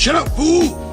Shut up, fool!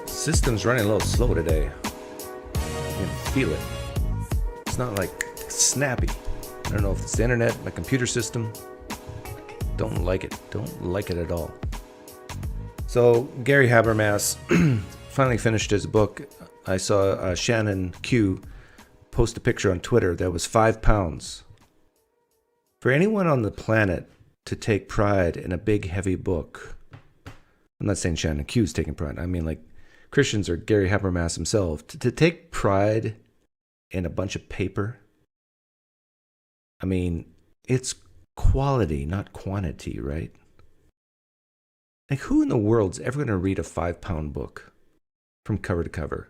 System's running a little slow today. I can feel it. It's not like snappy. I don't know if it's the internet, my computer system. Don't like it. Don't like it at all. So Gary Habermas finally finished his book. I saw Shannon Q post a picture on Twitter that was 5 pounds. For anyone on the planet to take pride in a big, heavy book, I'm not saying Shannon Q's taking pride. I mean, like, Christians or Gary Habermas himself, to take pride in a bunch of paper. I mean, it's quality, not quantity, right? Like, who in the world's ever going to read a 5-pound book from cover to cover?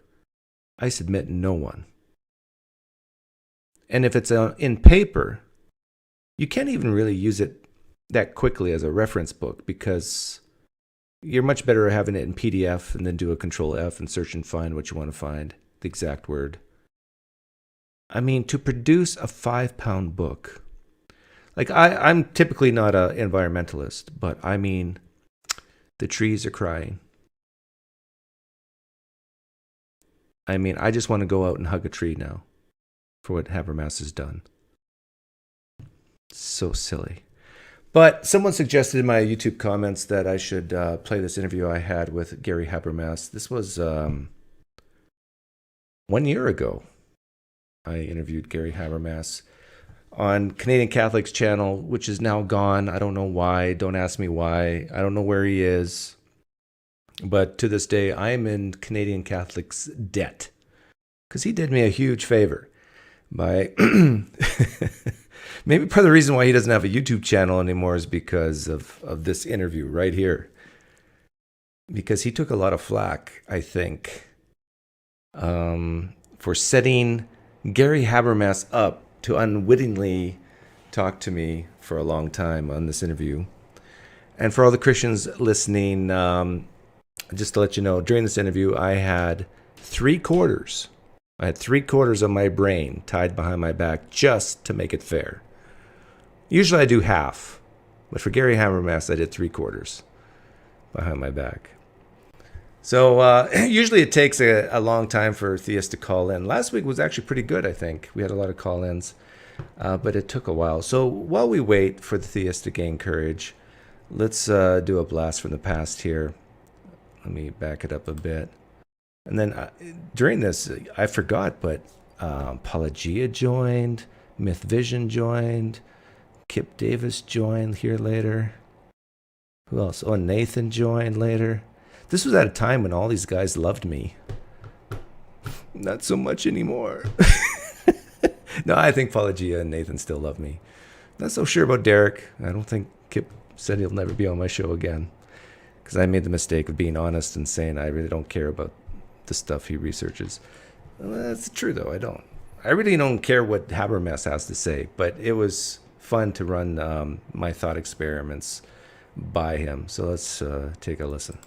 I submit no one. And if it's in paper, you can't even really use it that quickly as a reference book, because you're much better at having it in PDF and then do a Control F and search and find what you want to find, the exact word. I mean, to produce a 5-pound book, like I'm typically not an environmentalist, but I mean, the trees are crying. I mean, I just want to go out and hug a tree now for what Habermas has done. So silly. But someone suggested in my YouTube comments that I should play this interview I had with Gary Habermas. This was 1 year ago. I interviewed Gary Habermas on Canadian Catholic's channel, which is now gone. I don't know why. Don't ask me why. I don't know where he is. But to this day, I am in Canadian Catholic's debt, because he did me a huge favor by... Maybe part of the reason why he doesn't have a YouTube channel anymore is because of this interview right here. Because he took a lot of flack, I think, for setting Gary Habermas up to unwittingly talk to me for a long time on this interview. And for all the Christians listening, just to let you know, during this interview, I had 3/4. I had 3/4 of my brain tied behind my back just to make it fair. Usually I do half, but for Gary Habermas, I did 3/4 behind my back. So usually it takes a long time for Theist to call in. Last week was actually pretty good, I think. We had a lot of call-ins, but it took a while. So while we wait for the Theist to gain courage, let's do a blast from the past here. Let me back it up a bit. And then during this, I forgot, but Apologia joined, Myth Vision joined, Kip Davis joined here later. Who else? Oh, Nathan joined later. This was at a time when all these guys loved me. Not so much anymore. No, I think Apologia and Nathan still love me. Not so sure about Derek. I don't think Kip said he'll never be on my show again, because I made the mistake of being honest and saying I really don't care about the stuff he researches. Well, that's true, though. I don't. I really don't care what Habermas has to say, but it was fun to run my thought experiments by him. So let's take a listen.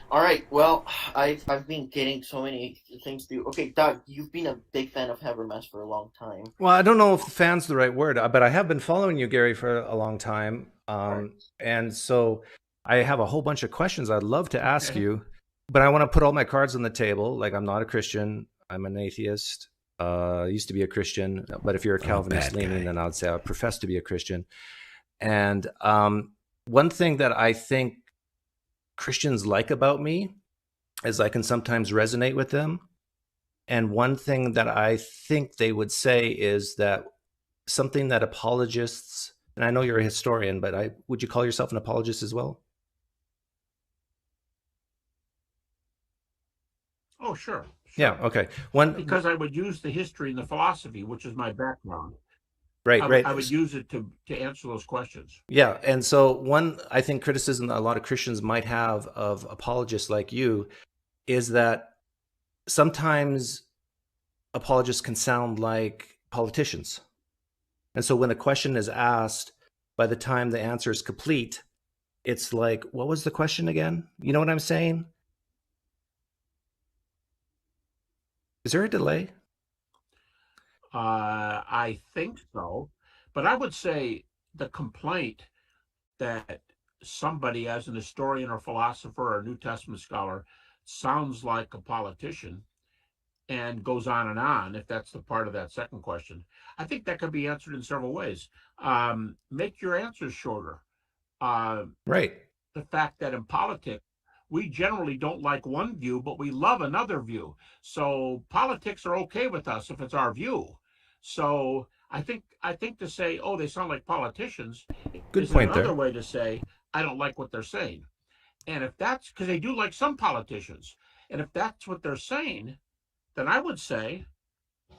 All right. Well, I've been getting so many things to do. Okay, Doug, you've been a big fan of Habermas for a long time. Well, I don't know if fan's the right word, but I have been following you, Gary, for a long time. And so I have a whole bunch of questions I'd love to ask you, but I want to put all my cards on the table. Like, I'm not a Christian. I'm an atheist. Used to be a Christian, but if you're a Calvinist leaning, then I would say I profess to be a Christian. And one thing that I think Christians like about me is I can sometimes resonate with them. And one thing that I think they would say is that something that apologists, and I know you're a historian, but would you call yourself an apologist as well? Oh, sure. Yeah. Okay. Because I would use the history and the philosophy, which is my background. Right. I would use it to answer those questions. Yeah. And so one, I think, criticism that a lot of Christians might have of apologists like you is that sometimes apologists can sound like politicians. And so when a question is asked, by the time the answer is complete, it's like, what was the question again? You know what I'm saying? Is there a delay? I think so. But I would say the complaint that somebody, as an historian or philosopher or New Testament scholar, sounds like a politician and goes on, if that's the part of that second question, I think that could be answered in several ways. Make your answers shorter. Right. The fact that in politics, we generally don't like one view, but we love another view. So politics are okay with us if it's our view. So I think to say, oh, they sound like politicians, Good is point another there. way to say I don't like what they're saying. And if that's because they do like some politicians, and if that's what they're saying, then I would say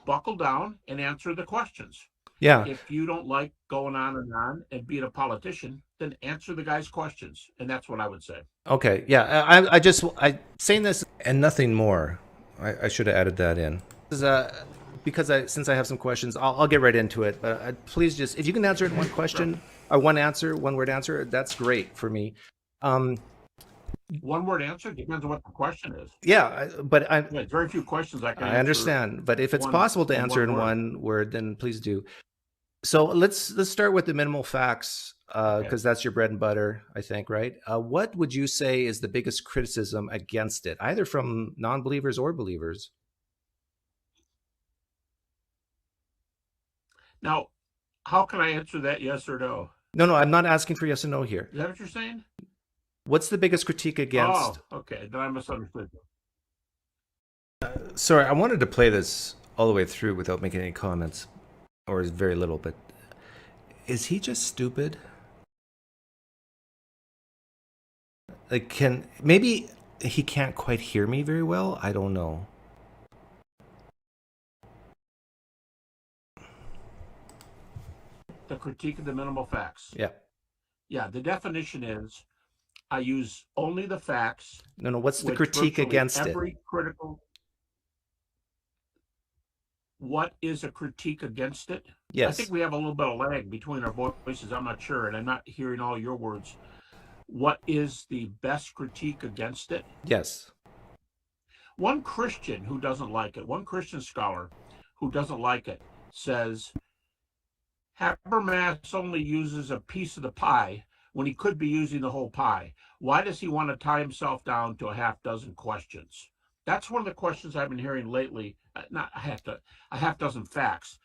buckle down and answer the questions. Yeah. If you don't like going on and being a politician, then answer the guy's questions. And that's what I would say. Okay. Yeah. I saying this And nothing more. I should have added that in. is because since I have some questions, I'll get right into it. But please just, if you can answer it in one question or one answer, one word answer, that's great for me. One word answer depends on what the question is. Yeah, but There's very few questions I can answer. I understand. But if it's one- possible to in answer one in word. one word, then please do. So let's start with the minimal facts, because that's your bread and butter, I think, right? What would you say is the biggest criticism against it, either from non-believers or believers? Now, how can I answer that yes or no? No, I'm not asking for yes or no here. Is that what you're saying? What's the biggest critique against? Oh, okay. Then I misunderstood you. Sorry, I wanted to play this all the way through without making any comments, or very little, but is he just stupid? Like, maybe he can't quite hear me very well? I don't know. The critique of the minimal facts. Yeah. Yeah, the definition is I use only the facts. No, what's the which critique virtually against it? every critical. What is a critique against it? I Yes. think we have a little bit of lag between our voices. I'm not sure, and I'm not hearing all your words. What is the best critique against it? Yes. One Christian who doesn't like it, one Christian scholar who doesn't like it, says Habermas only uses a piece of the pie when he could be using the whole pie. Why does he want to tie himself down to a half dozen questions? That's one of the questions I've been hearing lately. Not a half dozen facts.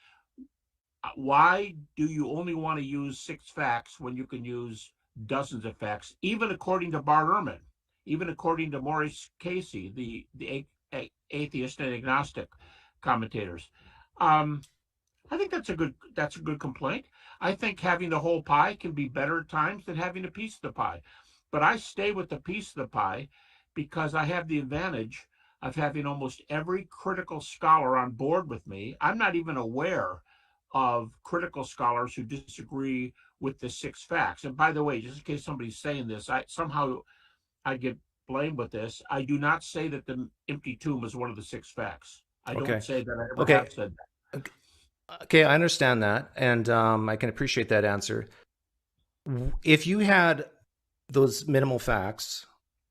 Why do you only want to use 6 facts when you can use dozens of facts? Even according to Bart Ehrman, even according to Maurice Casey, the atheist and agnostic commentators. I think that's a good complaint. I think having the whole pie can be better at times than having a piece of the pie. But I stay with the piece of the pie because I have the advantage of having almost every critical scholar on board with me. I'm not even aware of critical scholars who disagree with the 6 facts. And by the way, just in case somebody's saying this, I get blamed with this. I do not say that the empty tomb is one of the 6 facts. I don't say that. I ever have said that. Okay, I understand that, and I can appreciate that answer. If you had those minimal facts,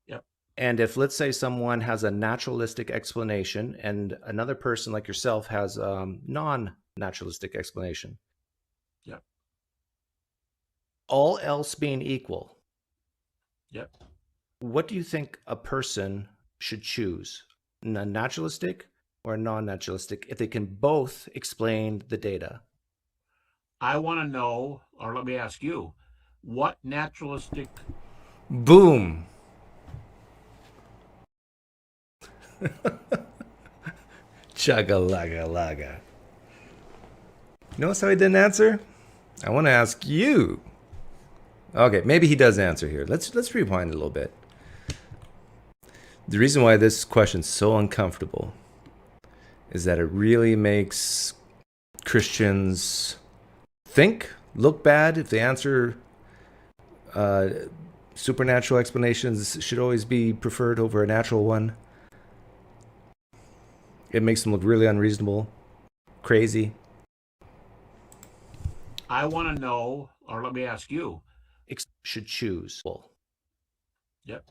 Yep. And if, let's say, someone has a naturalistic explanation and another person like yourself has non-naturalistic explanation, Yep. All else being equal, Yep. What do you think a person should choose? A naturalistic or non-naturalistic, if they can both explain the data? I want to know, or let me ask you, what naturalistic Boom. Chugga-lugga-lugga. Notice how he didn't answer? I want to ask you. Okay, maybe he does answer here. Let's rewind a little bit. The reason why this question's so uncomfortable is that it really makes Christians think, look bad if they answer supernatural explanations should always be preferred over a natural one. It makes them look really unreasonable, crazy. I want to know, or let me ask you. Should choose. Yep.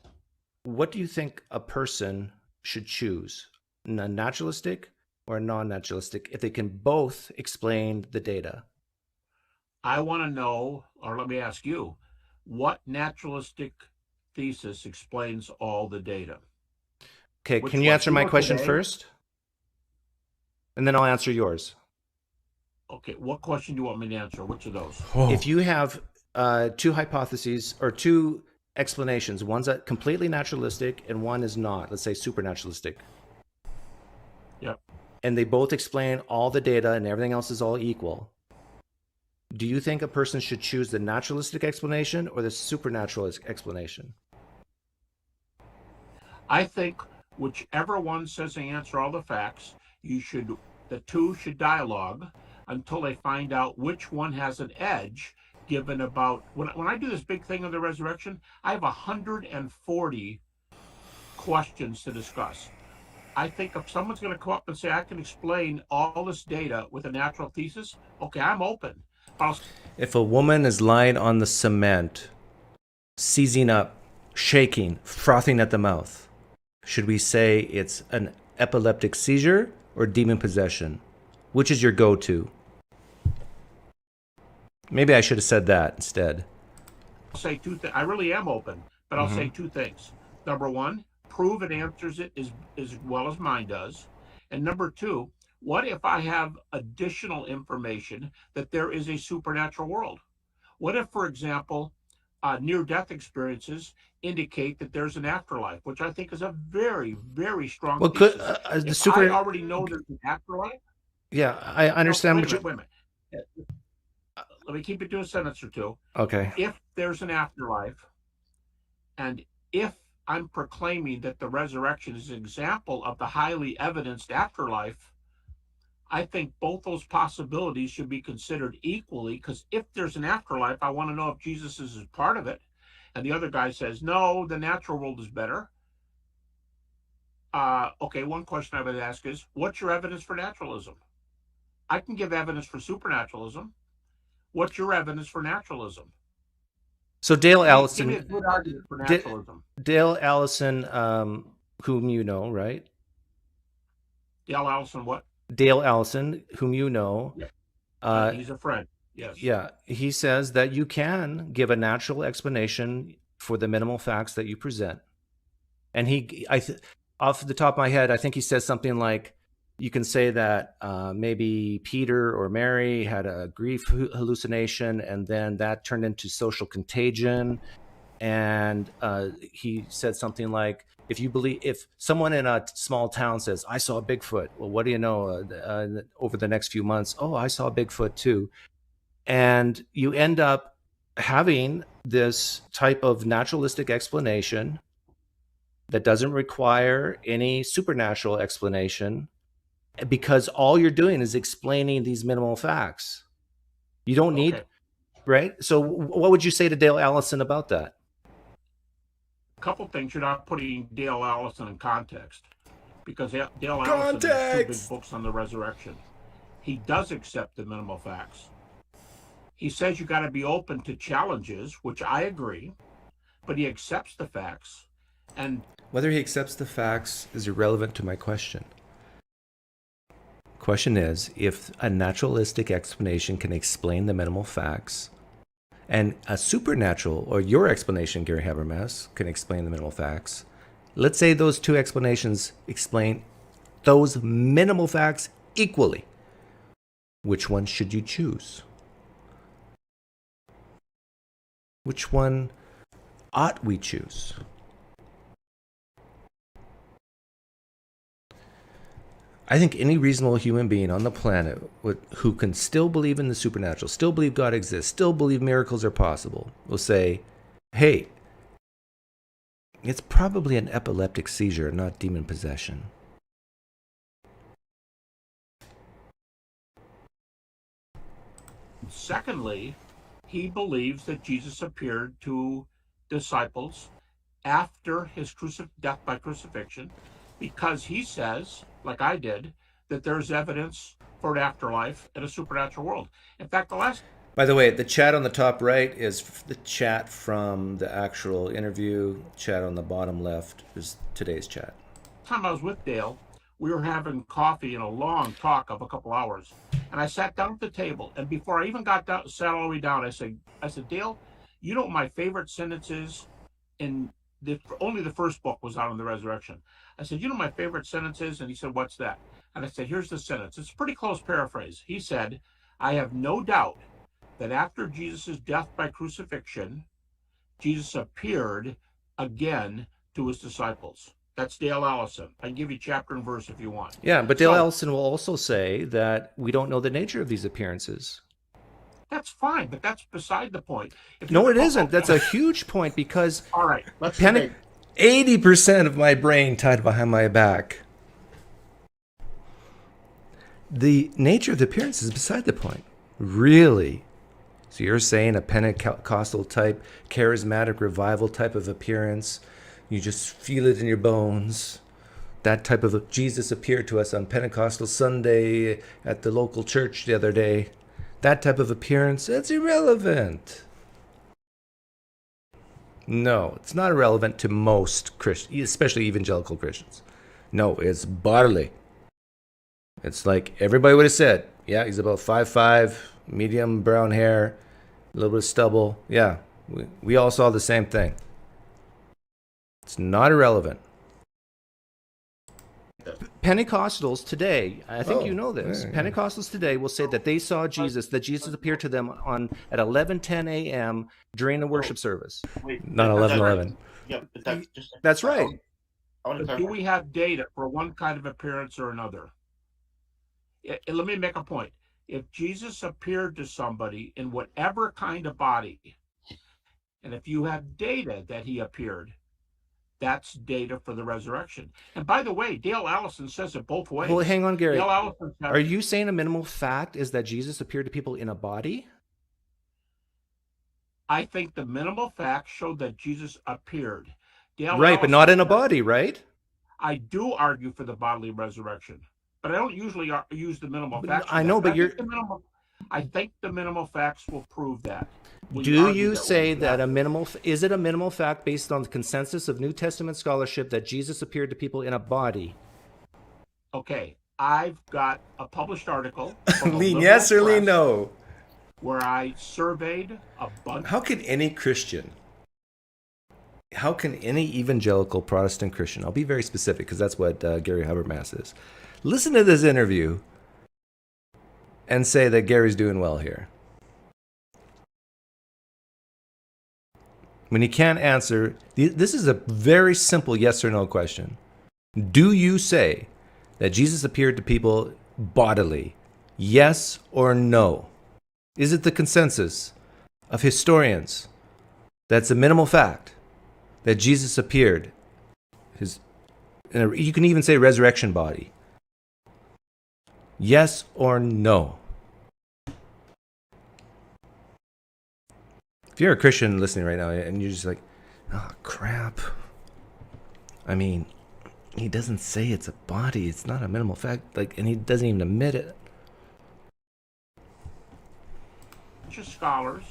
What do you think a person should choose? A naturalistic or a non-naturalistic, if they can both explain the data? I want to know, or let me ask you, what naturalistic thesis explains all the data? Okay, Which can you one? answer my Yours question today? first? And then I'll answer yours. Okay, what question do you want me to answer? Which of those? If you have two hypotheses or two explanations, one's completely naturalistic and one is not, let's say supernaturalistic. Yep. And they both explain all the data and everything else is all equal. Do you think a person should choose the naturalistic explanation or the supernatural explanation? I think whichever one says they answer all the facts, the two should dialogue until they find out which one has an edge. Given about when I do this big thing of the resurrection, I have 140 questions to discuss. I think if someone's going to come up and say I can explain all this data with a natural thesis, okay, I'm open. If a woman is lying on the cement, seizing up, shaking, frothing at the mouth, should we say it's an epileptic seizure or demon possession? Which is your go-to? Maybe I should have said that instead. I'll say two things. I really am open, but I'll say two things. Number one, prove it answers it as well as mine does. And number two, what if I have additional information that there is a supernatural world? What if, for example, near-death experiences indicate that there's an afterlife, which I think is a very, very strong thesis. If I already know there's an afterlife. Yeah, I understand. Wait a minute. Let me keep it to a sentence or two. Okay. If there's an afterlife, and if I'm proclaiming that the resurrection is an example of the highly evidenced afterlife, I think both those possibilities should be considered equally, because if there's an afterlife, I want to know if Jesus is part of it. And the other guy says, no, the natural world is better. Okay, one question I would ask is, what's your evidence for naturalism? I can give evidence for supernaturalism. What's your evidence for naturalism? So Dale Allison, give me a good argument for naturalism. Dale Allison, whom you know, right? Dale Allison, what? Dale Allison, whom you know. Yeah. He's a friend. Yes. Yeah, he says that you can give a natural explanation for the minimal facts that you present. And off the top of my head, I think he says something like, you can say that maybe Peter or Mary had a grief hallucination, and then that turned into social contagion. And he said something like, if someone in a small town says, I saw a Bigfoot, well, what do you know? Over the next few months, oh, I saw a Bigfoot too. And you end up having this type of naturalistic explanation that doesn't require any supernatural explanation, because all you're doing is explaining these minimal facts. You don't need, right? So what would you say to Dale Allison about that? A couple things. You're not putting Dale Allison in context, because Dale Allison has 2 big books on the resurrection. He does accept the minimal facts. He says you got to be open to challenges, which I agree, but he accepts the facts. And whether he accepts the facts is irrelevant to my question. Question is, if a naturalistic explanation can explain the minimal facts, and a supernatural, or your explanation, Gary Habermas, can explain the minimal facts, let's say those two explanations explain those minimal facts equally. Which one should you choose? Which one ought we choose? I think any reasonable human being on the planet who can still believe in the supernatural, still believe God exists, still believe miracles are possible, will say, hey, it's probably an epileptic seizure, not demon possession. Secondly, he believes that Jesus appeared to disciples after his death by crucifixion, because he says, like I did, that there's evidence for an afterlife in a supernatural world. In fact, By the way, the chat on the top right is the chat from the actual interview. Chat on the bottom left is today's chat. time I was with Dale, we were having coffee and a long talk of a couple hours. And I sat down at the table, and before I even sat all the way down, I said, Dale, you know what my favorite sentence is in only the first book was out on the resurrection. I said, you know my favorite sentence is? And he said, what's that? And I said, here's the sentence. It's a pretty close paraphrase. He said, I have no doubt that after Jesus' death by crucifixion, Jesus appeared again to his disciples. That's Dale Allison. I can give you chapter and verse if you want. Yeah, but Dale Allison will also say that we don't know the nature of these appearances. That's fine, but that's beside the point. No, it isn't. That's a huge point because all right, 80% of my brain tied behind my back. The nature of the appearance is beside the point. Really? So you're saying a Pentecostal type, charismatic revival type of appearance, you just feel it in your bones. That type of Jesus appeared to us on Pentecostal Sunday at the local church the other day. That type of appearance, that's irrelevant. No, it's not irrelevant to most Christians, especially evangelical Christians. No, it's bodily. It's like everybody would have said, yeah, he's about 5'5", medium brown hair, a little bit of stubble. Yeah, we all saw the same thing. It's not irrelevant. Pentecostals today, I think you know this, yeah. Pentecostals today will say that they saw Jesus, that Jesus appeared to them at 11:10 a.m. during the worship service. Wait, Not 11:11. Yeah, but that's just. That's right. I want to do clarify. we have data for one kind of appearance or another? Let me make a point. If Jesus appeared to somebody in whatever kind of body, and if you have data that he appeared, that's data for the resurrection. And by the way, Dale Allison says it both ways. Well, hang on, Gary. Dale Allison says, Are you saying a minimal fact is that Jesus appeared to people in a body? I think the minimal facts show that Jesus appeared. Dale Right, Allison but not in a says, body, right? I do argue for the bodily resurrection, but I don't usually use the minimal facts. I know, but I think the minimal facts will prove that. Do you say that is it a minimal fact based on the consensus of New Testament scholarship that Jesus appeared to people in a body? Okay, I've got a published article. Lean yes or lean no? Where I surveyed a bunch. How can any evangelical Protestant Christian, I'll be very specific because that's what Gary Habermas is, listen to this interview and say that Gary's doing well here? When he can't answer, this is a very simple yes or no question. Do you say that Jesus appeared to people bodily? Yes or no? Is it the consensus of historians that's a minimal fact that Jesus appeared? You can even say resurrection body. Yes or no? If you're a Christian listening right now and you're just like, oh, crap. I mean, he doesn't say it's a body. It's not a minimal fact. And he doesn't even admit it. Of scholars,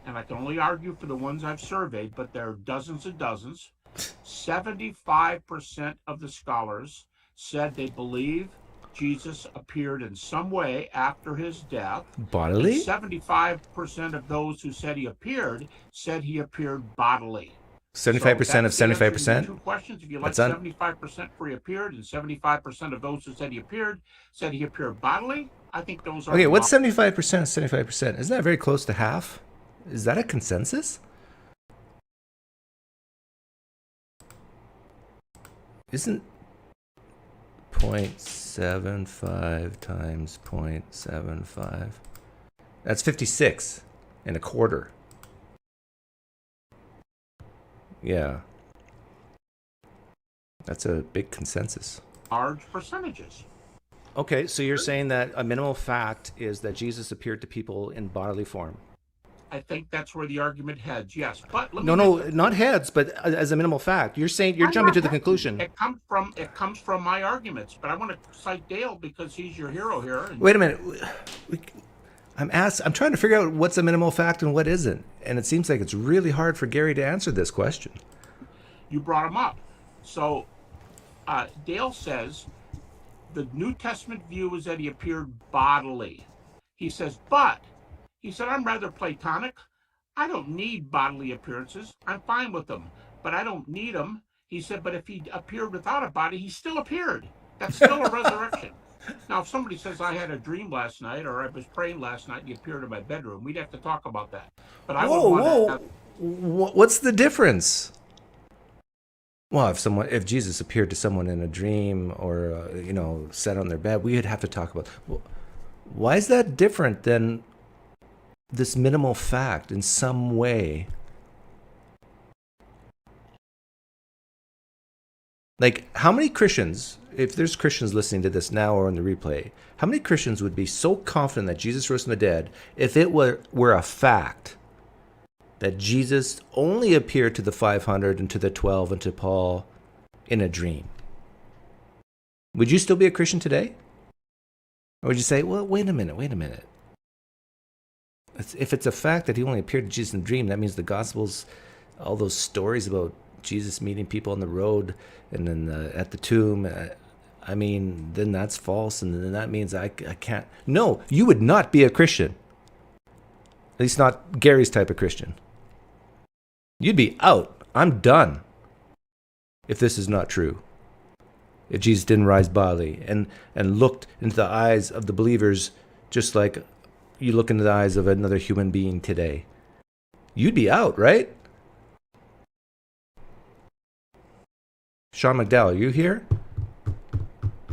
and I can only argue for the ones I've surveyed, but there are dozens and dozens. 75% of the scholars said they believe Jesus appeared in some way after his death. Bodily? 75% of those who said he appered bodily. 75% of 75%? Two questions. If you like 75% for he appeared, and 75% of those who said he appeared bodily, I think those are. Okay, what's 75% of 75%? Isn't that very close to half? Is that a consensus? Isn't 0.75 times 0.75. That's 56 and a quarter. Yeah. That's a big consensus. Large percentages. Okay, so you're saying that a minimal fact is that Jesus appeared to people in bodily form. I think that's where the argument heads. Yes, but let me No, make- not heads, but as a minimal fact. You're saying you're I'm jumping not to the hedging. conclusion. It comes from my arguments, but I want to cite Dale because he's your hero here. And Wait a minute. I'm trying to figure out what's a minimal fact and what isn't. And it seems like it's really hard for Gary to answer this question. you brought him up. So Dale says the New Testament view is that he appeared bodily. He says, I'm rather Platonic. I don't need bodily appearances. I'm fine with them, but I don't need them. He said, but if he appeared without a body, he still appeared. That's still a resurrection. Now, if somebody says I had a dream last night or I was praying last night and he appeared in my bedroom, we'd have to talk about that. But I would want to. What's the difference? Well, if Jesus appeared to someone in a dream or sat on their bed, we'd have to talk about. Why is that different than this minimal fact in some way? Like, how many Christians, if there's Christians listening to this now or in the replay, how many Christians would be so confident that Jesus rose from the dead if it were a fact that Jesus only appeared to the 500 and to the 12 and to Paul in a dream? Would you still be a Christian today? Or would you say, well, wait a minute. If it's a fact that he only appeared to Jesus in a dream, that means the Gospels, all those stories about Jesus meeting people on the road and then at the tomb, then that's false, and then that means I can't. No, you would not be a Christian. At least not Gary's type of Christian. You'd be out. I'm done. If this is not true. If Jesus didn't rise bodily and looked into the eyes of the believers just like you look into the eyes of another human being today, you'd be out, right? Sean McDowell, are you here?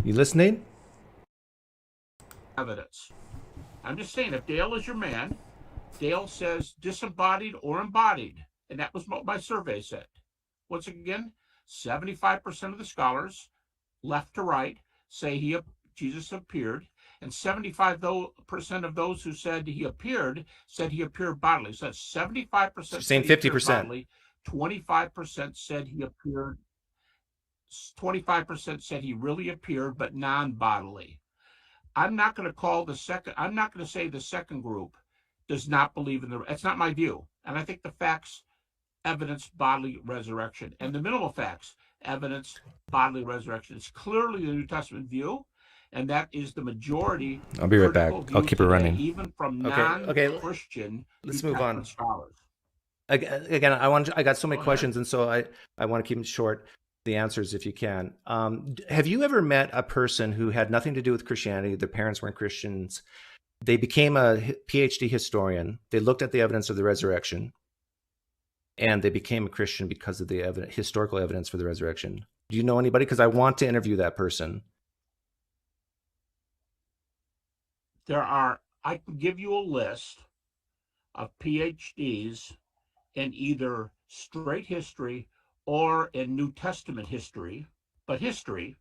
You listening? Evidence. I'm just saying, if Dale is your man, Dale says disembodied or embodied, and that was what my survey said. Once again, 75% of the scholars, left to right, say Jesus appeared, and 75% of those who said he appeared bodily. So that's 75%. So saying 50%. Bodily, 25% said he appeared. 25% said he really appeared, but non-bodily. I'm not going to say the second group does not believe in it's not my view. And I think the facts evidence bodily resurrection. And the minimal facts evidence bodily resurrection. It's clearly the New Testament view, and that is the majority. I'll be right back. I'll keep it running. Even from Okay. non-Christian Let's New move on. Testament scholars. Again, I got so many Go questions, and so I want to keep them short. The answers, if you can. Have you ever met a person who had nothing to do with Christianity? Their parents weren't Christians. They became a PhD historian. They looked at the evidence of the resurrection, and they became a Christian because of the historical evidence for the resurrection. Do you know anybody? Because I want to interview that person. I can give you a list of PhDs in either straight history or in New Testament history. But history,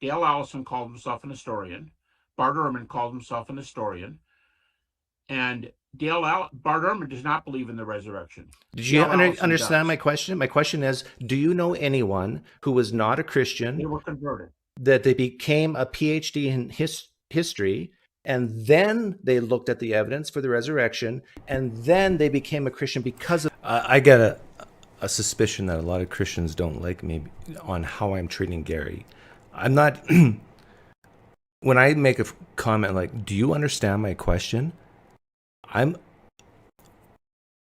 Dale Allison called himself an historian. Bart Ehrman called himself an historian. And Bart Ehrman does not believe in the resurrection. Did you understand does. my question? My question is, do you know anyone who was not a Christian They were converted. that they became a PhD in history, and then they looked at the evidence for the resurrection, and then they became a Christian because of... I get a suspicion that a lot of Christians don't like me on how I'm treating Gary. I'm not... when I make a comment like, do you understand my question? I'm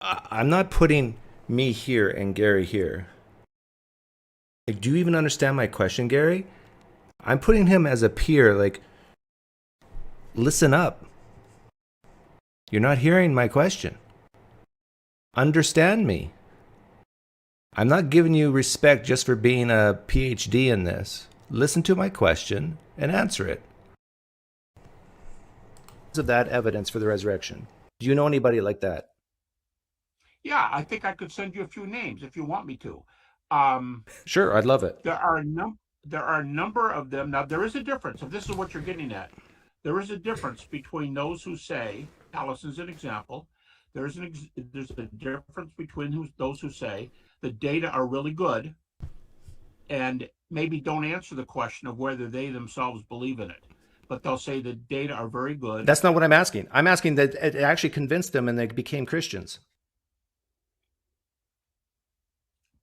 not putting me here and Gary here. Like, do you even understand my question, Gary? I'm putting him as a peer, like, listen up. You're not hearing my question. Understand me. I'm not giving you respect just for being a PhD in this. listen to my question, and answer it. Of that evidence for the resurrection. Do you know anybody like that? Yeah, I think I could send you a few names if you want me to. Sure, I'd love it. There are a number of them. Now, there is a difference. If this is what you're getting at, there is a difference between those who say, Allison's an example, there's a difference between those who say the data are really good and maybe don't answer the question of whether they themselves believe in it. But they'll say the data are very good. That's not what I'm asking. I'm asking that it actually convinced them and they became Christians.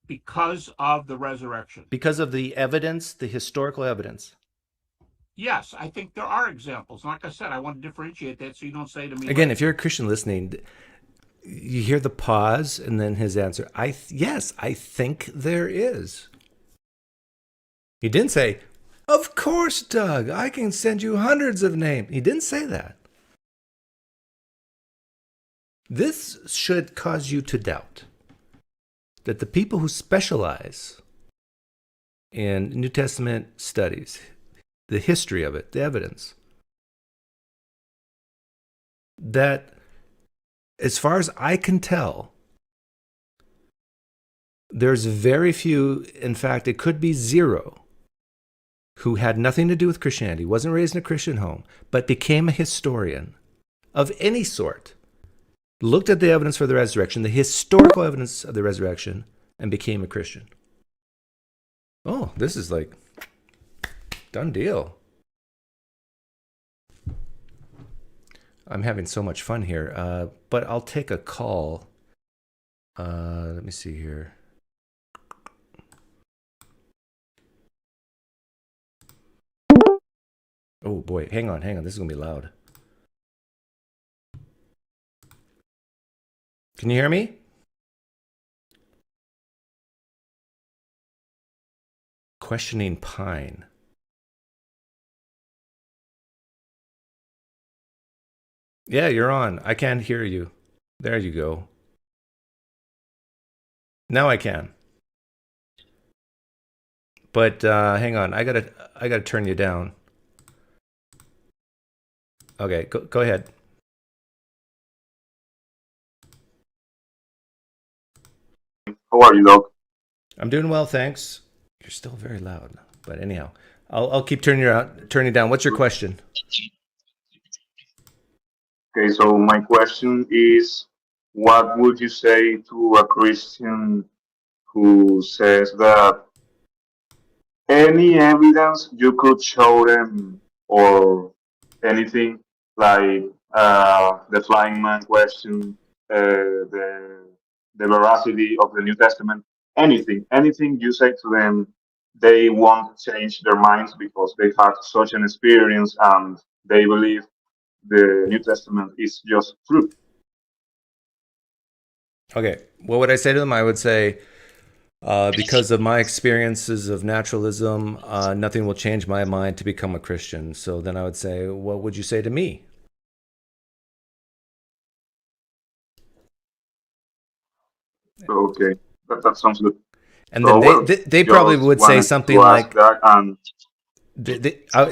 Because of the resurrection. Because of the evidence, the historical evidence. Yes, I think there are examples. Like I said, I want to differentiate that so you don't say to me... Again, if you're a Christian listening, you hear the pause and then his answer. Yes, I think there is. He didn't say, of course, Doug, I can send you hundreds of names. He didn't say that. This should cause you to doubt that the people who specialize in New Testament studies, the history of it, the evidence, that as far as I can tell, there's very few, in fact, it could be zero, who had nothing to do with Christianity, wasn't raised in a Christian home, but became a historian of any sort, looked at the evidence for the resurrection, the historical evidence of the resurrection, and became a Christian. Oh, this is like done deal. I'm having so much fun here, but I'll take a call. Let me see here. Oh boy, hang on. This is gonna be loud. Can you hear me? Questioning Pine. Yeah, you're on. I can't hear you. There you go. Now I can. But hang on, I gotta turn you down. Okay, go ahead. How are you, Doc? I'm doing well, thanks. You're still very loud, but anyhow, I'll keep turning you down. What's your question? Okay, so my question is, what would you say to a Christian who says that any evidence you could show them or anything like the flying man question, the veracity of the New Testament, anything you say to them, they won't change their minds because they had such an experience and they believe the New Testament is just truth. Okay, what would I say to them? I would say, because of my experiences of naturalism, nothing will change my mind to become a Christian. So then I would say, what would you say to me? Okay, that sounds good. And then So, they probably just would say wanted something to ask like, that, and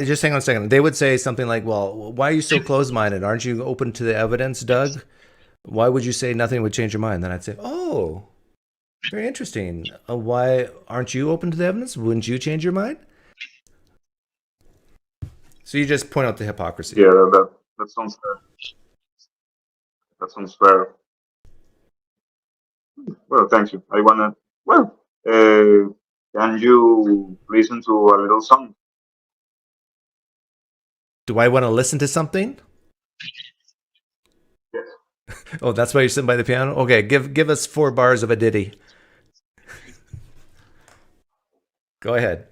just hang on a second. They would say something like, well, why are you so closed-minded? Aren't you open to the evidence, Doug? Why would you say nothing would change your mind? Then I'd say, oh, very interesting. Why aren't you open to the evidence? Wouldn't you change your mind? So you just point out the hypocrisy. yeah, that sounds fair. That sounds fair. Well, thank you. Can you listen to a little song? Do I want to listen to something? Yes. Oh, that's why you're sitting by the piano? Okay, give us 4 bars of a ditty. Go ahead.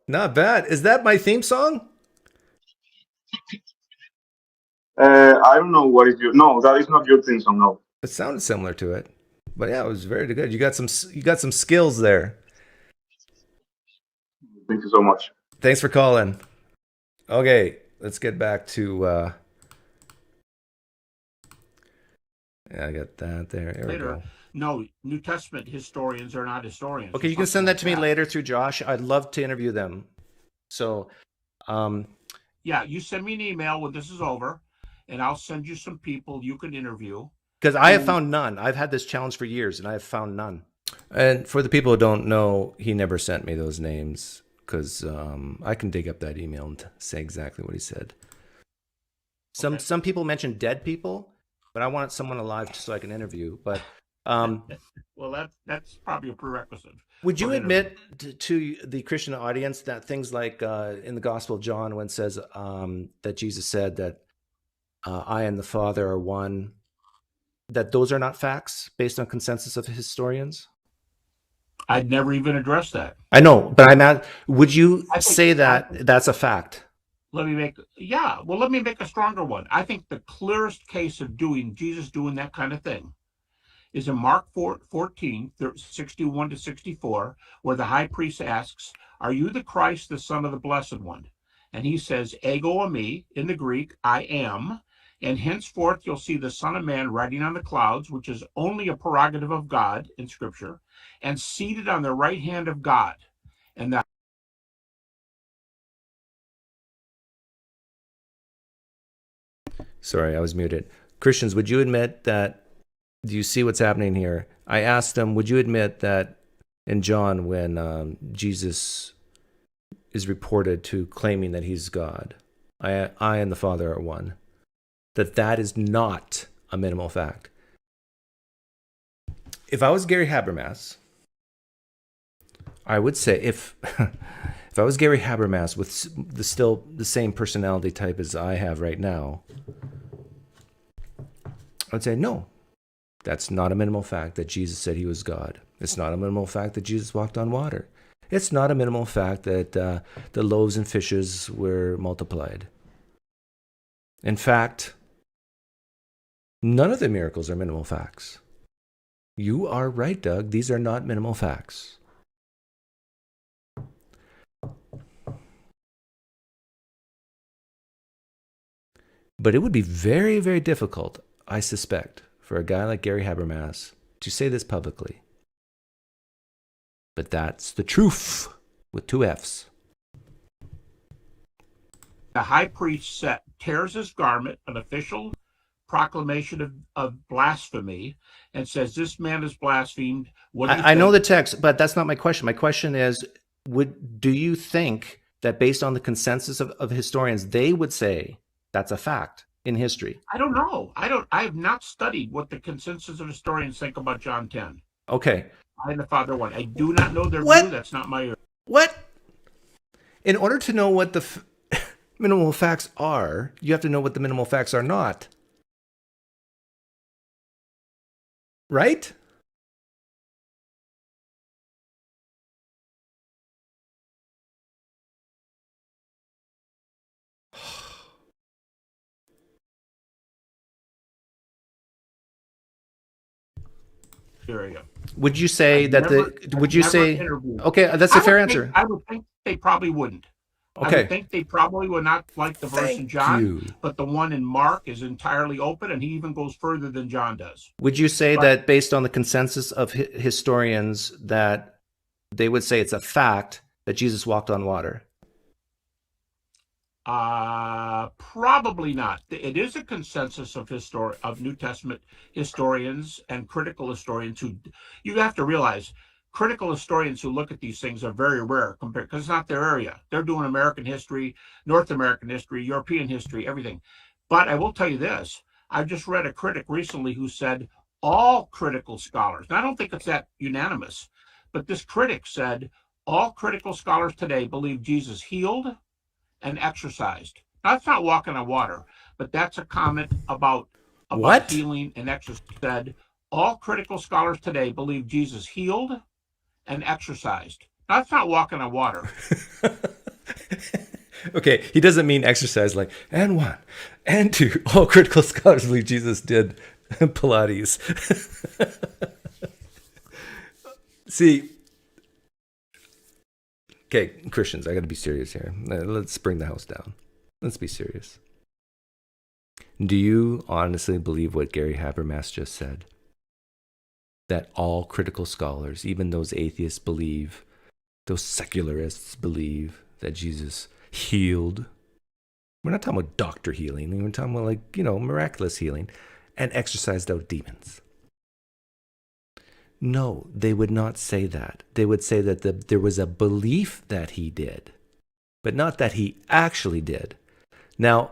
Not bad. Is that my theme song? I don't know what is your. No, that is not your thing song. No. It sounded similar to it, but yeah, it was very good. You got some skills there. Thank you so much. Thanks for calling. Okay, let's get back to. Yeah, I got that there. There we Later. go. No, New Testament historians are not historians. Okay, or you can send something that to me like later through Josh. I'd love to interview them. So, Yeah, you send me an email when this is over, and I'll send you some people you can interview. because I have found none. I've had this challenge for years, and I have found none. And for the people who don't know, he never sent me those names because I can dig up that email and say exactly what he said. Some people mentioned dead people, but I wanted someone alive so I can interview. But Well, that's probably a prerequisite. would you for an admit to the Christian audience that things like in the Gospel of John, when it says that Jesus said that I and the Father are one, that those are not facts based on consensus of historians? I'd never even addressed that. I know, but I'm at. Would you I think- say that that's a fact? Let me make a stronger one. I think the clearest case of Jesus doing that kind of thing is in Mark 14, 61 to 64, where the high priest asks, "Are you the Christ, the Son of the Blessed One?" And he says, "Ego eimi," in the Greek, "I am. And henceforth you'll see the Son of Man riding on the clouds," which is only a prerogative of God in Scripture, "and seated on the right hand of God." And the Sorry, I was muted. Christians, would you admit that? Do you see what's happening here? I asked them, would you admit that in John, when Jesus is reported to claiming that he's God, I and the Father are one, that is not a minimal fact? If I was Gary Habermas, I would say if I was Gary Habermas with still the same personality type as I have right now, I would say no. That's not a minimal fact that Jesus said he was God. It's not a minimal fact that Jesus walked on water. It's not a minimal fact that the loaves and fishes were multiplied. In fact, none of the miracles are minimal facts. You are right, Doug. These are not minimal facts. But it would be very, very difficult, I suspect, for a guy like Gary Habermas to say this publicly. But that's the truth with two F's. high priest tears his garment, an official proclamation of blasphemy, and says, "This man has blasphemed." I know the text, but that's not my question. My question is, do you think that based on the consensus of historians, they would say that's a fact in history? I don't know. I have not studied what the consensus of historians think about John 10. Okay. I and the Father one. I do not know their What? view. That's not my. What? In order to know what the minimal facts are, you have to know what the minimal facts are not. Right? Area. Would you say I've that never- would I've you never say, interviewed. okay, that's a fair answer. I would think they probably wouldn't. I Okay. would think they probably would not like the verse in Thank John, you. but the one in Mark is entirely open, and he even goes further than John does. Would you say that based on the consensus of historians that they would say it's a fact that Jesus walked on water? Probably not. It is a consensus of New Testament historians and critical historians who, you have to realize, critical historians who look at these things are very rare compared, because it's not their area. They're doing American history, North American history, European history, everything. But I will tell you this: I just read a critic recently who said all critical scholars, and I don't think it's that unanimous, but this critic said all critical scholars today believe Jesus healed and exercised. Now, that's not walking on water, but that's a comment about What? healing and exercise. Said all critical scholars today believe Jesus healed and exercised. Now, that's not walking on water. Okay, he doesn't mean exercise like, and one, and two. All critical scholars believe Jesus did Pilates. See, okay, Christians, I got to be serious here. Let's bring the house down. Let's be serious. Do you honestly believe what Gary Habermas just said? That all critical scholars, even those atheists, believe, those secularists believe that Jesus healed. We're not talking about doctor healing. We're talking about, like, miraculous healing and exorcised out demons. No, they would not say that. They would say that there was a belief that he did, but not that he actually did. Now,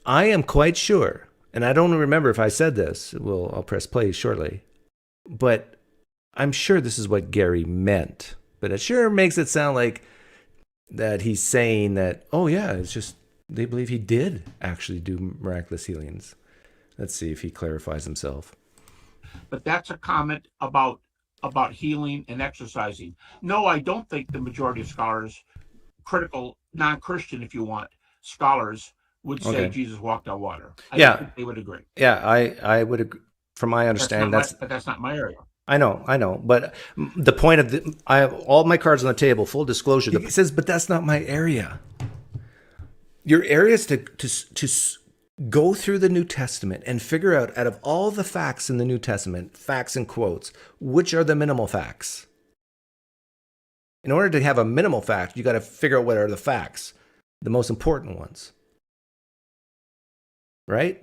I am quite sure, and I don't remember if I said this. Well, I'll press play shortly. But I'm sure this is what Gary meant. But it sure makes it sound like that he's saying that, oh yeah, it's just they believe he did actually do miraculous healings. Let's see if he clarifies himself. But that's a comment about healing and exercising. No, I don't think the majority of scholars, critical, non-Christian, if you want, scholars would say Jesus walked on water. I think they would agree. Yeah, I would agree. From my understanding, but that's not my area. I know. But the point of I have all my cards on the table, full disclosure. He says, but that's not my area. Your area is to go through the New Testament and figure out of all the facts in the New Testament, facts and quotes, which are the minimal facts. In order to have a minimal fact, you got to figure out what are the facts, the most important ones. Right?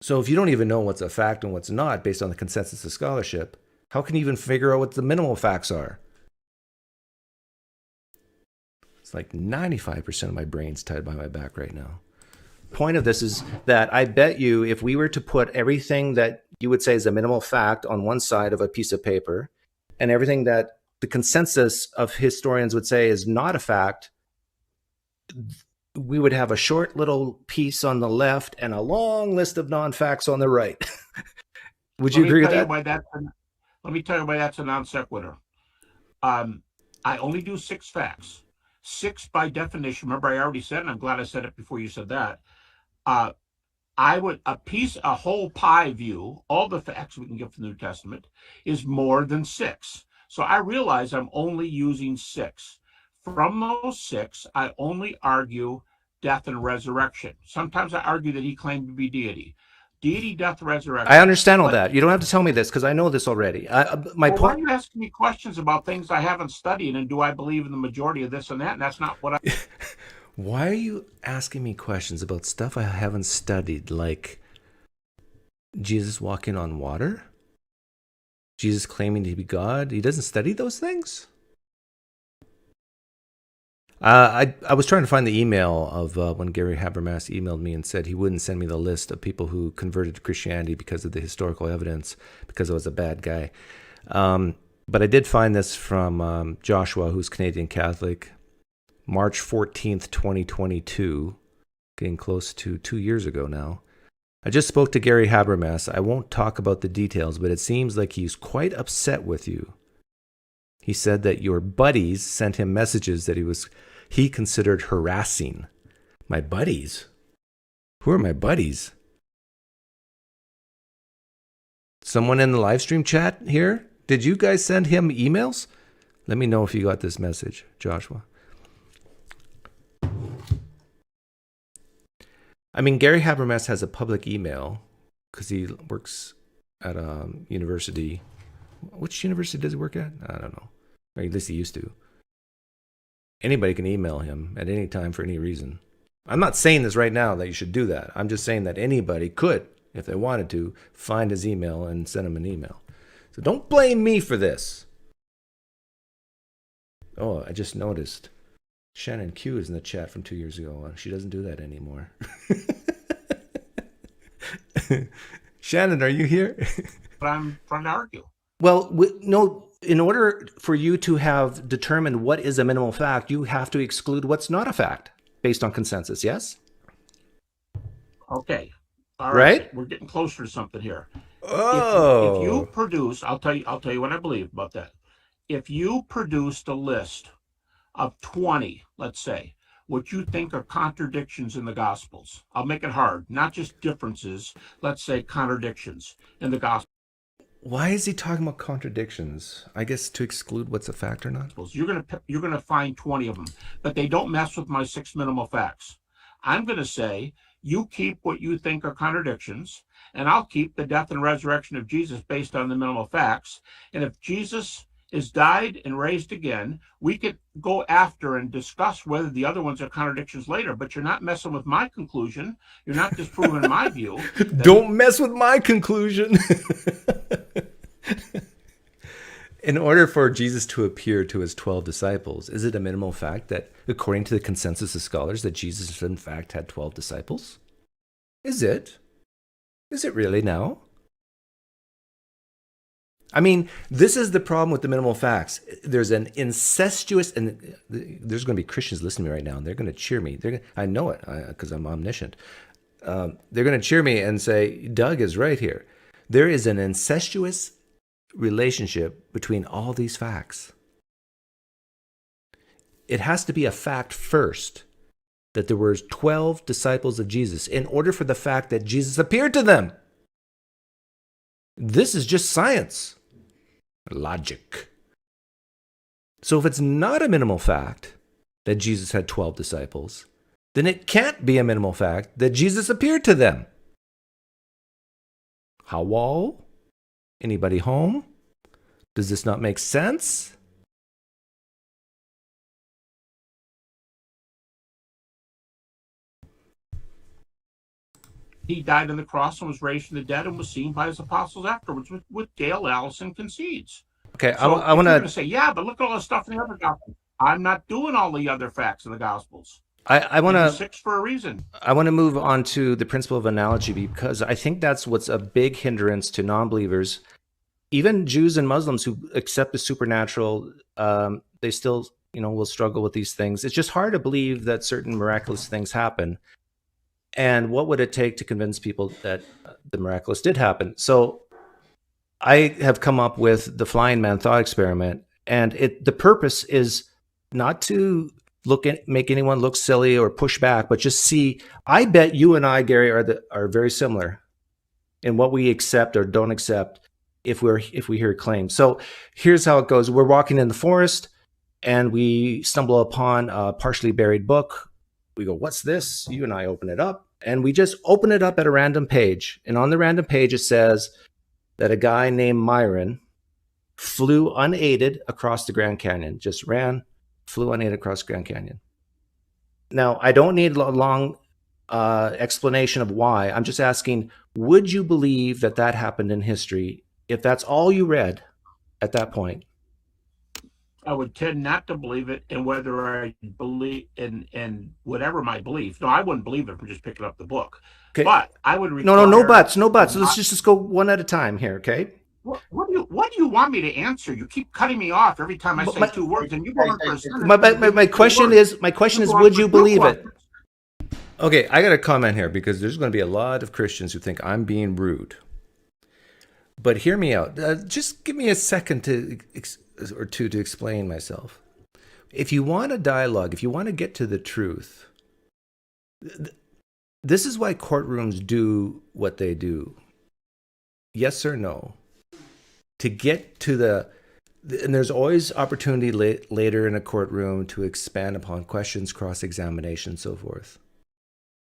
So if you don't even know what's a fact and what's not based on the consensus of scholarship, how can you even figure out what the minimal facts are? It's like 95% of my brain's tied behind my back right now. Point of this is that I bet you if we were to put everything that you would say is a minimal fact on one side of a piece of paper and everything that the consensus of historians would say is not a fact, we would have a short little piece on the left and a long list of non-facts on the right. Would you agree with that? Let me tell you why that's a non sequitur. I only do 6 facts. 6 by definition. Remember, I already said, and I'm glad I said it before you said that. A whole pie view, all the facts we can get from the New Testament, is more than 6. So I realize I'm only using 6. From those 6, I only argue death and resurrection. Sometimes I argue that he claimed to be deity. Deity, death, resurrection. I understand all that. You don't have to tell me this because I know this already. Why are you asking me questions about things I haven't studied, and do I believe in the majority of this and that? And that's not what I... Why are you asking me questions about stuff I haven't studied, like Jesus walking on water? Jesus claiming to be God? He doesn't study those things? I was trying to find the email of when Gary Habermas emailed me and said he wouldn't send me the list of people who converted to Christianity because of the historical evidence, because I was a bad guy. But I did find this from Joshua, who's Canadian Catholic, March 14th, 2022, getting close to 2 years ago now. I just spoke to Gary Habermas. I won't talk about the details, but it seems like he's quite upset with you. He said that your buddies sent him messages that he considered harassing. My buddies? Who are my buddies? Someone in the live stream chat here? Did you guys send him emails? Let me know if you got this message, Joshua. I mean, Gary Habermas has a public email because he works at a university. Which university does he work at? I don't know. Or at least he used to. Anybody can email him at any time for any reason. I'm not saying this right now that you should do that. I'm just saying that anybody could, if they wanted to, find his email and send him an email. So don't blame me for this. Oh, I just noticed. Shannon Q is in the chat from 2 years ago. She doesn't do that anymore. Shannon, are you here? But I'm trying to argue. Well, no. In order for you to have determined what is a minimal fact, you have to exclude what's not a fact based on consensus. Yes. Okay. All right. We're getting closer to something here. Oh. If you produce, I'll tell you what I believe about that. If you produced a list of 20, let's say, what you think are contradictions in the Gospels. I'll make it hard, not just differences, let's say contradictions in the Gospels. Why is he talking about contradictions? I guess to exclude what's a fact or not? You're gonna find 20 of them, but they don't mess with my 6 minimal facts. I'm gonna say you keep what you think are contradictions, and I'll keep the death and resurrection of Jesus based on the minimal facts. And if Jesus is died and raised again, we could go after and discuss whether the other ones are contradictions later, but you're not messing with my conclusion. You're not disproving my view. Don't mess with my conclusion. In order for Jesus to appear to his 12 disciples, is it a minimal fact that, according to the consensus of scholars, that Jesus in fact had 12 disciples? Is it? Is it really now? I mean, this is the problem with the minimal facts. There's an incestuous, and there's going to be Christians listening to me right now, and they're going to cheer me. I know it because I'm omniscient. They're going to cheer me and say, Doug is right here. There is an incestuous relationship between all these facts. It has to be a fact first that there were 12 disciples of Jesus in order for the fact that Jesus appeared to them. This is just science. Logic. So if it's not a minimal fact that Jesus had 12 disciples, then it can't be a minimal fact that Jesus appeared to them. Hello? Anybody home? Does this not make sense? He died on the cross and was raised from the dead and was seen by his apostles afterwards, with Gail Allison concedes. Okay, So I want to to say, yeah, but look at all the stuff in the other Gospels. I'm not doing all the other facts in the Gospels. I want to 6 for a reason. I want to move on to the principle of analogy, because I think that's what's a big hindrance to non-believers, even Jews and Muslims who accept the supernatural. They still, will struggle with these things. It's just hard to believe that certain miraculous things happen. And what would it take to convince people that the miraculous did happen? So I have come up with the flying man thought experiment, and the purpose is not to make anyone look silly or push back, but just see. I bet you and I, Gary, are very similar in what we accept or don't accept if we hear claims. So here's how it goes: we're walking in the forest, and we stumble upon a partially buried book. We go, what's this? You and I open it up, and we just open it up at a random page. And on the random page, it says that a guy named Myron flew unaided across the Grand Canyon, just flew unaided across Grand Canyon. Now, I don't need a long explanation of why. I'm just asking, would you believe that happened in history if that's all you read at that point? I would tend not to believe it, and whether I believe in whatever my belief. No, I wouldn't believe it for just picking up the book. Okay. But I would require, no buts. Let's just go one at a time here, okay? What do you want me to answer? You keep cutting me off every time I say 2 words, and you go on for a sentence. My question is, would you believe it? Okay, I got a comment here, because there's going to be a lot of Christians who think I'm being rude. But hear me out. Just give me a second or two to explain myself. If you want a dialogue, if you want to get to the truth, this is why courtrooms do what they do. Yes or no? To get to and there's always opportunity later in a courtroom to expand upon questions, cross-examination, so forth.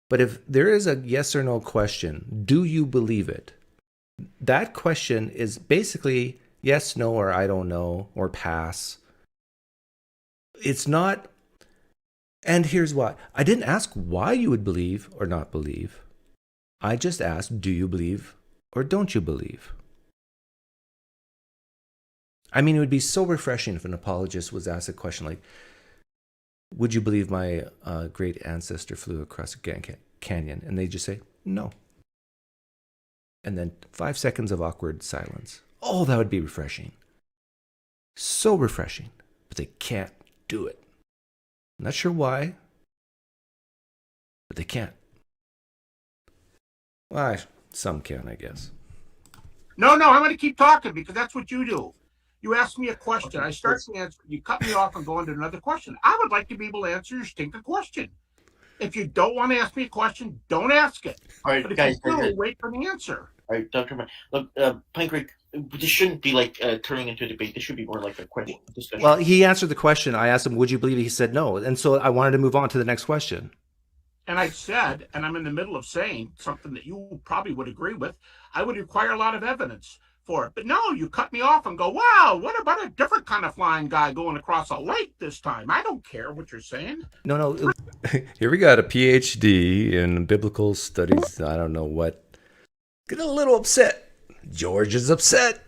But if there is a yes or no question, do you believe it? That question is basically yes, no, or I don't know, or pass. It's not, and here's why. I didn't ask why you would believe or not believe. I just asked, do you believe or don't you believe? I mean, it would be so refreshing if an apologist was asked a question like, would you believe my great ancestor flew across a Grand Canyon? And they just say, no. And then 5 seconds of awkward silence. Oh, that would be refreshing. So refreshing. But they can't do it. I'm not sure why, but they can't. Well, some can, I guess. No, I'm going to keep talking, because that's what you do. You ask me a question. I start to answer. You cut me off and go on to another question. I would like to be able to answer your stinking question. If you don't want to ask me a question, don't ask it. All right, But if guys, you do, wait for the answer. all right, Dr. Man. Look, PineCreek, this shouldn't be like turning into a debate. This should be more like a question discussion. Well, he answered the question. I asked him, would you believe it? He said no. And so I wanted to move on to the next question. And I said, and I'm in the middle of saying something that you probably would agree with, I would require a lot of evidence for it. But no, you cut me off and go, wow, what about a different kind of flying guy going across a lake this time? I don't care what you're saying. No. Here we got a PhD in biblical studies. I don't know what. Get a little upset. George is upset.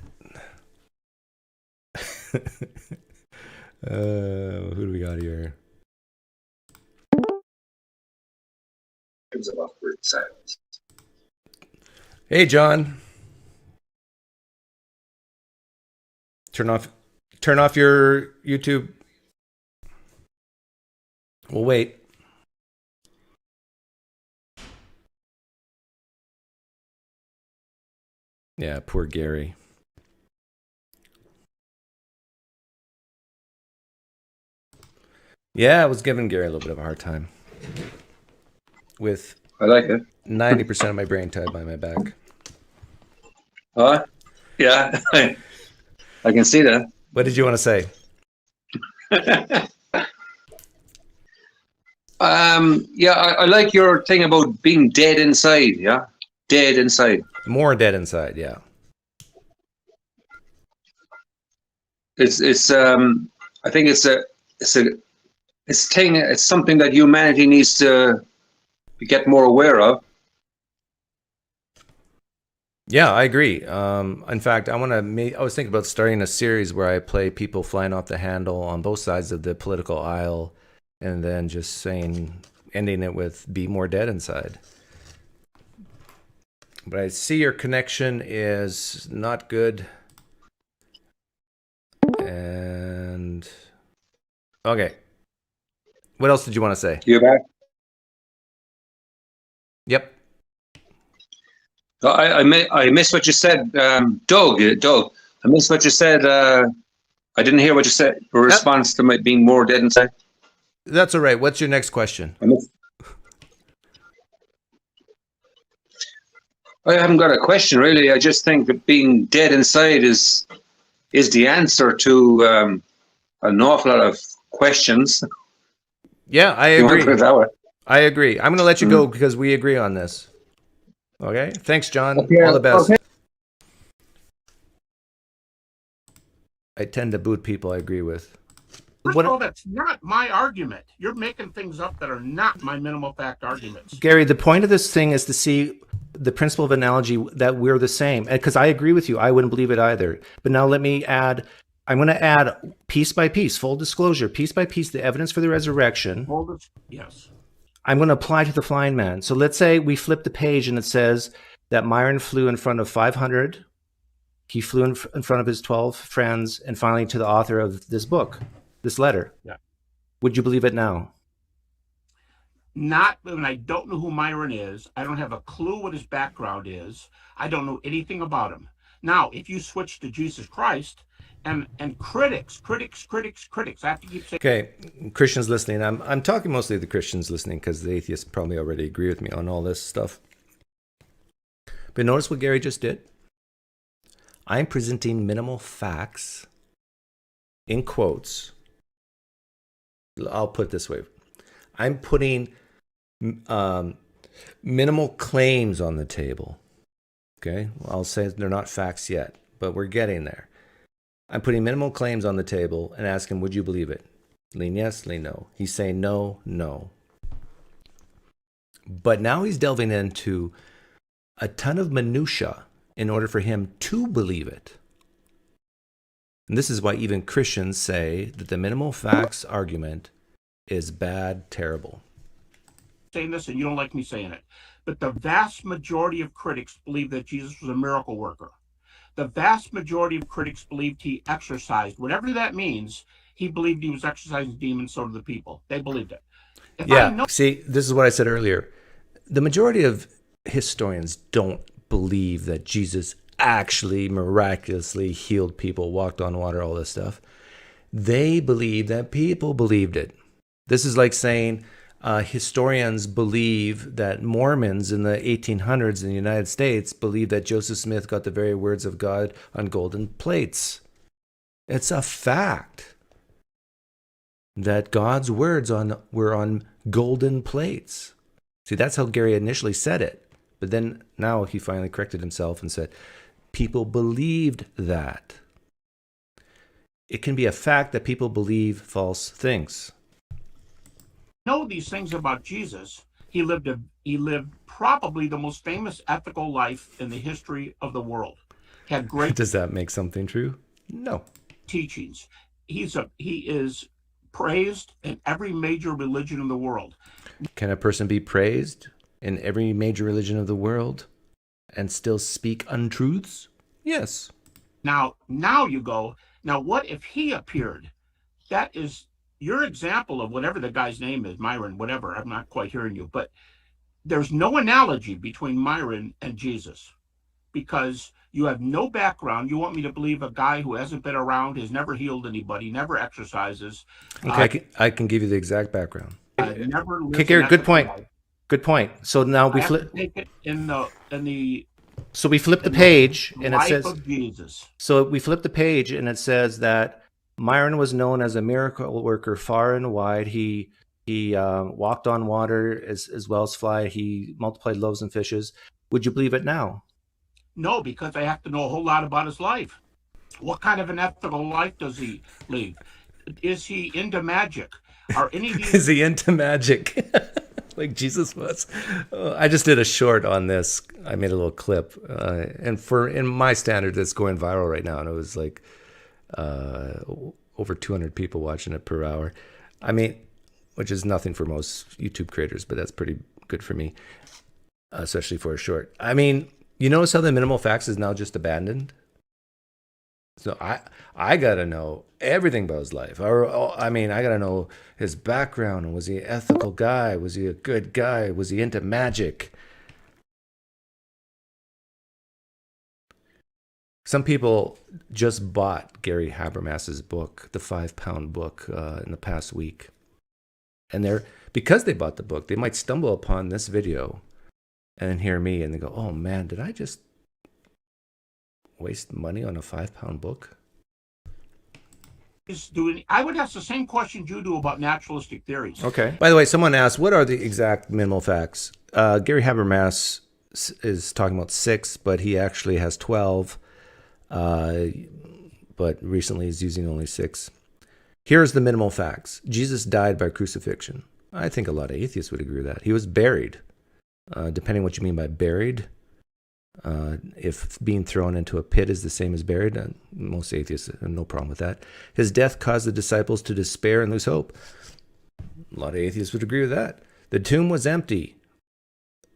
Who do we got here? Of awkward silence. Hey, John. Turn off your YouTube. We'll wait. Yeah, poor Gary. Yeah, I was giving Gary a little bit of a hard time. With I like it. 90% of my brain tied behind my back. Yeah, I can see that. What did you want to say? Yeah, I like your thing about being dead inside. Yeah, dead inside. More dead inside, yeah. It's I think it's something that humanity needs to get more aware of. Yeah, I agree. In fact, I was thinking about starting a series where I play people flying off the handle on both sides of the political aisle, and then just ending it with "Be more dead inside." But I see your connection is not good. And okay, what else did you want to say? You back? Yep. I missed what you said, Doug. I missed what you said. I didn't hear what you said. A response to my being more dead inside. That's all right. What's your next question? I haven't got a question really. I just think that being dead inside is the answer to an awful lot of questions. Yeah, I agree. Put it that way. I agree. I'm going to let you go because we agree on this. Okay. Thanks, John. All the best. Okay. I tend to boot people I agree with. First of all, that's not my argument. You're making things up that are not my minimal fact arguments. Gary, the point of this thing is to see the principle of analogy that we're the same. Because I agree with you. I wouldn't believe it either. But now let me add, I'm going to add piece by piece, full disclosure, piece by piece, the evidence for the resurrection. Yes. I'm going to apply to the flying man. So let's say we flip the page and it says that Myron flew in front of 500. He flew in front of his 12 friends and finally to the author of this book, this letter. Yeah. Would you believe it now? Not when I don't know who Myron is. I don't have a clue what his background is. I don't know anything about him. Now, if you switch to Jesus Christ and critics, I have to keep saying. Okay, Christians listening. I'm talking mostly to the Christians listening because the atheists probably already agree with me on all this stuff. But notice what Gary just did. I'm presenting minimal facts in quotes. I'll put it this way. I'm putting minimal claims on the table. Okay, well, I'll say they're not facts yet, but we're getting there. I'm putting minimal claims on the table and asking, would you believe it? Lean yes, lean no. He's saying no, no. But now he's delving into a ton of minutia in order for him to believe it. And this is why even Christians say that the minimal facts argument is bad, terrible. Saying this, and you don't like me saying it, but the vast majority of critics believe that Jesus was a miracle worker. The vast majority of critics believed he exorcised, whatever that means. He believed he was exorcising demons, so did the people. They believed it. See, this is what I said earlier. The majority of historians don't believe that Jesus actually miraculously healed people, walked on water, all this stuff. They believed that people believed it. This is like saying historians believe that Mormons in the 1800s in the United States believed that Joseph Smith got the very words of God on golden plates. It's a fact that God's words were on golden plates. See, that's how Gary initially said it. But then now he finally corrected himself and said, people believed that. It can be a fact that people believe false things. Know these things about Jesus. He lived probably the most famous ethical life in the history of the world. Had great Does that make something true? No. teachings. He is praised in every major religion in the world. Can a person be praised in every major religion of the world and still speak untruths? Yes. Now you go, now what if he appeared? That is your example of whatever the guy's name is, Myron, whatever. I'm not quite hearing you, but there's no analogy between Myron and Jesus because you have no background. You want me to believe a guy who hasn't been around, has never healed anybody, never exercises. Okay, I can give you the exact background. Never lives Okay, Gary, an good ethical point. life. Good point. So now I we have flip. to take it in the So we flip the page, and it life says. of Jesus. So we flip the page, and it says that Myron was known as a miracle worker far and wide. He walked on water as well as fly. He multiplied loaves and fishes. Would you believe it now? No, because I have to know a whole lot about his life. What kind of an ethical life does he lead? Is he into magic? Are any of these Is he into magic? Like Jesus was. I just did a short on this. I made a little clip, and in my standard, it's going viral right now, and it was like over 200 people watching it per hour. I mean, which is nothing for most YouTube creators, but that's pretty good for me, especially for a short. I mean, you notice how the minimal facts is now just abandoned? So I gotta know everything about his life. I mean, I gotta know his background. Was he an ethical guy? Was he a good guy? Was he into magic? Some people just bought Gary Habermas's book, the 5-pound book, in the past week. And because they bought the book, they might stumble upon this video and then hear me and they go, oh man, did I just waste money on a 5-pound book? doing? I would ask the same questions you do about naturalistic theories. Okay. By the way, someone asked, what are the exact minimal facts? Gary Habermas is talking about 6, but he actually has 12. But recently he's using only 6. Here's the minimal facts. Jesus died by crucifixion. I think a lot of atheists would agree with that. He was buried. Depending what you mean by buried. If being thrown into a pit is the same as buried, most atheists have no problem with that. His death caused the disciples to despair and lose hope. A lot of atheists would agree with that. The tomb was empty.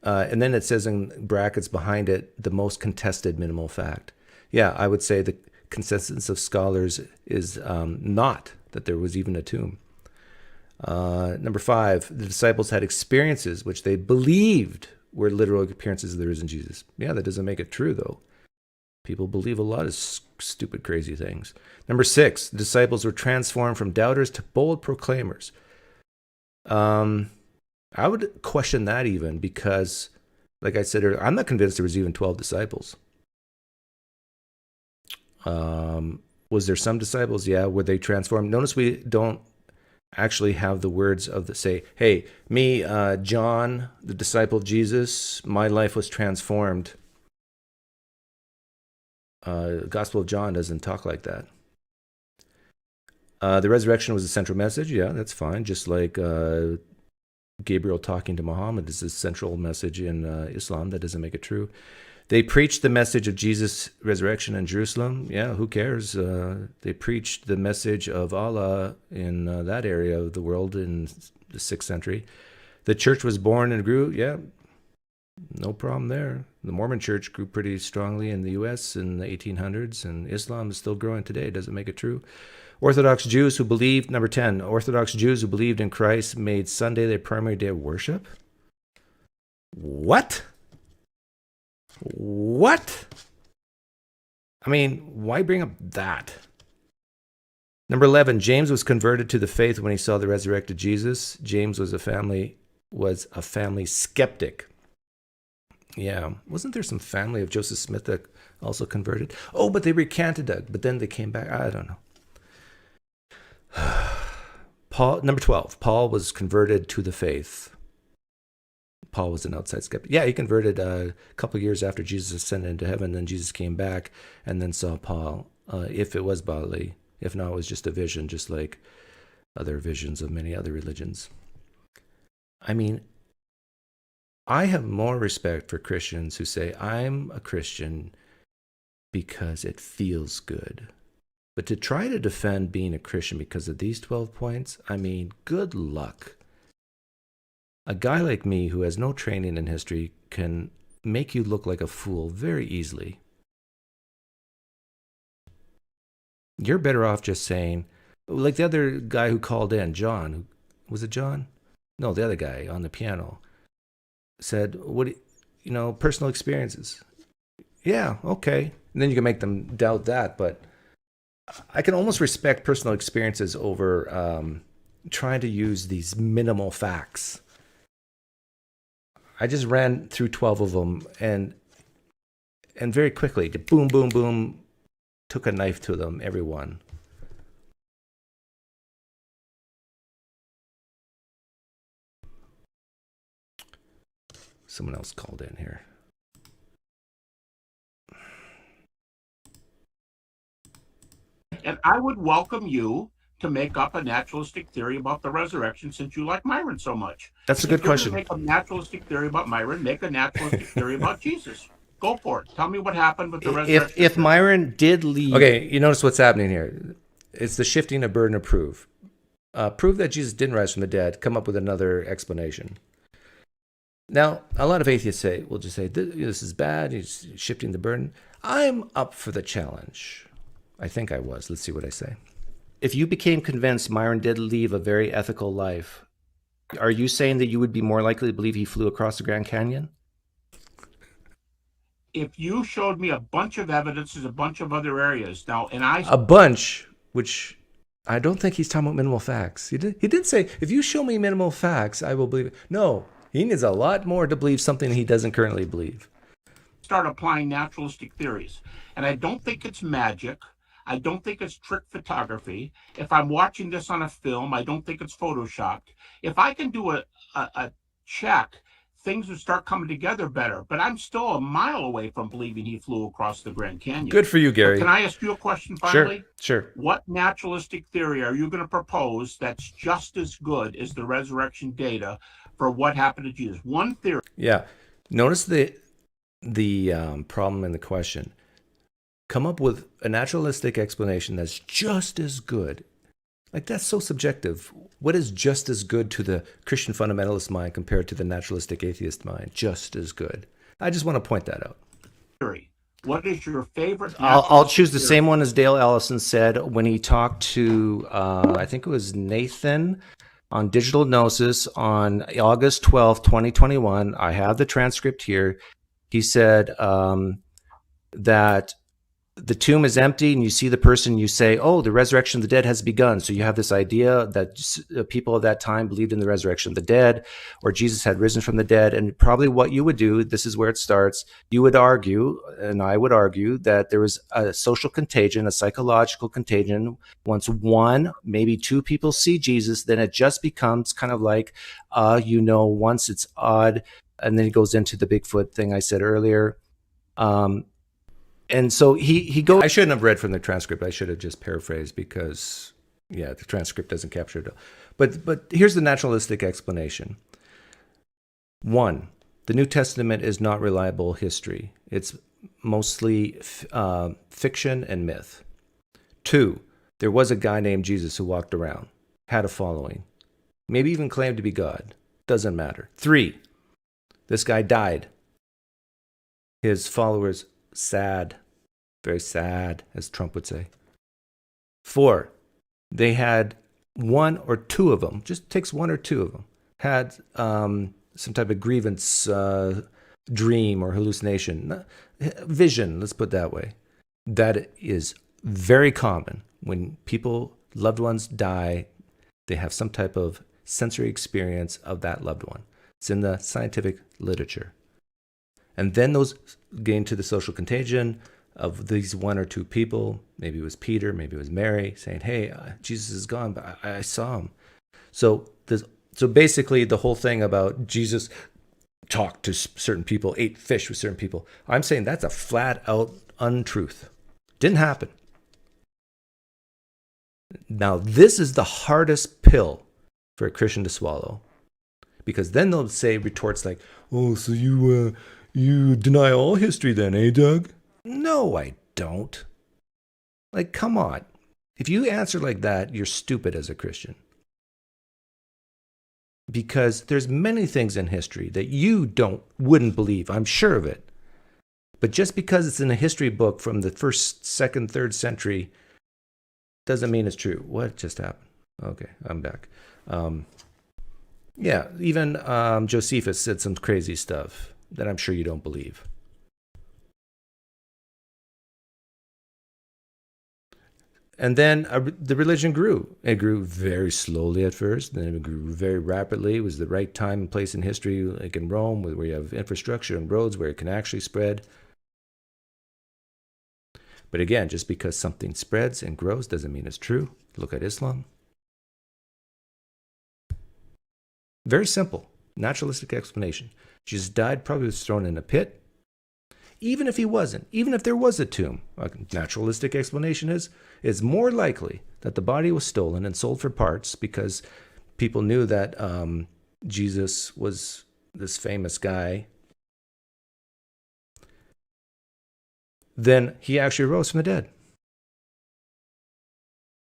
And then it says in brackets behind it, the most contested minimal fact. Yeah, I would say the consensus of scholars is not that there was even a tomb. Number 5, the disciples had experiences which they believed were literal appearances of the risen Jesus. Yeah, that doesn't make it true, though. People believe a lot of stupid, crazy things. Number 6, the disciples were transformed from doubters to bold proclaimers. I would question that even because, like I said earlier, I'm not convinced there was even 12 disciples. Was there some disciples? Yeah. Were they transformed? Notice we don't actually have the words of hey, me, John, the disciple of Jesus, my life was transformed. The Gospel of John doesn't talk like that. The resurrection was the central message. Yeah, that's fine. Just like Gabriel talking to Muhammad is the central message in Islam. That doesn't make it true. They preached the message of Jesus' resurrection in Jerusalem. Yeah, who cares? They preached the message of Allah in that area of the world in the 6th century. The church was born and grew. Yeah, no problem there. The Mormon church grew pretty strongly in the U.S. in the 1800s, and Islam is still growing today. Doesn't make it true. Orthodox Jews who believed, number 10, Orthodox Jews who believed in Christ made Sunday their primary day of worship. What? I mean, why bring up that? Number 11, James was converted to the faith when he saw the resurrected Jesus. James was a family skeptic. Yeah, wasn't there some family of Joseph Smith that also converted? Oh, but they recanted it, but then they came back. I don't know. Paul, number 12, Paul was converted to the faith. Paul was an outside skeptic. Yeah, he converted a couple of years after Jesus ascended into heaven. Then Jesus came back and then saw Paul, if it was bodily. If not, it was just a vision, just like other visions of many other religions. I mean, I have more respect for Christians who say, I'm a Christian because it feels good. But to try to defend being a Christian because of these 12 points, I mean, good luck. A guy like me who has no training in history can make you look like a fool very easily. You're better off just saying, like the other guy who called in, John, was it John? No, the other guy on the piano said, personal experiences. Yeah, okay. And then you can make them doubt that, but I can almost respect personal experiences over trying to use these minimal facts. I just ran through 12 of them and very quickly, boom, boom, boom, took a knife to them, every one. Someone else called in here. And I would welcome you to make up a naturalistic theory about the resurrection since you like Myron so much. That's a good question. Make a naturalistic theory about Myron, make a naturalistic theory about Jesus. Go for it. Tell me what happened with the resurrection. If Myron did leave... Okay, you notice what's happening here. It's the shifting of burden of proof. Prove that Jesus didn't rise from the dead. Come up with another explanation. Now, a lot of atheists will just say, this is bad. He's shifting the burden. I'm up for the challenge. I think I was. Let's see what I say. If you became convinced Myron did leave a very ethical life, are you saying that you would be more likely to believe he flew across the Grand Canyon? If you showed me a bunch of evidence, there's a bunch of other areas now, and a bunch, which I don't think he's talking about minimal facts. He did say, if you show me minimal facts, I will believe it. No, he needs a lot more to believe something he doesn't currently believe. Start applying naturalistic theories, and I don't think it's magic. I don't think it's trick photography. If I'm watching this on a film, I don't think it's photoshopped. If I can do a check, things would start coming together better. But I'm still a mile away from believing he flew across the Grand Canyon. Good for you, Gary. But can I ask you a question finally? Sure. What naturalistic theory are you going to propose that's just as good as the resurrection data for what happened to Jesus? One theory. Yeah. Notice the problem in the question. Come up with a naturalistic explanation that's just as good. Like, that's so subjective. What is just as good to the Christian fundamentalist mind compared to the naturalistic atheist mind? Just as good. I just want to point that out. What is your favorite? I'll choose the same one as Dale Allison said when he talked to, I think it was Nathan on Digital Gnosis on August 12th, 2021. I have the transcript here. He said that the tomb is empty and you see the person, you say, oh, the resurrection of the dead has begun. So you have this idea that people of that time believed in the resurrection of the dead, or Jesus had risen from the dead. And probably what you would do, this is where it starts, you would argue, and I would argue, that there was a social contagion, a psychological contagion. Once one, maybe two people see Jesus, then it just becomes kind of like, once it's odd, and then he goes into the Bigfoot thing I said earlier. And so he goes. I shouldn't have read from the transcript. I should have just paraphrased because, the transcript doesn't capture it. But here's the naturalistic explanation. 1, the New Testament is not reliable history. It's mostly fiction and myth. 2, there was a guy named Jesus who walked around, had a following, maybe even claimed to be God. Doesn't matter. 3, this guy died. His followers sad, very sad, as Trump would say. 4, they had one or two of them, just takes one or two of them, had some type of grievance, dream or hallucination, vision, let's put it that way. that is very common. When people, loved ones die, they have some type of sensory experience of that loved one. It's in the scientific literature. And then those get into the social contagion of these one or two people. Maybe it was Peter, maybe it was Mary, saying, hey, Jesus is gone, but I saw him. So basically the whole thing about Jesus talked to certain people, ate fish with certain people, I'm saying that's a flat out untruth. Didn't happen. Now, this is the hardest pill for a Christian to swallow, because then they'll say retorts like, oh, so you deny all history then, eh, Doug? No, I don't. Like, come on. If you answer like that, you're stupid as a Christian. Because there's many things in history that you wouldn't believe. I'm sure of it. But just because it's in a history book from the 1st, 2nd, 3rd century doesn't mean it's true. What just happened? Okay, I'm back. Yeah, even Josephus said some crazy stuff that I'm sure you don't believe. And then the religion grew. It grew very slowly at first, then it grew very rapidly. It was the right time and place in history, like in Rome, where you have infrastructure and roads where it can actually spread. But again, just because something spreads and grows doesn't mean it's true. Look at Islam. Very simple, naturalistic explanation. Jesus died, probably was thrown in a pit. Even if he wasn't, even if there was a tomb, a naturalistic explanation is it's more likely that the body was stolen and sold for parts because people knew that Jesus was this famous guy. Then he actually rose from the dead.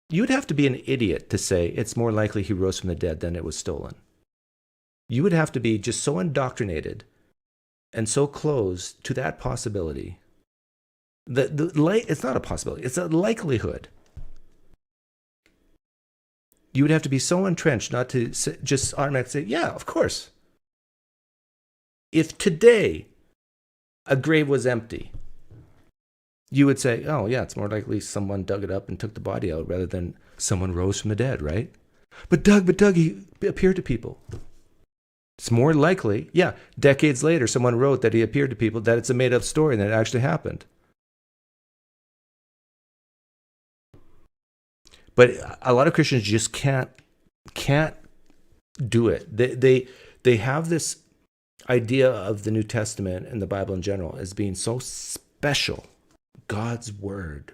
You'd have to be an idiot to say it's more likely he rose from the dead than it was stolen. You would have to be just so indoctrinated and so close to that possibility. It's not a possibility, it's a likelihood. You would have to be so entrenched not to just automatically say, yeah, of course. If today a grave was empty, you would say, oh yeah, it's more likely someone dug it up and took the body out rather than someone rose from the dead, right? But Doug, he appeared to people. It's more likely, yeah, decades later, someone wrote that he appeared to people, that it's a made-up story and that it actually happened. But a lot of Christians just can't do it. They have this idea of the New Testament and the Bible in general as being so special. God's word,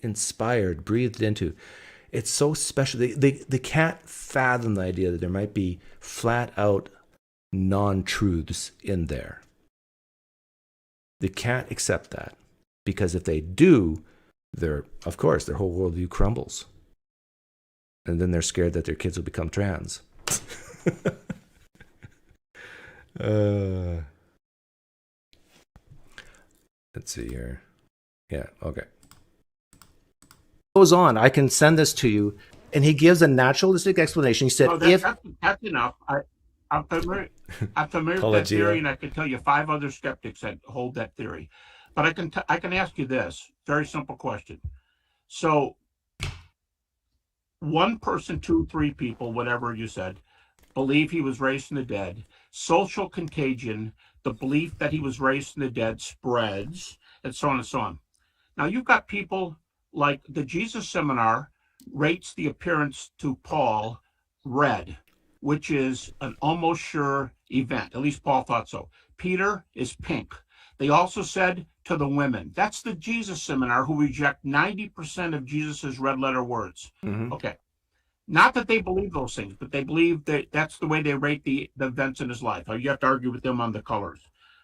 inspired, breathed into. It's so special. They can't fathom the idea that there might be flat out non-truths in there. They can't accept that, because if they do, of course their whole worldview crumbles, and then they're scared that their kids will become trans. Let's see here. Yeah, okay. Goes on. I can send this to you, and he gives a naturalistic explanation. He said, that's enough. I'm familiar with that theory, and I can tell you 5 other skeptics that hold that theory. But I can ask you this very simple question. So, 1 person, 2, 3 people, whatever you said, believe he was raised from the dead. Social contagion, the belief that he was raised from the dead spreads, and so on and so on. Now, you've got people like the Jesus Seminar rates the appearance to Paul red, which is an almost sure event. At least Paul thought so. Peter is pink. They also said to the women, that's the Jesus Seminar, who reject 90% of Jesus's red letter words. Mm-hmm. Okay. Not that they believe those things, but they believe that that's the way they rate the events in his life. You have to argue with them on the colors.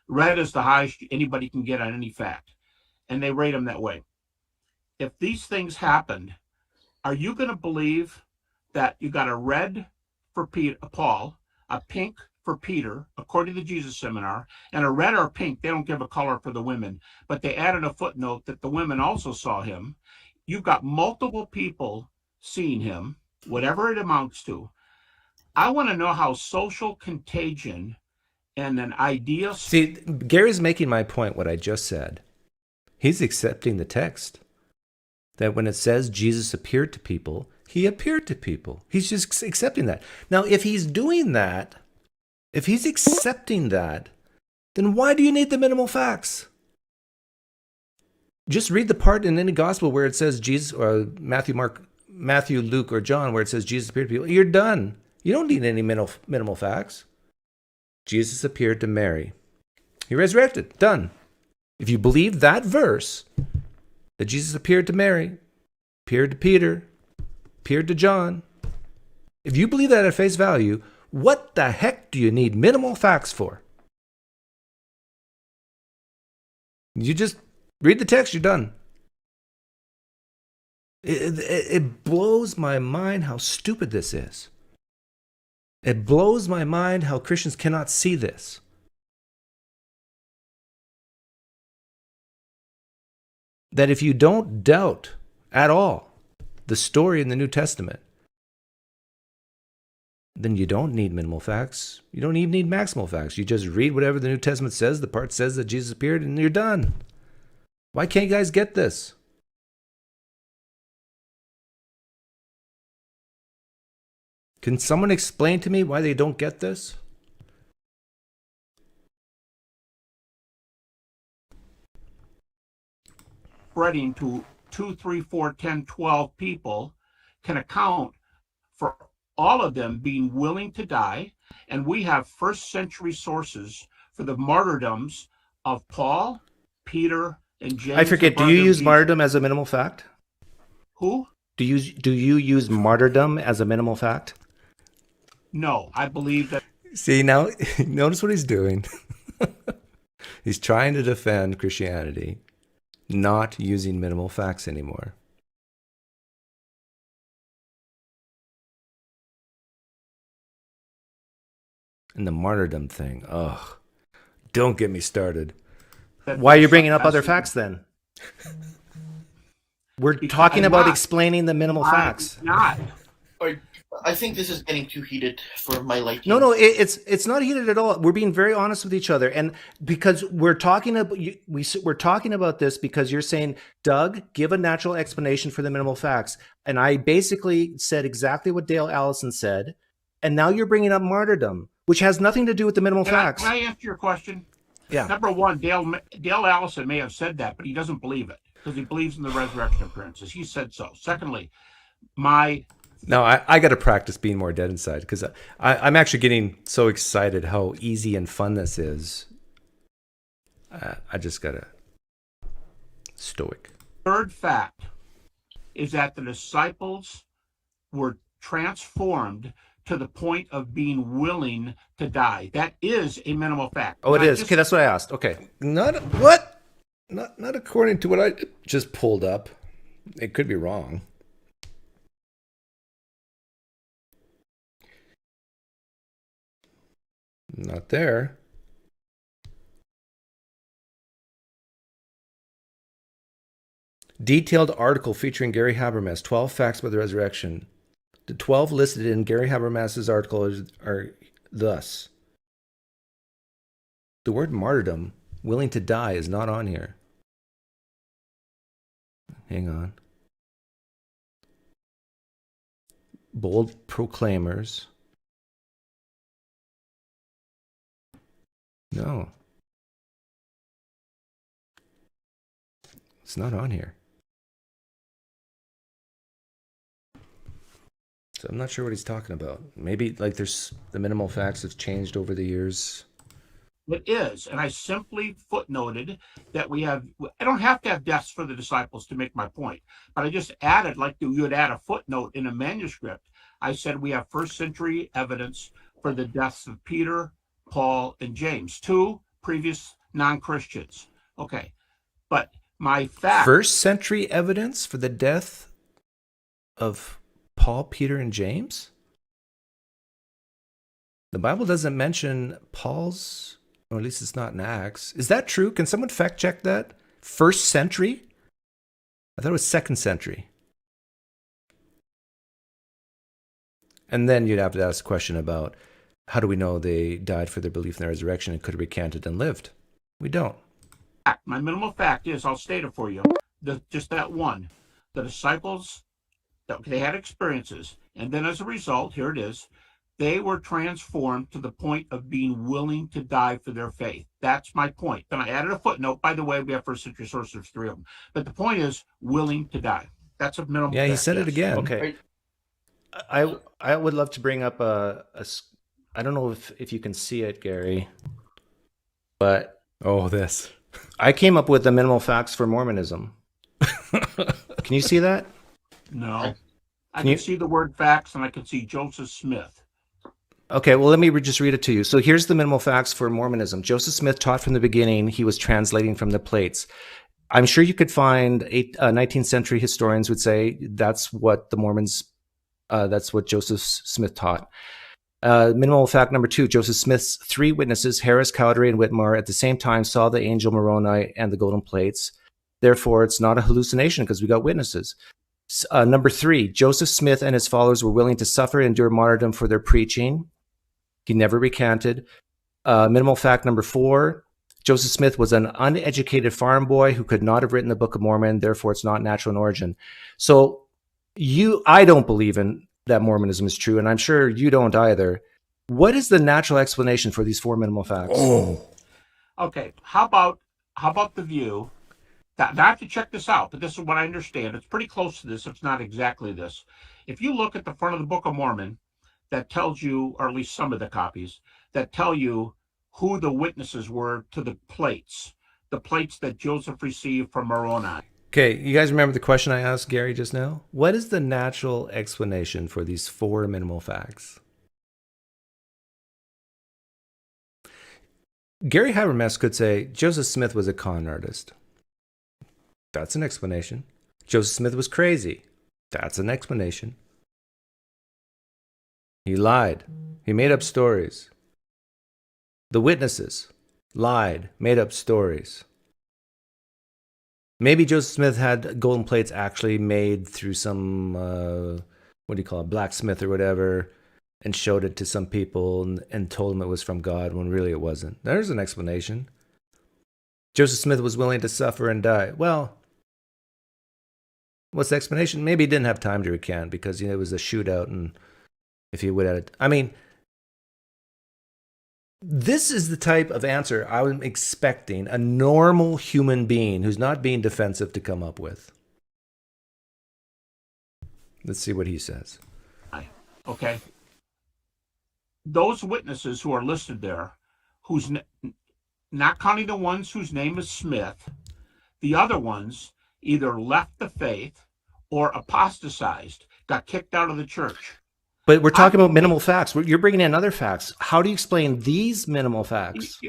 Red is the highest anybody can get on any fact, and they rate them that way. If these things happened, are you going to believe that you got a red for Paul, a pink for Peter, according to the Jesus Seminar, and a red or pink, they don't give a color for the women, but they added a footnote that the women also saw him. You've got multiple people seeing him, whatever it amounts to. I want to know how social contagion and an idea... See, Gary's making my point, what I just said. He's accepting the text. that when it says Jesus appeared to people, he appeared to people. He's just accepting that. Now, if he's doing that, if he's accepting that, then why do you need the minimal facts? Just read the part in any gospel where it says Jesus, or Matthew, Luke, or John, where it says Jesus appeared to people. You're done. You don't need any minimal facts. Jesus appeared to Mary. He resurrected. Done. If you believe that verse, that Jesus appeared to Mary, appeared to Peter, appeared to John, if you believe that at face value, what the heck do you need minimal facts for? You just read the text, you're done. It blows my mind how stupid this is. It blows my mind how Christians cannot see this. That if you don't doubt at all the story in the New Testament, then you don't need minimal facts. You don't even need maximal facts. You just read whatever the New Testament says. The part says that Jesus appeared, and you're done. Why can't you guys get this? Can someone explain to me why they don't get this? Spreading to 2, 3, 4, 10, 12 people can account for all of them being willing to die. And we have first century sources for the martyrdoms of Paul, Peter, and James. I forget, do you use martyrdom as a minimal fact? Who? Do you use martyrdom as a minimal fact? No, I believe that. See, now, notice what he's doing. He's trying to defend Christianity, not using minimal facts anymore. And the martyrdom thing, ugh, don't get me started. Why are you bringing up other facts then? We're talking about explaining the minimal facts. Not. I think this is getting too heated for my liking. No, it's not heated at all. We're being very honest with each other, and because we're talking about we're talking about this because you're saying, Doug, give a natural explanation for the minimal facts, and I basically said exactly what Dale Allison said, and now you're bringing up martyrdom, which has nothing to do with the minimal facts. Can I answer your question? Yeah. Number one, Dale Allison may have said that, but he doesn't believe it because he believes in the resurrection appearances. He said so. Secondly, No, I got to practice being more dead inside because I'm actually getting so excited how easy and fun this is. I just got to stoic. Third fact is that the disciples were transformed to the point of being willing to die. That is a minimal fact. Oh, it is. Okay, that's what I asked. Okay. Not according to what I just pulled up. It could be wrong. Not there. Detailed article featuring Gary Habermas, 12 Facts About the Resurrection. The 12 listed in Gary Habermas's article are thus. The word martyrdom, willing to die, is not on here. Hang on. Bold proclaimers. No. It's not on here. So I'm not sure what he's talking about. Maybe like there's the minimal facts have changed over the years. It is. And I simply footnoted that I don't have to have deaths for the disciples to make my point, but I just added, like you would add a footnote in a manuscript. I said we have first century evidence for the deaths of Peter, Paul, and James, 2 previous non-Christians. Okay. But my fact. First century evidence for the death of Paul, Peter, and James? The Bible doesn't mention Paul's, or at least it's not in Acts. Is that true? Can someone fact check that? First century? I thought it was second century. And then you'd have to ask a question about how do we know they died for their belief in the resurrection and could have recanted and lived? We don't. My minimal fact is, I'll state it for you, just that one. The disciples, they had experiences, and then as a result, here it is, they were transformed to the point of being willing to die for their faith. That's my point. Then I added a footnote. By the way, we have first century sources, there's 3 of them. But the point is willing to die. That's a minimum. Yeah, he fact, said it yes. again. Okay. Right. I would love to bring up I don't know if you can see it, Gary, but Oh, this. I came up with the minimal facts for Mormonism. Can you see that? No. I Can you- can see the word facts, and I can see Joseph Smith. Okay, well, let me just read it to you. So here's the minimal facts for Mormonism. Joseph Smith taught from the beginning. He was translating from the plates. I'm sure you could find 19th century historians would say that's what the Mormons, that's what Joseph Smith taught. Minimal fact number 2, Joseph Smith's 3 witnesses, Harris, Cowdery, and Whitmore, at the same time saw the angel Moroni and the golden plates. Therefore, it's not a hallucination because we got witnesses. Number 3, Joseph Smith and his followers were willing to suffer and endure martyrdom for their preaching. He never recanted. Minimal fact number 4, Joseph Smith was an uneducated farm boy who could not have written the Book of Mormon. Therefore, it's not natural in origin. So I don't believe in that Mormonism is true, and I'm sure you don't either. What is the natural explanation for these 4 minimal facts? Oh. Okay, how about the view that, now I have to check this out, but this is what I understand. It's pretty close to this. It's not exactly this. If you look at the front of the Book of Mormon, that tells you, or at least some of the copies, that tell you who the witnesses were to the plates that Joseph received from Moroni. Okay, you guys remember the question I asked Gary just now? What is the natural explanation for these 4 minimal facts? Gary Habermas could say Joseph Smith was a con artist. That's an explanation. Joseph Smith was crazy. That's an explanation. He lied. He made up stories. The witnesses lied, made up stories. Maybe Joseph Smith had golden plates actually made through some, what do you call it, blacksmith or whatever, and showed it to some people and told them it was from God when really it wasn't. There's an explanation. Joseph Smith was willing to suffer and die. Well, what's the explanation? Maybe he didn't have time to recant because it was a shootout, and if he would have, I mean, this is the type of answer I was expecting a normal human being who's not being defensive to come up with. Let's see what he says. Okay. Those witnesses who are listed there, who's not counting the ones whose name is Smith, the other ones either left the faith or apostatized, got kicked out of the church. But we're talking about minimal facts. You're bringing in other facts. How do you explain these minimal facts?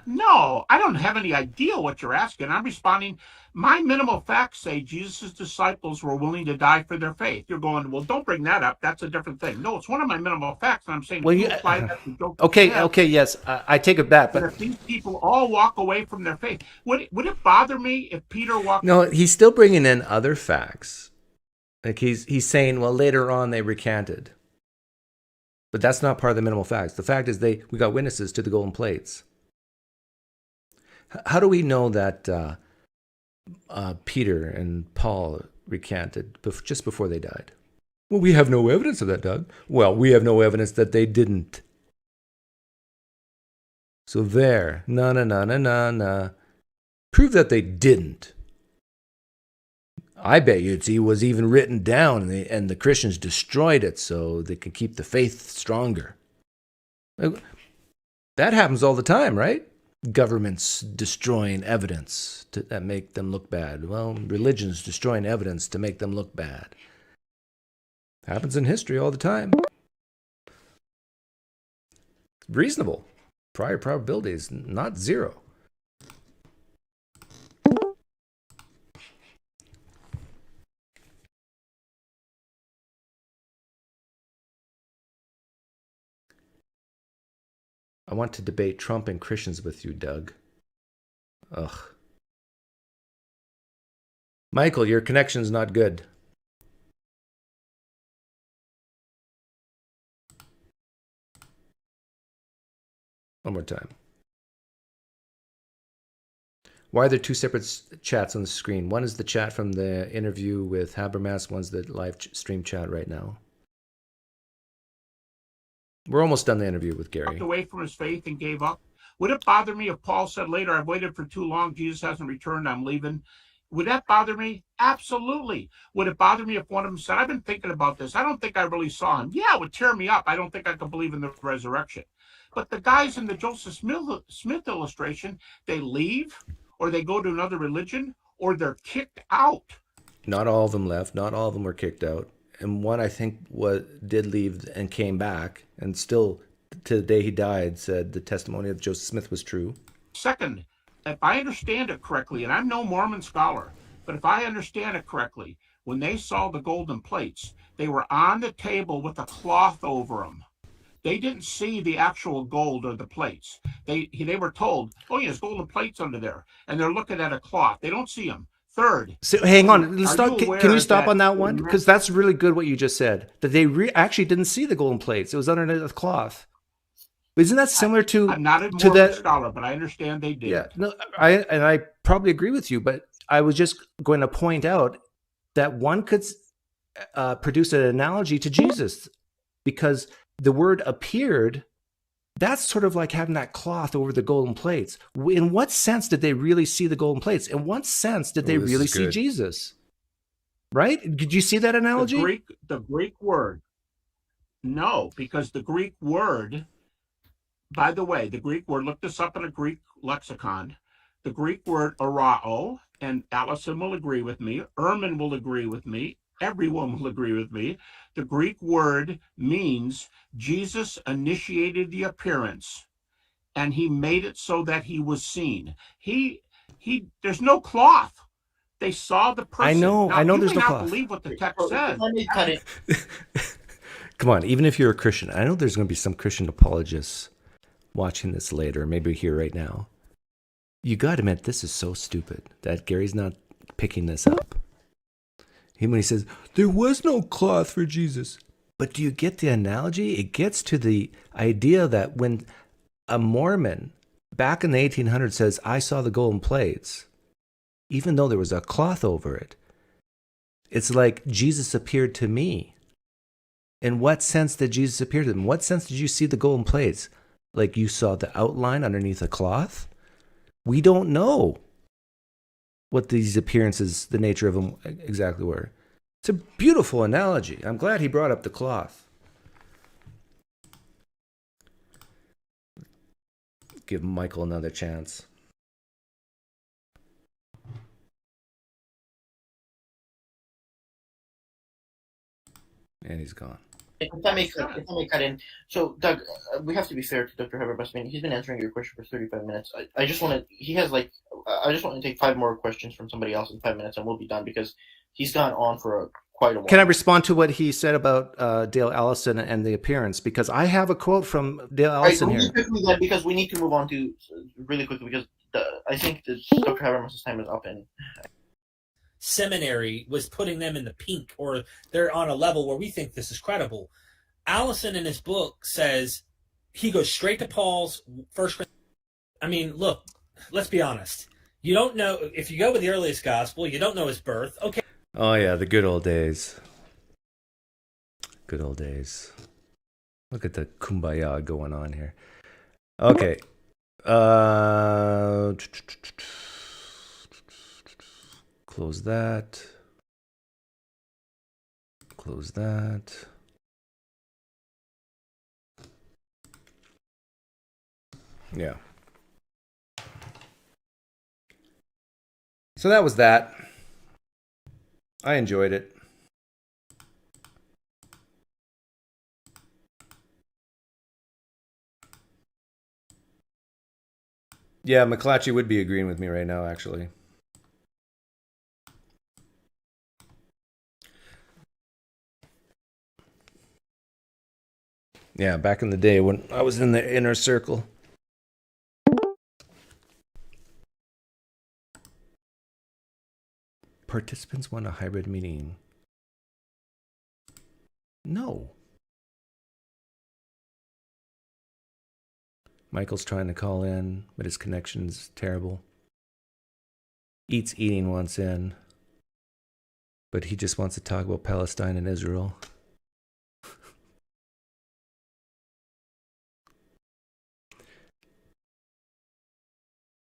No, I don't have any idea what you're asking. I'm responding. My minimal facts say Jesus' disciples were willing to die for their faith. You're going, well, don't bring that up. That's a different thing. No, it's one of my minimal facts, and I'm saying, Well, you apply that to Joseph okay, Smith, okay, yes, I take it back. but if these people all walk away from their faith, would it bother me if Peter walked? No, he's still bringing in other facts. Like he's saying, well, later on they recanted. But that's not part of the minimal facts. The fact is we got witnesses to the golden plates. How do we know that Peter and Paul recanted just before they died? Well, we have no evidence of that, Doug. Well, we have no evidence that they didn't. So there, no. Prove that they didn't. I bet you it was even written down and the Christians destroyed it so they could keep the faith stronger. That happens all the time, right? Governments destroying evidence that make them look bad. Well, religions destroying evidence to make them look bad. Happens in history all the time. Reasonable. Prior probability is not 0. I want to debate Trump and Christians with you, Doug. Ugh. Michael, your connection's not good. One more time. Why are there two separate chats on the screen? One is the chat from the interview with Habermas. One's the live stream chat right now. We're almost done the interview with Gary. Walked away from his faith and gave up. Would it bother me if Paul said later, I've waited for too long, Jesus hasn't returned, I'm leaving? Would that bother me? Absolutely. Would it bother me if one of them said, I've been thinking about this, I don't think I really saw him? Yeah, it would tear me up. I don't think I could believe in the resurrection. But the guys in the Joseph Smith illustration, they leave, or they go to another religion, or they're kicked out. Not all of them left. Not all of them were kicked out. And one, I think, did leave and came back, and still, to the day he died, said the testimony of Joseph Smith was true. Second, if I understand it correctly, and I'm no Mormon scholar, but if I understand it correctly, when they saw the golden plates, they were on the table with a cloth over them. They didn't see the actual gold or the plates. They were told, oh, yeah, there's golden plates under there. And they're looking at a cloth. They don't see them. Third. So hang on. Let's stop. Can you stop on that one? Because that's really good what you just said. That they actually didn't see the golden plates. It was underneath the cloth. Isn't that similar to? I'm not a Mormon scholar, but I understand they did. Yeah. No, I probably agree with you, but I was just going to point out that one could produce an analogy to Jesus, because the word appeared, that's sort of like having that cloth over the golden plates. In what sense did they really see the golden plates? In what sense did they really see Jesus? Right? Did you see that analogy? The Greek word. No, because the Greek word, by the way, the Greek word, look this up in a Greek lexicon. The Greek word arao, and Allison will agree with me, Erman will agree with me, everyone will agree with me. The Greek word means Jesus initiated the appearance, and he made it so that he was seen. There's no cloth. They saw the person. I know there's no cloth. Believe what the text says. Let me cut it. Come on, even if you're a Christian, I know there's going to be some Christian apologists watching this later, maybe here right now. You got to admit, this is so stupid that Gary's not picking this up. When he says, there was no cloth for Jesus. But do you get the analogy? It gets to the idea that when a Mormon back in the 1800s says, I saw the golden plates, even though there was a cloth over it, it's like Jesus appeared to me. In what sense did Jesus appear to them? In what sense did you see the golden plates? Like you saw the outline underneath a cloth? We don't know what these appearances, the nature of them exactly were. It's a beautiful analogy. I'm glad he brought up the cloth. Give Michael another chance. And he's gone. If I may cut in. So, Doug, we have to be fair to Dr. Habermas. I mean, he's been answering your question for 35 minutes. I just want to take 5 more questions from somebody else in 5 minutes, and we'll be done, because he's gone on for quite a while. Can I respond to what he said about Dale Allison and the appearance? Because I have a quote from Dale Allison here. Because we need to move on to really quickly, because I think that Dr. Habermas' time is up. And seminary was putting them in the pink, or they're on a level where we think this is credible. Allison in his book says he goes straight to Paul's first. I mean, look, let's be honest. You don't know, if you go with the earliest gospel, you don't know his birth. Okay. Oh yeah, the good old days. Good old days. Look at the kumbaya going on here. Okay. Close that. Close that. Yeah. So that was that. I enjoyed it. Yeah, McClatchy would be agreeing with me right now, actually. Yeah, back in the day when I was in the inner circle. Participants want a hybrid meeting. No. Michael's trying to call in, but his connection's terrible. Eats eating once in. But he just wants to talk about Palestine and Israel.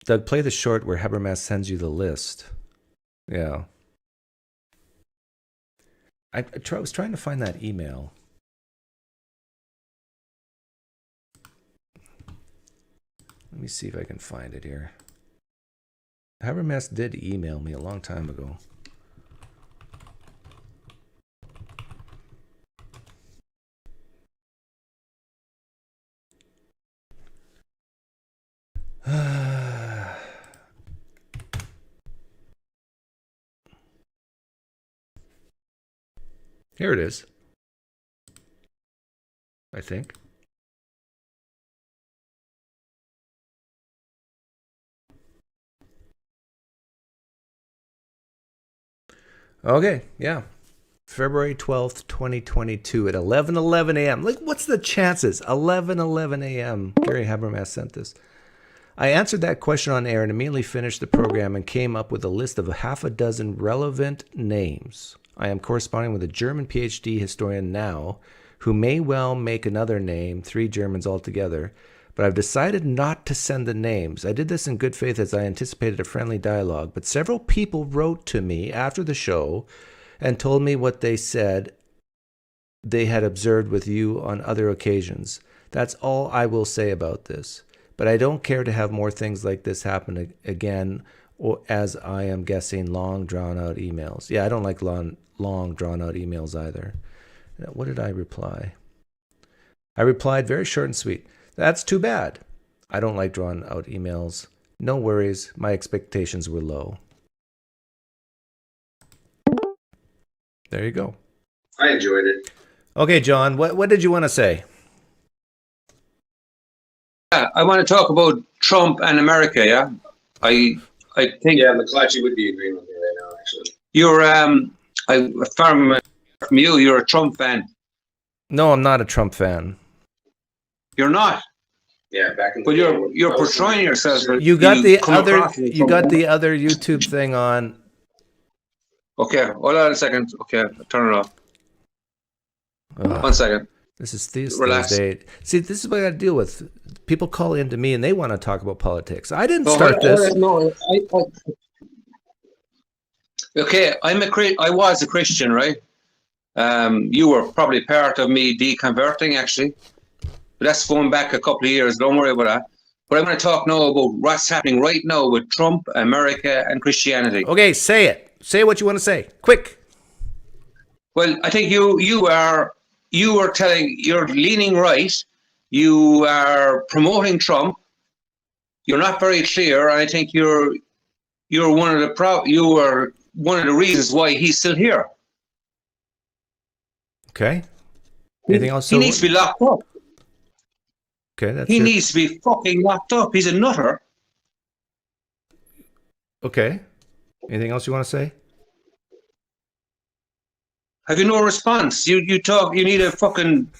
Doug, play the short where Habermas sends you the list. Yeah. I was trying to find that email. Let me see if I can find it here. Habermas did email me a long time ago. Here it is. I think. Okay, yeah. February 12th, 2022 at 11:11 a.m. Like, what's the chances? 11:11 a.m. Gary Habermas sent this. I answered that question on air and immediately finished the program and came up with a list of half a dozen relevant names. I am corresponding with a German PhD historian now who may well make another name, 3 Germans altogether, but I've decided not to send the names. I did this in good faith as I anticipated a friendly dialogue, but several people wrote to me after the show and told me what they said they had observed with you on other occasions. That's all I will say about this. But I don't care to have more things like this happen again, or as I am guessing long drawn-out emails. Yeah, I don't like long drawn-out emails either. What did I reply? I replied very short and sweet. That's too bad. I don't like drawn-out emails. No worries. My expectations were low. There you go. I enjoyed it. Okay, John, what did you want to say? Yeah, I want to talk about Trump and America, yeah? I think... Yeah, McClatchy would be agreeing with me right now, actually. You're, from you, you're a Trump fan. No, I'm not a Trump fan. You're not? Yeah, back in the But day, you're portraying yourself. You got the other Trump. YouTube thing on. Okay, hold on a second. Okay, turn it off. Ugh. 1 second. This is Theist Relax. Thursday. See, this is what I got to deal with. People call into me and they want to talk about politics. I didn't start this. No, okay, I was a Christian, right? You were probably part of me deconverting, actually. But that's going back a couple of years. Don't worry about that. But I'm going to talk now about what's happening right now with Trump, America, and Christianity. Okay, say it. Say what you want to say. Quick. Well, I think you are telling, you're leaning right. You are promoting Trump. You're not very clear. And I think you're one of the reasons why he's still here. Okay. Anything else? He needs to be locked up. Okay, He needs to be fucking locked up. He's a nutter. Okay. Anything else you want to say? Have you no response? You talk. You need a fucking.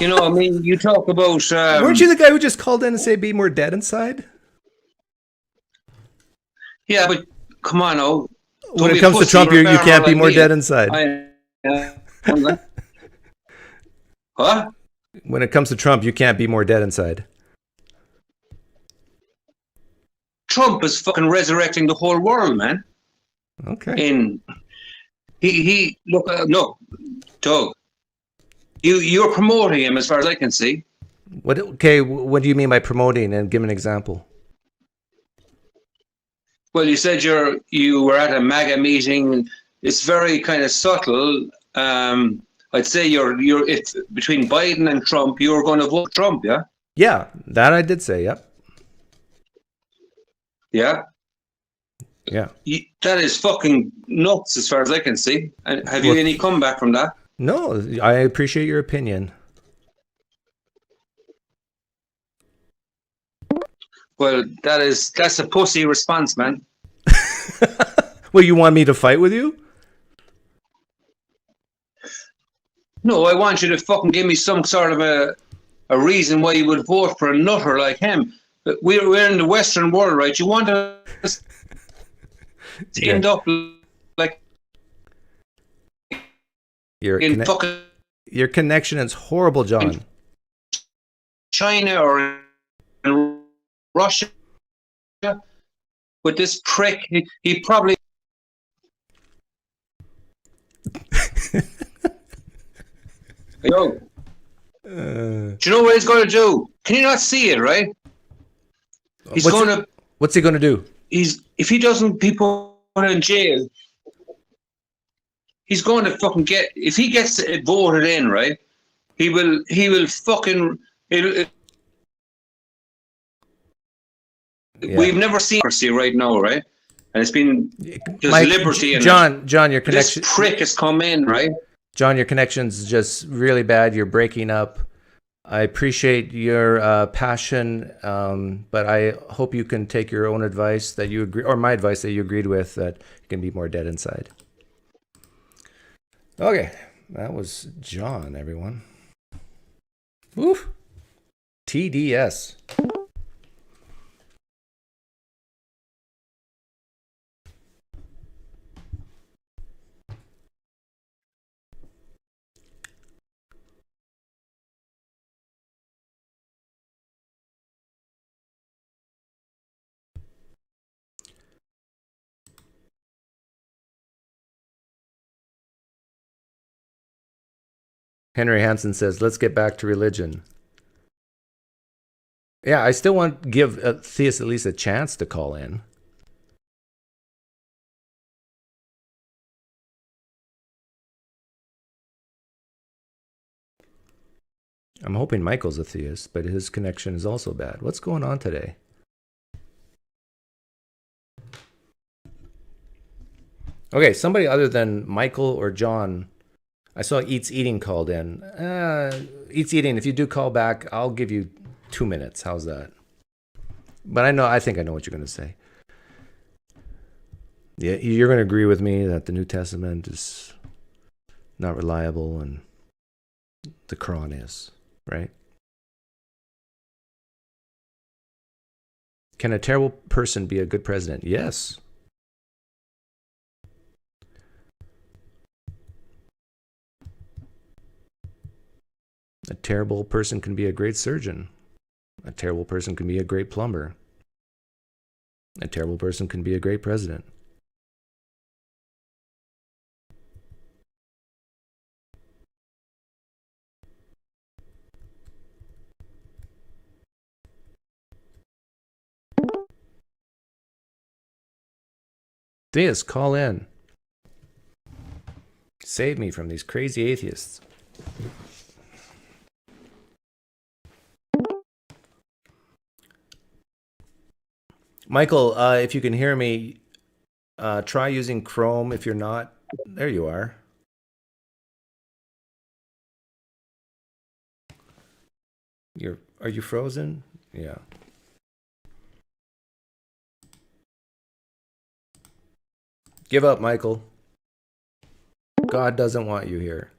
You know, I mean, you talk about. Weren't you the guy who just called in and say be more dead inside? Yeah, but come on, now. When it comes to Trump, you can't be more dead inside. What? When it comes to Trump, you can't be more dead inside. Trump is fucking resurrecting the whole world, man. Okay. He look, no, Doug, you're promoting him as far as I can see. What? Okay. What do you mean by promoting? And give an example. Well, you said you were at a MAGA meeting. It's very kind of subtle. I'd say if between Biden and Trump, you're going to vote Trump, yeah? Yeah, that I did say. Yep. Yeah. Yeah. That is fucking nuts as far as I can see. And have you any comeback from that? No, I appreciate your opinion. Well, that's a pussy response, man. Well, you want me to fight with you? No, I want you to fucking give me some sort of a reason why you would vote for a nutter like him. But we're in the Western world, right? You want to end up like Your in fucking your connection is horrible, John. China or in Russia with this prick. He probably. Yo, do you know what he's going to do? Can you not see it, right? He's going to. What's he going to do? If he doesn't be put in jail, he's going to fucking get. If he gets voted in, right? He will fucking. We've never seen mercy right now, right? And it's been just Mike, liberty. And John, your connection. This prick has come in, right? John, your connection's just really bad. You're breaking up. I appreciate your passion, but I hope you can take your own advice that you agree, or my advice that you agreed with, that you can be more dead inside. Okay, that was John, everyone. Woof. TDS. Henry Hansen says, let's get back to religion. Yeah, I still want to give Theist at least a chance to call in. I'm hoping Michael's a Theist, but his connection is also bad. What's going on today? Okay, somebody other than Michael or John. I saw Eats Eating called in. Eats Eating, if you do call back, I'll give you 2 minutes. How's that? But I think I know what you're going to say. Yeah, you're going to agree with me that the New Testament is not reliable and the Quran is, right? Can a terrible person be a good president? Yes. A terrible person can be a great surgeon. A terrible person can be a great plumber. A terrible person can be a great president. Theist, call in. Save me from these crazy atheists. Michael, if you can hear me, try using Chrome. If you're not, there you are. Are you frozen? Yeah. Give up, Michael. God doesn't want you here.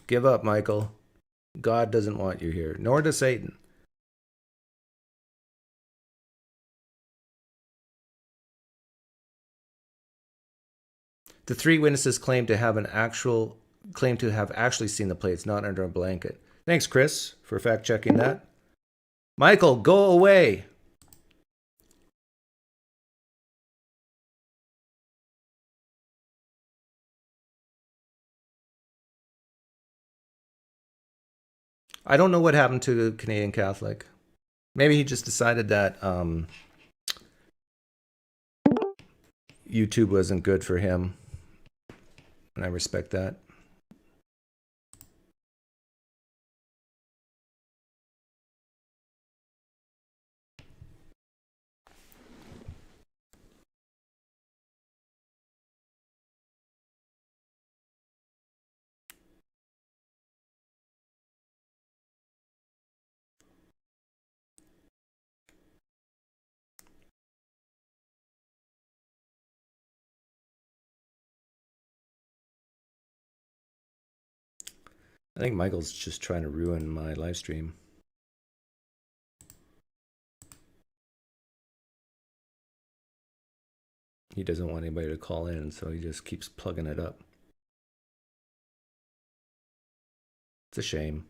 Give up, Michael. God doesn't want you here, nor does Satan. The 3 witnesses claim to have actually seen the plates, not under a blanket. Thanks, Chris, for fact checking that. Michael, go away. I don't know what happened to the Canadian Catholic. Maybe he just decided that YouTube wasn't good for him. And I respect that. I think Michael's just trying to ruin my live stream. He doesn't want anybody to call in, so he just keeps plugging it up. It's a shame.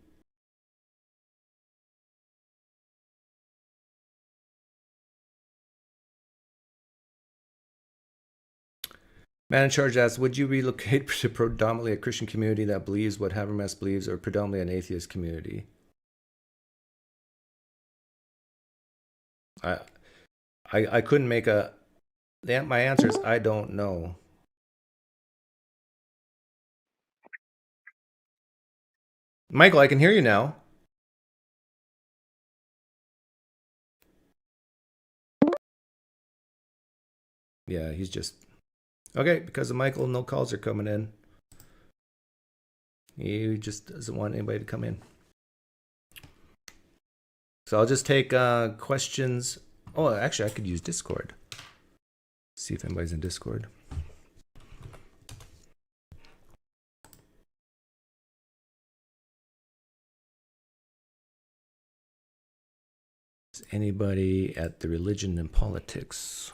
Man in Charge asks, would you relocate to predominantly a Christian community that believes what Habermas believes, or predominantly an atheist community? I couldn't make a... My answer is I don't know. Michael, I can hear you now. Yeah, he's just... Okay, because of Michael, no calls are coming in. He just doesn't want anybody to come in. So I'll just take questions. Oh, actually, I could use Discord. See if anybody's in Discord. Is anybody at the Religion and Politics?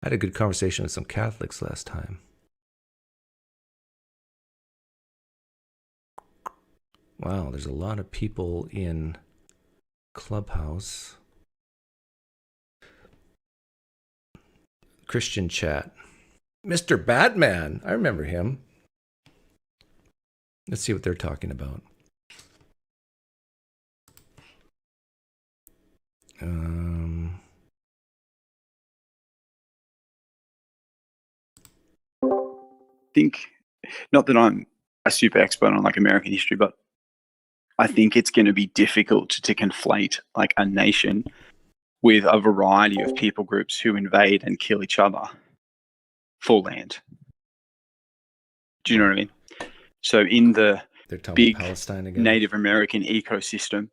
I had a good conversation with some Catholics last time. Wow, there's a lot of people in Clubhouse. Christian chat. Mr. Batman. I remember him. Let's see what they're talking about. Think, not that I'm a super expert on like American history, but I think it's going to be difficult to conflate like a nation with a variety of people groups who invade and kill each other for land. Do you know what I mean? So in the big Palestine again. Native American ecosystem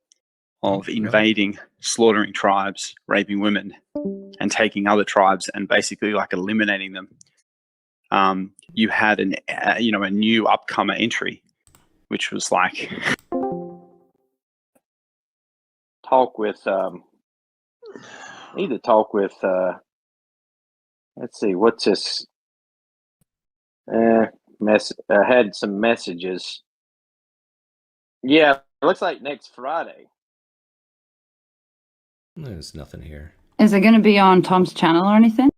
of invading, slaughtering tribes, raping women, and taking other tribes and basically like eliminating them, you had a new upcomer entry, which was like talk with let's see, what's this had some messages. Yeah, it looks like next Friday. There's nothing here. Is it going to be on Tom's channel or anything?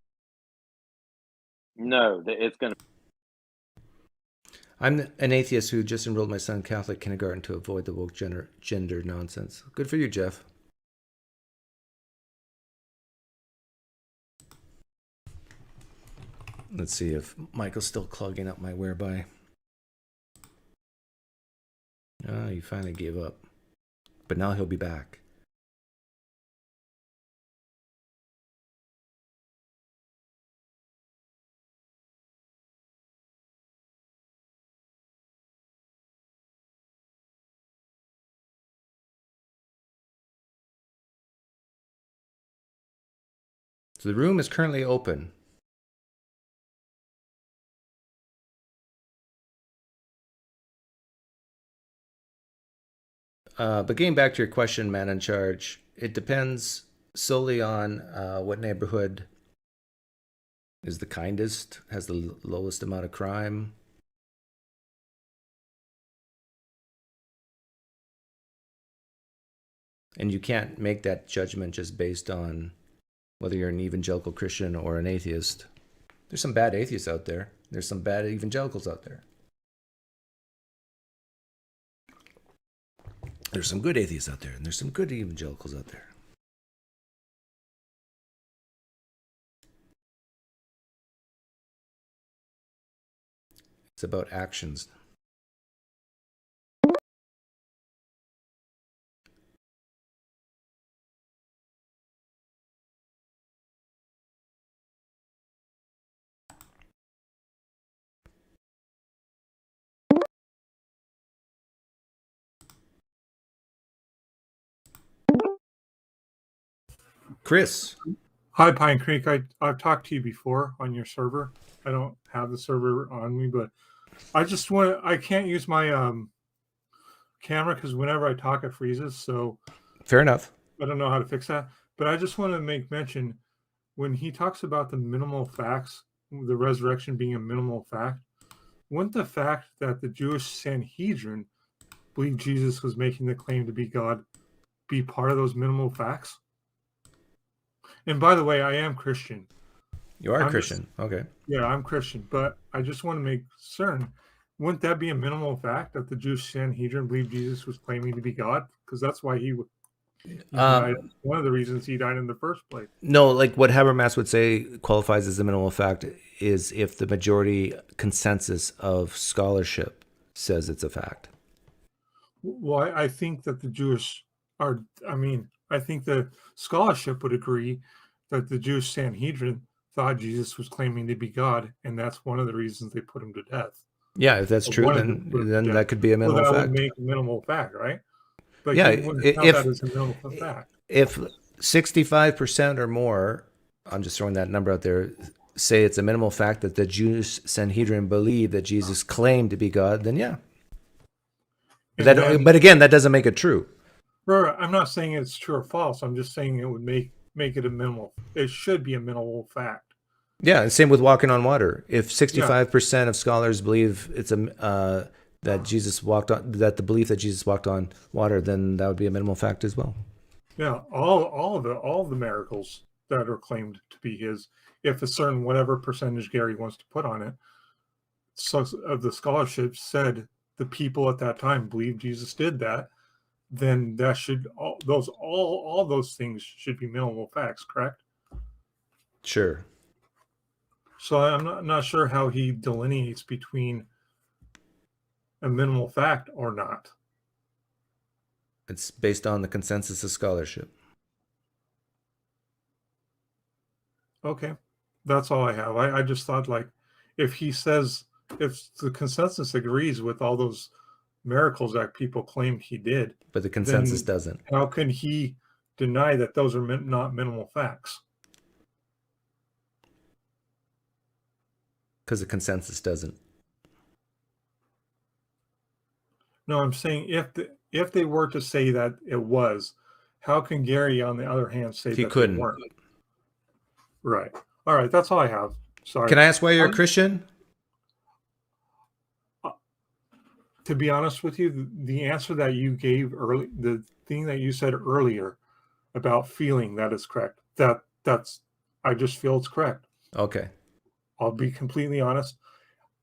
No, it's going to. I'm an atheist who just enrolled my son in Catholic kindergarten to avoid the woke gender nonsense. Good for you, Jeff. Let's see if Michael's still clogging up my whereby. Oh, he finally gave up. But now he'll be back. So the room is currently open. But getting back to your question, man in charge, it depends solely on what neighborhood is the kindest, has the lowest amount of crime. And you can't make that judgment just based on whether you're an evangelical Christian or an atheist. There's some bad atheists out there. There's some bad evangelicals out there. There's some good atheists out there, and there's some good evangelicals out there. It's about actions. Chris. Hi, PineCreek. I've talked to you before on your server. I don't have the server on me, but I can't use my camera because whenever I talk, it freezes. So fair enough. I don't know how to fix that. But I just want to make mention when he talks about the minimal facts, the resurrection being a minimal fact, wouldn't the fact that the Jewish Sanhedrin believed Jesus was making the claim to be God be part of those minimal facts? And by the way, I am Christian. You are I'm Christian. Okay. Yeah, I'm Christian, but I just want to make certain, wouldn't that be a minimal fact that the Jewish Sanhedrin believed Jesus was claiming to be God? Because that's why he died. One of the reasons he died in the first place. No, like what Habermas would say qualifies as a minimal fact is if the majority consensus of scholarship says it's a fact. Well, I think that the Jewish are, I think the scholarship would agree that the Jewish Sanhedrin thought Jesus was claiming to be God, and that's one of the reasons they put him to death. Yeah, if that's true, then that could be a minimal that fact. would make a minimal fact, right? But yeah, he wouldn't count that as a minimal fact. If 65% or more, I'm just throwing that number out there, say it's a minimal fact that the Jewish Sanhedrin believe that Jesus claimed to be God, then yeah. But again, that doesn't make it true. Right, I'm not saying it's true or false. I'm just saying it would make it a minimal. It should be a minimal fact. Yeah, same with walking on water. If 65% of scholars believe it's that Jesus walked on, that the belief that Jesus walked on water, then that would be a minimal fact as well. Yeah, all of the miracles that are claimed to be his, if a certain whatever percentage Gary wants to put on it, so of the scholarship said the people at that time believed Jesus did that, then that should all those things should be minimal facts, correct? Sure. So I'm not sure how he delineates between a minimal fact or not. It's based on the consensus of scholarship. Okay, that's all I have. I just thought, like, if he says, if the consensus agrees with all those miracles that people claimed he did, but the consensus doesn't, how can he deny that those are not minimal facts? Because the consensus doesn't. No, I'm saying if they were to say that it was, how can Gary, on the other hand, say he that couldn't? They weren't? Right. All right. That's all I have. Sorry. Can I ask why you're a Christian? To be honest with you, the answer that you gave early, the thing that you said earlier about feeling that is correct. That's I just feel it's correct. Okay. I'll be completely honest.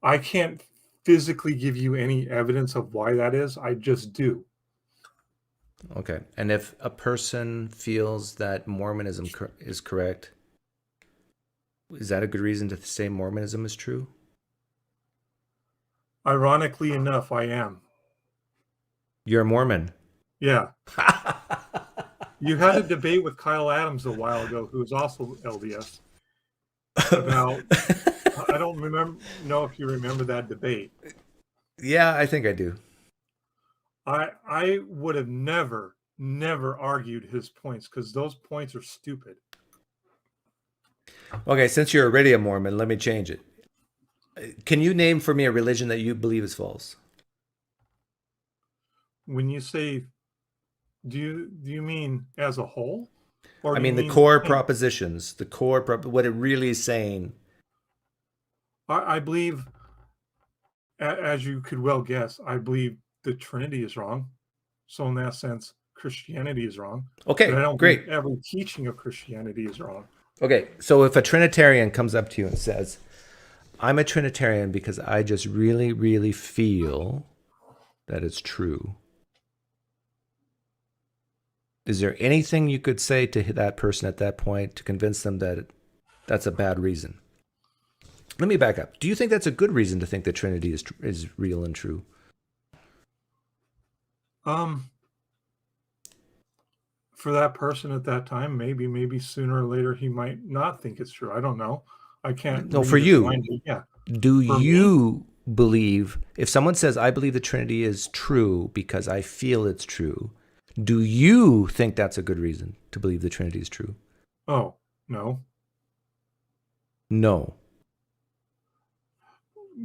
I can't physically give you any evidence of why that is. I just do. Okay. And if a person feels that Mormonism is correct, is that a good reason to say Mormonism is true? Ironically enough, I am. You're a Mormon. Yeah. You had a debate with Kyle Adams a while ago, who is also LDS, about I don't know if you remember that debate. Yeah, I think I do. I would have never argued his points because those points are stupid. Okay, since you're already a Mormon, let me change it. Can you name for me a religion that you believe is false? When you say, do you mean as a whole? Or I mean the core propositions, what it really is saying. I believe, as you could well guess, I believe the Trinity is wrong. So in that sense, Christianity is wrong. Okay, but I don't great. believe every teaching of Christianity is wrong. Okay, so if a Trinitarian comes up to you and says, I'm a Trinitarian because I just really, really feel that it's true, is there anything you could say to that person at that point to convince them that that's a bad reason? Let me back up. Do you think that's a good reason to think the Trinity is real and true? For that person at that time, maybe sooner or later he might not think it's true. I don't know. I can't. No, for you. Yeah. Do you believe, if someone says, I believe the Trinity is true because I feel it's true, do you think that's a good reason to believe the Trinity is true? Oh, no. No.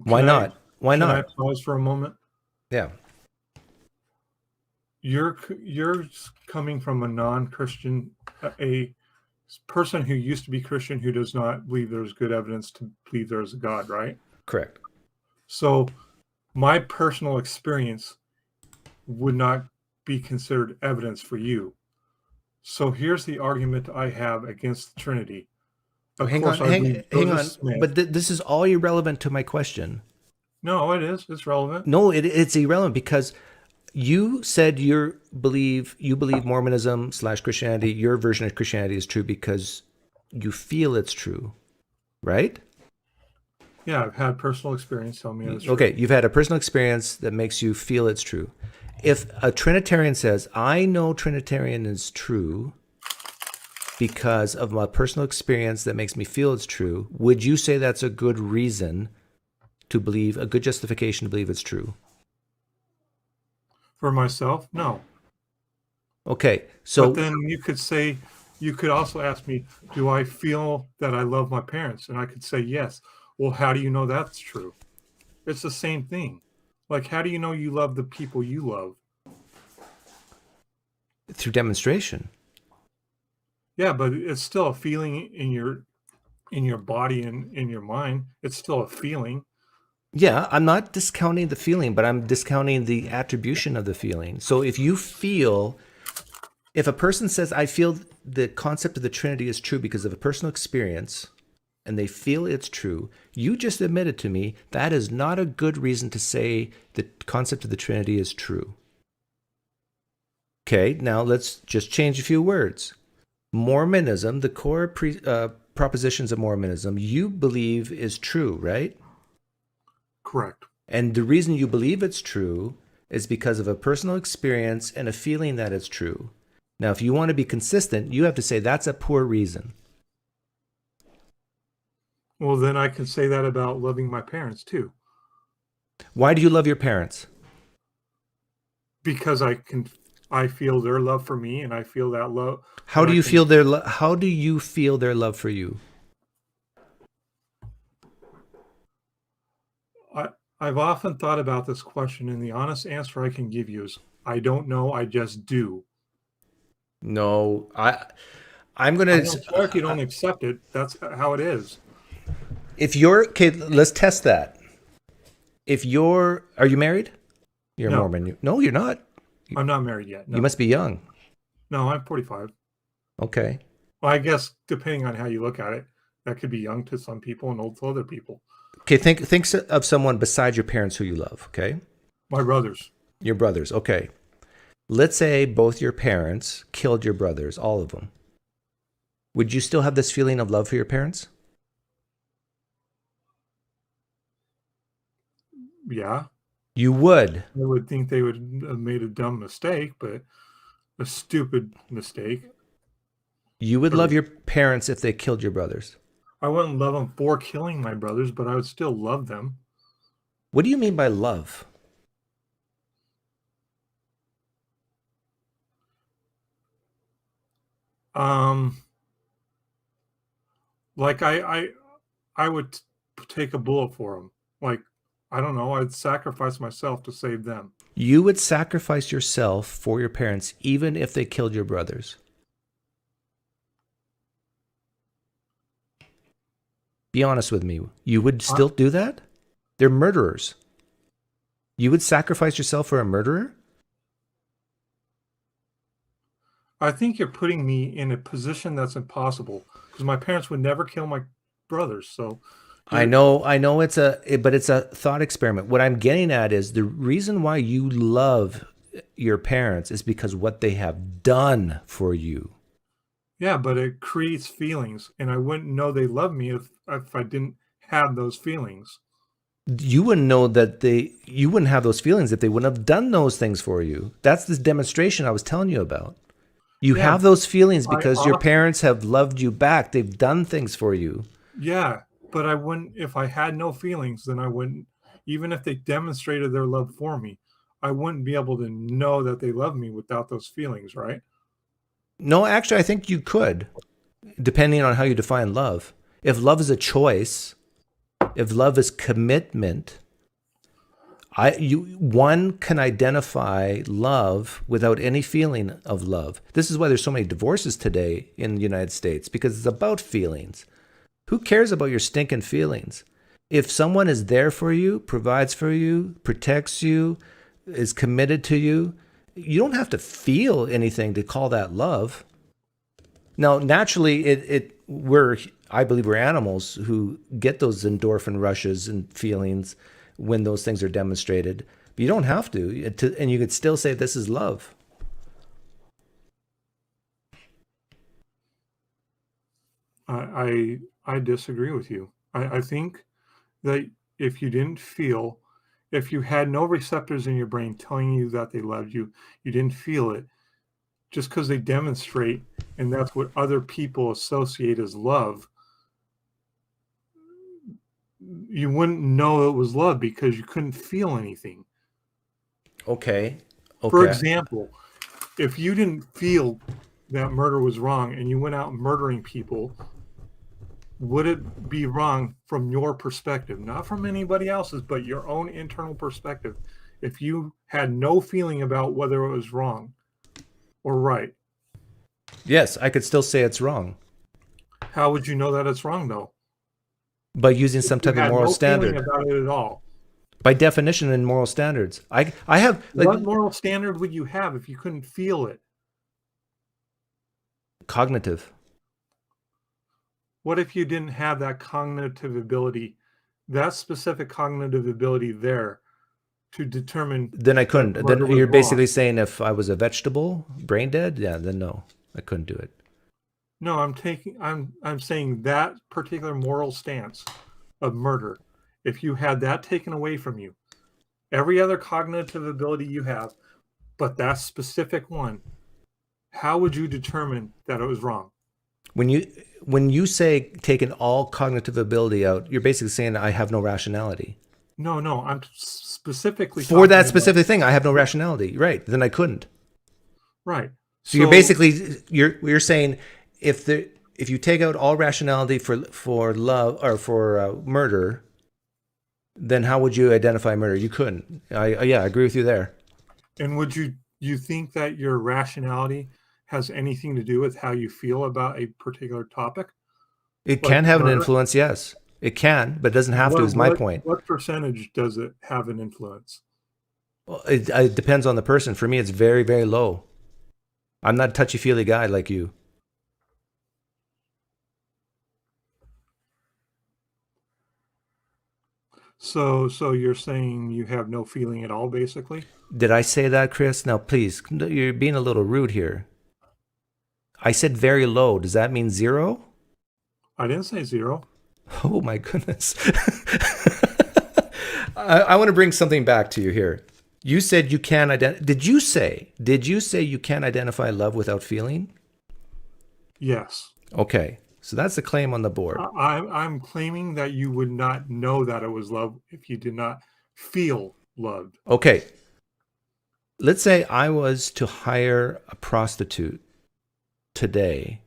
Why not? Why not? Can I pause for a moment? Yeah. You're coming from a non-Christian, a person who used to be Christian who does not believe there's good evidence to believe there's a God, right? Correct. So my personal experience would not be considered evidence for you. So here's the argument I have against the Trinity. Of hang course, on, I hang believe on. Joseph Smith. But this is all irrelevant to my question. No, it is. It's relevant. No, it's irrelevant because you said you believe Mormonism / Christianity, your version of Christianity is true because you feel it's true, right? Yeah, I've had personal experience tell me it's true. Okay, you've had a personal experience that makes you feel it's true. If a Trinitarian says, I know Trinitarian is true because of my personal experience that makes me feel it's true, would you say that's a good reason to believe, a good justification to believe it's true? For myself, no. Okay, so but then you could also ask me, do I feel that I love my parents? And I could say yes. Well, how do you know that's true? It's the same thing. Like, how do you know you love the people you love? Through demonstration. Yeah, but it's still a feeling in your body and in your mind. It's still a feeling. Yeah, I'm not discounting the feeling, but I'm discounting the attribution of the feeling. So if a person says, I feel the concept of the Trinity is true because of a personal experience, and they feel it's true, you just admitted to me that is not a good reason to say the concept of the Trinity is true. Okay, now let's just change a few words. Mormonism, the core propositions of Mormonism, you believe is true, right? Correct. And the reason you believe it's true is because of a personal experience and a feeling that it's true. Now, if you want to be consistent, you have to say that's a poor reason. Well, then I can say that about loving my parents too. Why do you love your parents? Because I feel their love for me, and I feel that love. How do you feel their love for you? I've often thought about this question, and the honest answer I can give you is I don't know. I just do. No, I'm gonna. I don't care if you don't accept it. That's how it is. If you're okay, let's test that. Are you married? You're No. Mormon. No, you're not. I'm not married yet. No. You must be young. No, I'm 45. Okay. Well, I guess depending on how you look at it, that could be young to some people and old to other people. Okay, think of someone besides your parents who you love, okay? My brothers. Your brothers, okay. Let's say both your parents killed your brothers, all of them. Would you still have this feeling of love for your parents? Yeah. You would. I would think they would have made a dumb mistake, but a stupid mistake. You would love your parents if they killed your brothers. I wouldn't love them for killing my brothers, but I would still love them. What do you mean by love? Like I would take a bullet for them. Like, I don't know, I'd sacrifice myself to save them. You would sacrifice yourself for your parents even if they killed your brothers. Be honest with me. You would still do that? They're murderers. You would sacrifice yourself for a murderer? I think you're putting me in a position that's impossible because my parents would never kill my brothers. So I know but it's a thought experiment. What I'm getting at is the reason why you love your parents is because what they have done for you. yeah, but it creates feelings, and I wouldn't know they love me if I didn't have those feelings. You wouldn't know that you wouldn't have those feelings if they wouldn't have done those things for you. That's this demonstration I was telling you about. You Yeah, have those feelings because your often- parents have loved you back. They've done things for you. Yeah, but I wouldn't, if I had no feelings, then I wouldn't, even if they demonstrated their love for me, I wouldn't be able to know that they love me without those feelings, right? No, actually, I think you could, depending on how you define love. If love is a choice, if love is commitment, One can identify love without any feeling of love. This is why there's so many divorces today in the United States, because it's about feelings. Who cares about your stinking feelings? If someone is there for you, provides for you, protects you, is committed to you, you don't have to feel anything to call that love. Now, naturally, I believe we're animals who get those endorphin rushes and feelings when those things are demonstrated. But you don't have to, and you could still say this is love. I disagree with you. I think that if you didn't feel, if you had no receptors in your brain telling you that they loved you, you didn't feel it, just because they demonstrate, and that's what other people associate as love, you wouldn't know it was love because you couldn't feel anything. Okay. For example, if you didn't feel that murder was wrong and you went out murdering people, would it be wrong from your perspective, not from anybody else's, but your own internal perspective, if you had no feeling about whether it was wrong or right? Yes, I could still say it's wrong. How would you know that it's wrong, though? By using some type of moral standard. About it at all. By definition, in moral standards, I have. Like, what moral standard would you have if you couldn't feel it? Cognitive. What if you didn't have that cognitive ability, that specific cognitive ability there to determine? Then I couldn't. Then you're basically saying if I was a vegetable, brain dead, yeah, then no, I couldn't do it. No, I'm saying that particular moral stance of murder, if you had that taken away from you, every other cognitive ability you have, but that specific one, how would you determine that it was wrong? When you say taking all cognitive ability out, you're basically saying I have no rationality. No, I'm specifically for that specific thing. I have no rationality, right? Then I couldn't. Right. So you're basically you're saying if you take out all rationality for love or for murder, then how would you identify murder? You couldn't. I agree with you there. And would you think that your rationality has anything to do with how you feel about a particular topic? It can have an influence, yes. It can, but it doesn't have to, is my point. What percentage does it have an influence? Well, it depends on the person. For me, it's very, very low. I'm not a touchy-feely guy like you. So you're saying you have no feeling at all, basically? Did I say that, Chris? Now, please, you're being a little rude here. I said very low. Does that mean zero? I didn't say zero. Oh, my goodness. I want to bring something back to you here. You said you can identify. Did you say you can identify love without feeling? Yes. Okay. So that's the claim on the board. I'm claiming that you would not know that it was love if you did not feel loved. Okay. Let's say I was to hire a prostitute today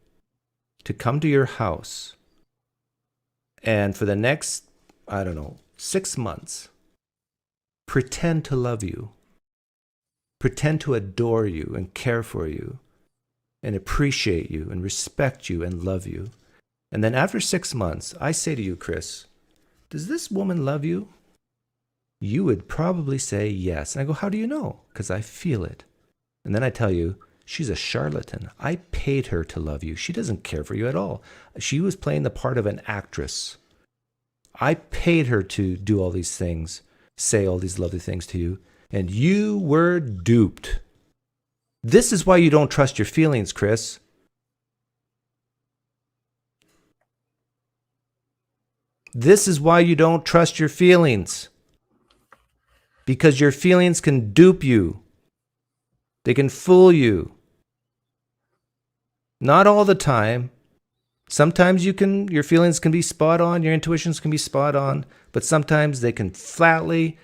to come to your house and for the next, 6 months, pretend to love you, pretend to adore you and care for you and appreciate you and respect you and love you. And then after 6 months, I say to you, Chris, does this woman love you? You would probably say yes. And I go, how do you know? Because I feel it. And then I tell you, she's a charlatan. I paid her to love you. She doesn't care for you at all. She was playing the part of an actress. I paid her to do all these things, say all these lovely things to you, and you were duped. This is why you don't trust your feelings, Chris. This is why you don't trust your feelings. Because your feelings can dupe you. They can fool you. Not all the time. Sometimes your feelings can be spot on, your intuitions can be spot on, but sometimes they can flatly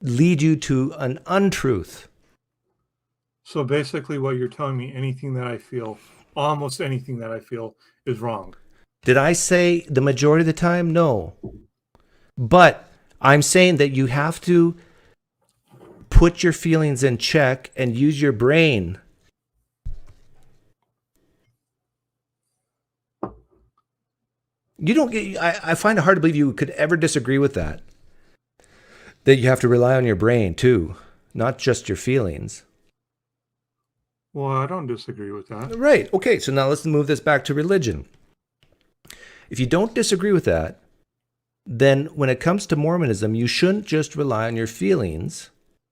lead you to an untruth. So basically what you're telling me, anything that I feel, almost anything that I feel is wrong. Did I say the majority of the time? No. But I'm saying that you have to put your feelings in check and use your brain. You don't get. I find it hard to believe you could ever disagree with that. That you have to rely on your brain too, not just your feelings. Well, I don't disagree with that. Right. Okay. So now let's move this back to religion. If you don't disagree with that, then when it comes to Mormonism, you shouldn't just rely on your feelings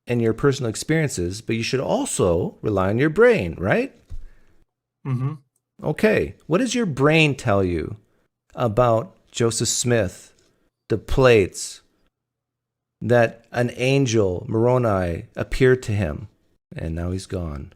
and your personal experiences, but you should also rely on your brain, right? Mm-hmm. Okay. What does your brain tell you about Joseph Smith, the plates, that an angel, Moroni, appeared to him, and now he's gone?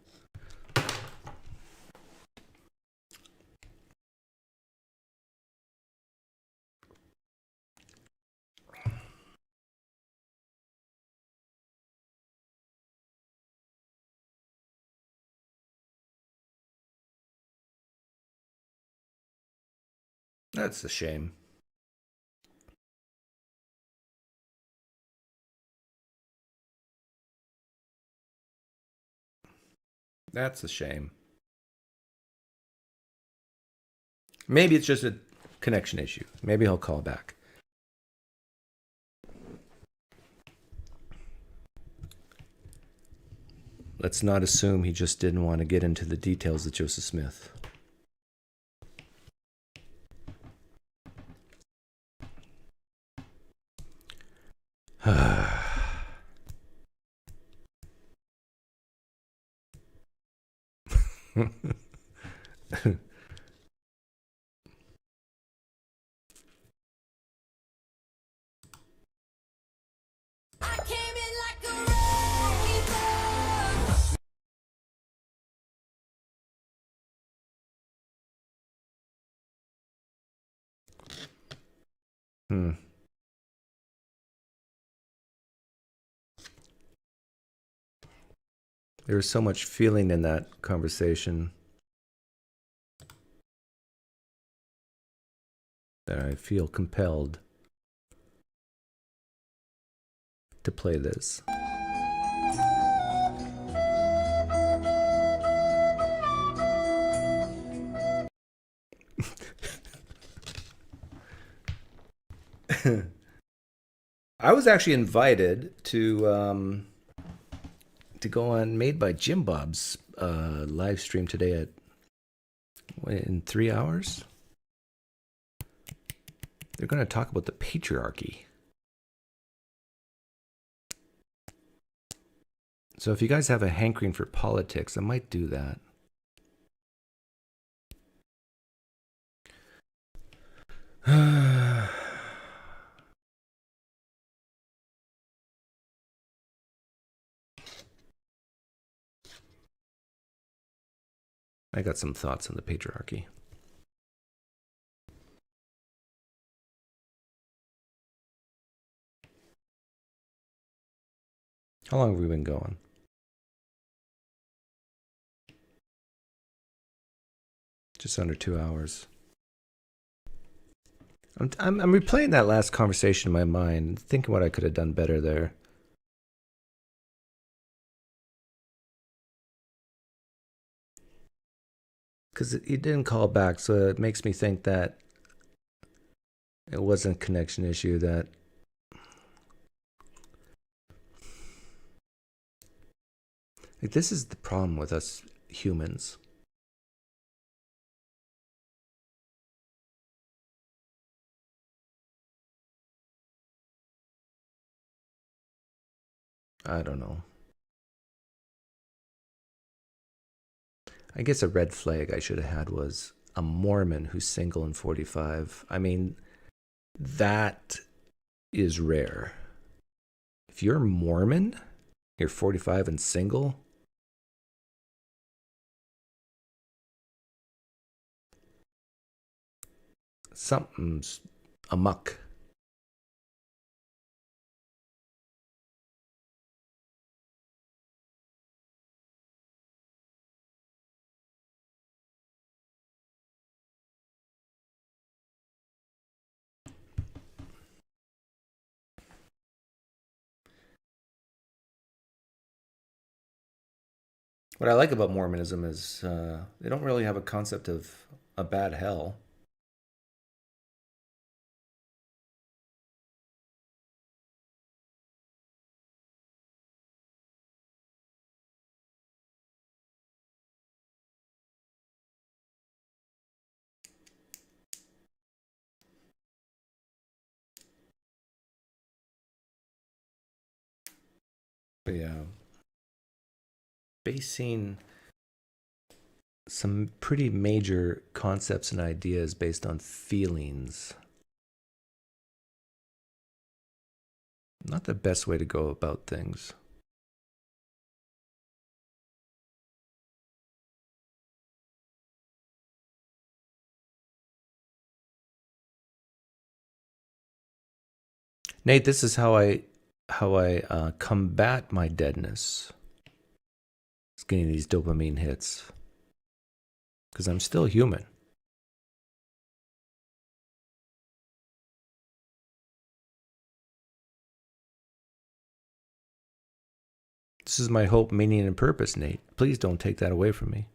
That's a shame. That's a shame. Maybe it's just a connection issue. Maybe he'll call back. Let's not assume he just didn't want to get into the details of Joseph Smith. There was so much feeling in that conversation that I feel compelled to play this. I was actually invited to go on Made by Jim Bob's live stream today in 3 hours. They're going to talk about the patriarchy. So if you guys have a hankering for politics, I might do that. I got some thoughts on the patriarchy. How long have we been going? Just under 2 hours. I'm replaying that last conversation in my mind, thinking what I could have done better there. Because he didn't call back, so it makes me think that it wasn't a connection issue. That like, this is the problem with us humans. I don't know. I guess a red flag I should have had was a Mormon who's single and 45. I mean, that is rare. If you're Mormon, you're 45 and single, something's amuck. What I like about Mormonism is they don't really have a concept of a bad hell. But yeah, basing some pretty major concepts and ideas based on feelings. Not the best way to go about things. Nate, this is how I combat my deadness. It's getting these dopamine hits. Because I'm still human. This is my hope, meaning, and purpose, Nate. Please don't take that away from me.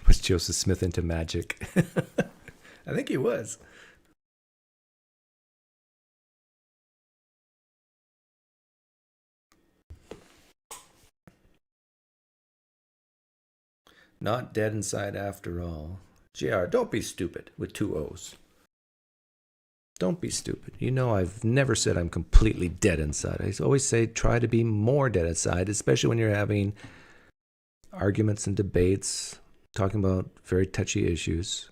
Was Joseph Smith into magic? I think he was. Not dead inside after all. JR, don't be stupid with 2 O's. Don't be stupid. You know I've never said I'm completely dead inside. I always say try to be more dead inside, especially when you're having arguments and debates, talking about very touchy issues.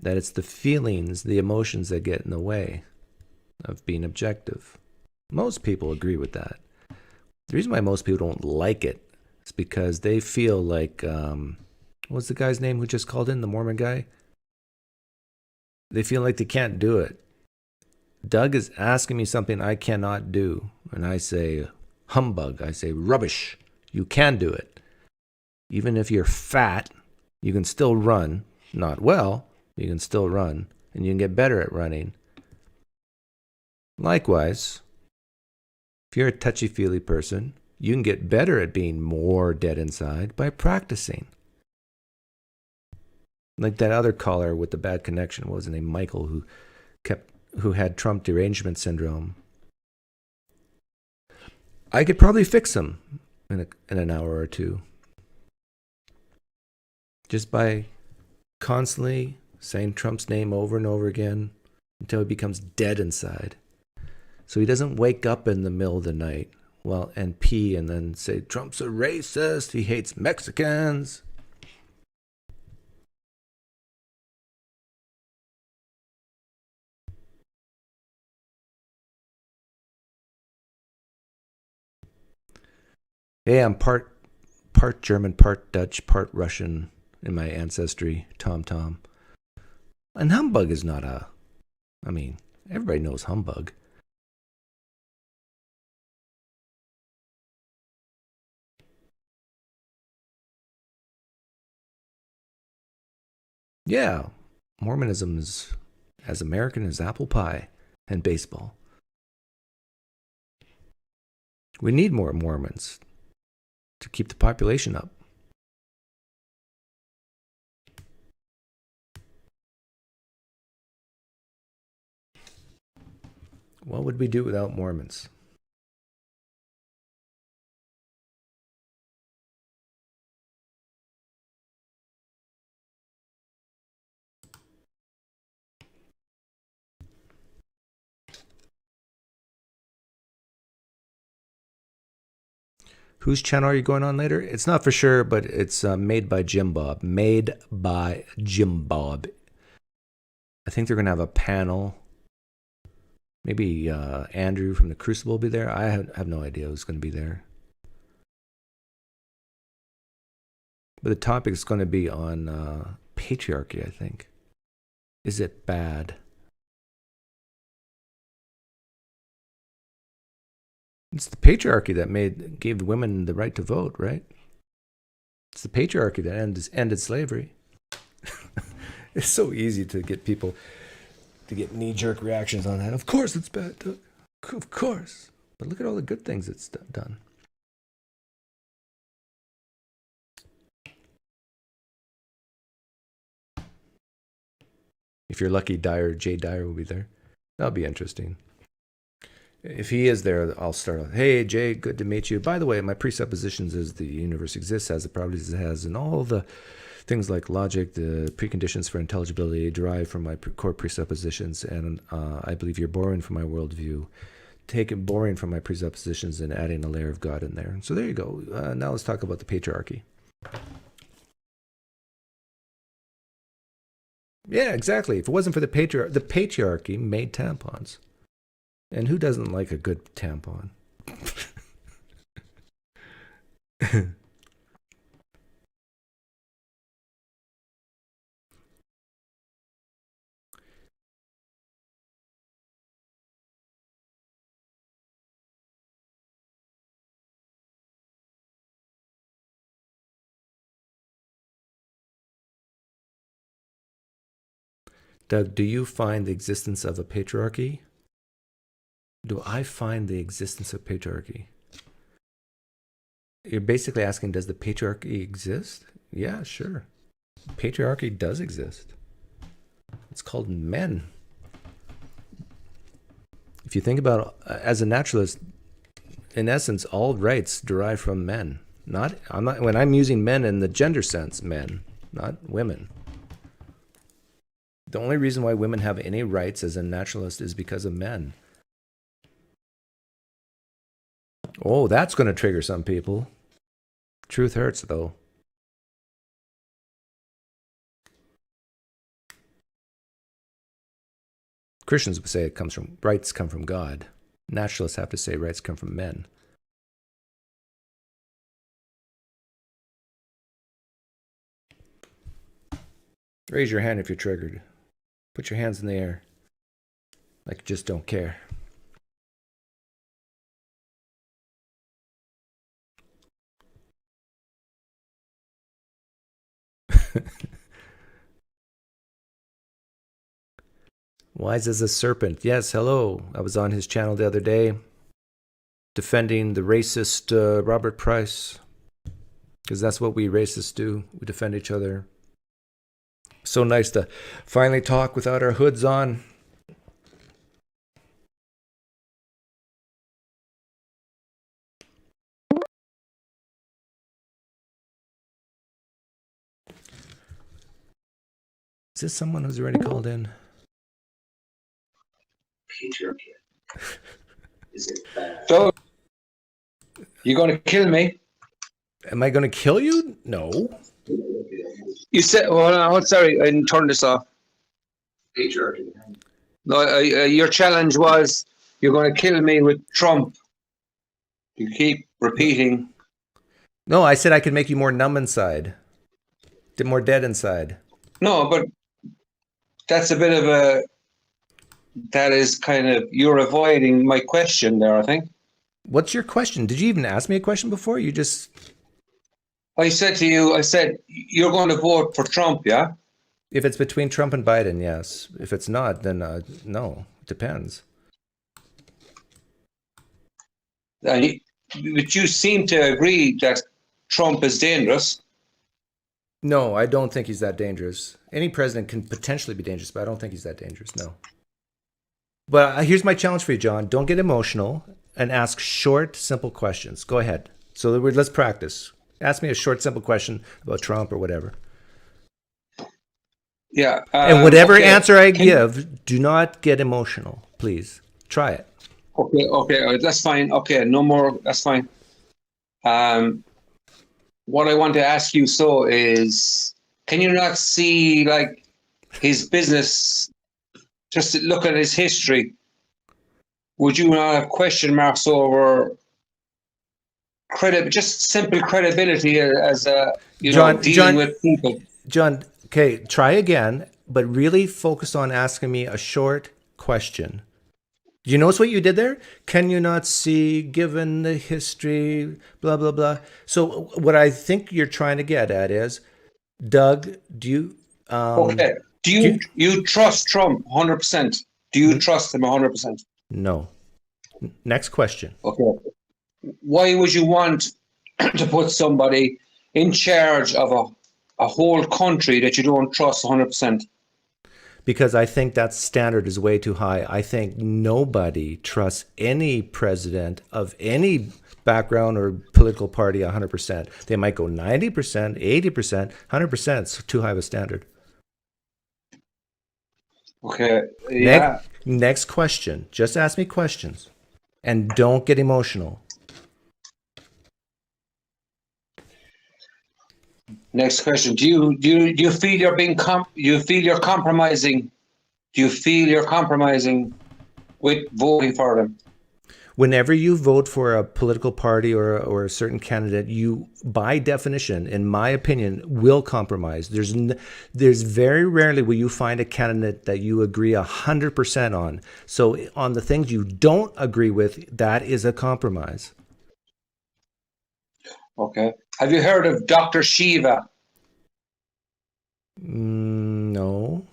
That it's the feelings, the emotions that get in the way of being objective. Most people agree with that. The reason why most people don't like it is because they feel like, what's the guy's name who just called in, the Mormon guy? They feel like they can't do it. Doug is asking me something I cannot do. And I say, humbug. I say, rubbish. You can do it. Even if you're fat, you can still run. Not well, you can still run. And you can get better at running. Likewise, if you're a touchy-feely person, you can get better at being more dead inside by practicing. Like that other caller with the bad connection, what was his name? Michael, who had Trump derangement syndrome. I could probably fix him in an hour or two. Just by constantly saying Trump's name over and over again until he becomes dead inside. So he doesn't wake up in the middle of the night, and pee and then say, Trump's a racist, he hates Mexicans. Hey, I'm part German, part Dutch, part Russian in my ancestry, Tom. And humbug is not everybody knows humbug. Yeah, Mormonism is as American as apple pie and baseball. We need more Mormons to keep the population up. What would we do without Mormons? Whose channel are you going on later? It's not for sure, but it's made by Jim Bob. Made by Jim Bob. I think they're going to have a panel. Maybe Andrew from the Crucible will be there. I have no idea who's going to be there. But the topic is going to be on patriarchy, I think. Is it bad? It's the patriarchy that gave women the right to vote, right? It's the patriarchy that ended slavery. It's so easy to get people to get knee-jerk reactions on that. Of course it's bad, Doug. Of course. But look at all the good things it's done. If you're lucky, Jay Dyer will be there. That'll be interesting. If he is there, I'll start off. Hey, Jay, good to meet you. By the way, my presuppositions is the universe exists, has the properties it has, and all the things like logic, the preconditions for intelligibility derive from my core presuppositions, and I believe you're borrowing from my worldview, borrowing from my presuppositions and adding a layer of God in there. So there you go. Now let's talk about the patriarchy. Yeah, exactly. If it wasn't for the patriarchy made tampons. And who doesn't like a good tampon? Doug, do you find the existence of a patriarchy? Do I find the existence of patriarchy? You're basically asking, does the patriarchy exist? Yeah, sure. Patriarchy does exist. It's called men. If you think about it, as a naturalist, in essence, all rights derive from men. When I'm using men in the gender sense, men, not women. The only reason why women have any rights as a naturalist is because of men. Oh, that's going to trigger some people. Truth hurts, though. Christians would say rights come from God. Naturalists have to say rights come from men. Raise your hand if you're triggered. Put your hands in the air. Like you just don't care. Wise as a serpent. Yes, hello. I was on his channel the other day defending the racist Robert Price. Because that's what we racists do. We defend each other. So nice to finally talk without our hoods on. Is this someone who's already called in? Patriarchy. Is it bad? So, you going to kill me? Am I going to kill you? No. You said, well, no, sorry, I didn't turn this off. Patriarchy. No, your challenge was you're going to kill me with Trump. You keep repeating. No, I said I could make you more numb inside. More dead inside. No, but that's a bit of a... That is kind of... You're avoiding my question there, I think. What's your question? Did you even ask me a question before? You just... I said to you, you're going to vote for Trump, yeah? If it's between Trump and Biden, yes. If it's not, then no. It depends. But you seem to agree that Trump is dangerous. No, I don't think he's that dangerous. Any president can potentially be dangerous, but I don't think he's that dangerous, no. But here's my challenge for you, John. Don't get emotional and ask short, simple questions. Go ahead. So let's practice. Ask me a short, simple question about Trump or whatever. Yeah. And whatever answer I give, do not get emotional, please. Try it. Okay, that's fine. Okay, no more, that's fine. What I want to ask you is, can you not see like his business, just look at his history? Would you not have question marks over just simple credibility as a, dealing with people? John, okay, try again, but really focus on asking me a short question. You notice what you did there? Can you not see, given the history, blah, blah, blah. So what I think you're trying to get at is, Doug, do you... Okay. Do you trust Trump 100%? Do you trust him 100%? No. Next question. Okay. Why would you want to put somebody in charge of a whole country that you don't trust 100%? Because I think that standard is way too high. I think nobody trusts any president of any background or political party 100%. They might go 90%, 80%, 100%. It's too high of a standard. Okay. Yeah. Next question. Just ask me questions. And don't get emotional. Next question. Do you feel you're being you feel you're compromising? Do you feel you're compromising with voting for them? Whenever you vote for a political party or a certain candidate, you, by definition, in my opinion, will compromise. There's very rarely will you find a candidate that you agree 100% on. So on the things you don't agree with, that is a compromise. Okay. Have you heard of Dr. Shiva? No.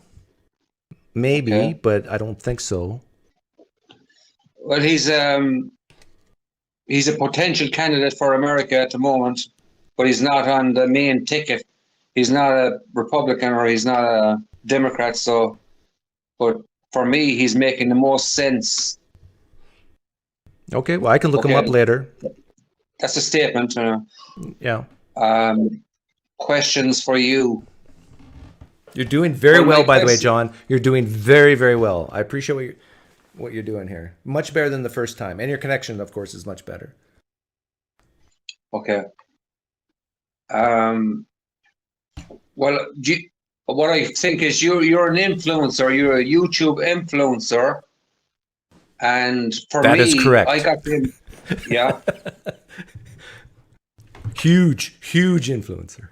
Maybe, Okay. but I don't think so. Well, he's a potential candidate for America at the moment, but he's not on the main ticket. He's not a Republican or he's not a Democrat. So, but for me, he's making the most sense. Okay, well, I can look him up later. That's a statement. Yeah. Questions for you. You're doing very well, by the way, John. You're doing very, very well. I appreciate what you're doing here. Much better than the first time. And your connection, of course, is much better. Okay. Well, what I think is you're an influencer. You're a YouTube influencer. And for me, that is correct. I got him. Yeah. Huge influencer.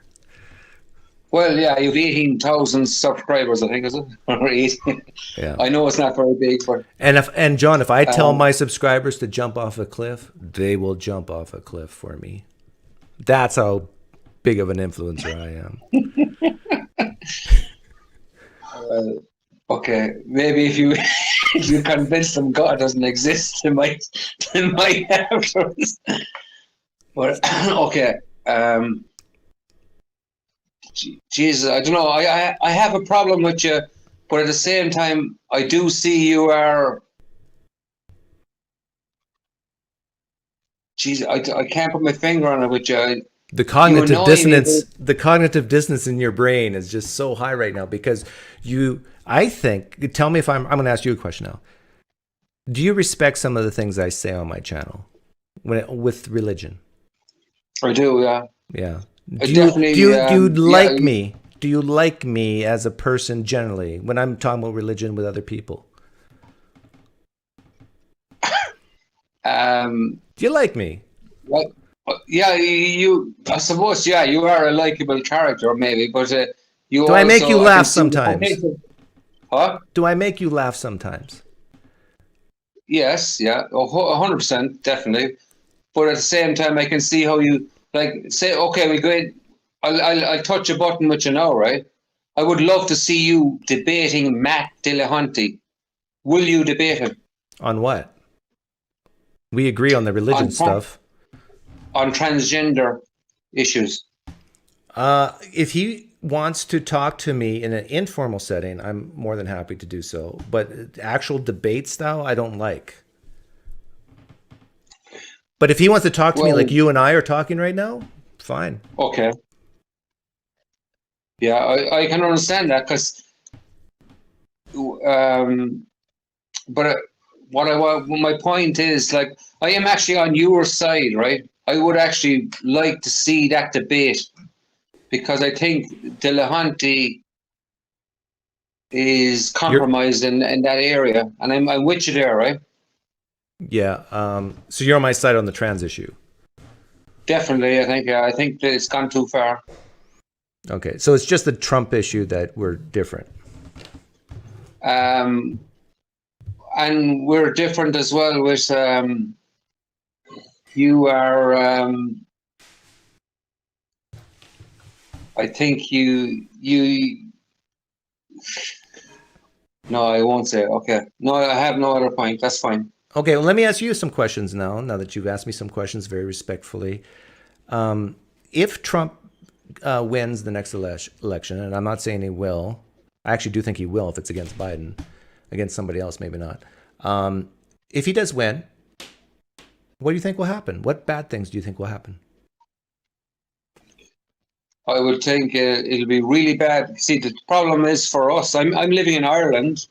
Well, yeah, you've 18,000 subscribers, I think, is it? Or 18. Yeah. I know it's not very big, but and John, if I tell my subscribers to jump off a cliff, they will jump off a cliff for me. That's how big of an influencer I am. Okay, maybe if you if you convince them God doesn't exist, they might have to. But okay, Jesus, I don't know. I have a problem with you, but at the same time, I do see you are. Jesus, I can't put my finger on it with you. The cognitive dissonance in your brain is just so high right now because I think, tell me if I'm going to ask you a question now. Do you respect some of the things I say on my channel with religion? I do, yeah. Yeah. Do you like me? Do you like me as a person generally when I'm talking about religion with other people? Do you like me? Well, yeah, I suppose, yeah, you are a likable character, maybe, but you. Do I make you laugh sometimes? Huh? Do I make you laugh sometimes? Yes, yeah, 100%, definitely. But at the same time, I can see how you say, okay, we go in. I'll touch a button with you now, right? I would love to see you debating Matt Dillahunty. Will you debate him? On what? We agree on the religion stuff. On transgender issues. If he wants to talk to me in an informal setting, I'm more than happy to do so. But actual debate style, I don't like. But if he wants to talk to me like you and I are talking right now, fine. Okay. Yeah, I can understand that because, but my point is, like, I am actually on your side, right? I would actually like to see that debate because I think Dillahunty is compromised in that area, and I'm with you there, right? Yeah. So you're on my side on the trans issue. Definitely, I think that it's gone too far. Okay, so it's just the Trump issue that we're different. I and we're different as well. With you are, I think you. No, I won't say. Okay, no, I have no other point. That's fine. Okay, well, let me ask you some questions now. Now that you've asked me some questions very respectfully, if Trump wins the next election, and I'm not saying he will, I actually do think he will if it's against Biden, against somebody else, maybe not. If he does win, what do you think will happen? What bad things do you think will happen? I would think it'll be really bad. See, the problem is for us. I'm living in Ireland.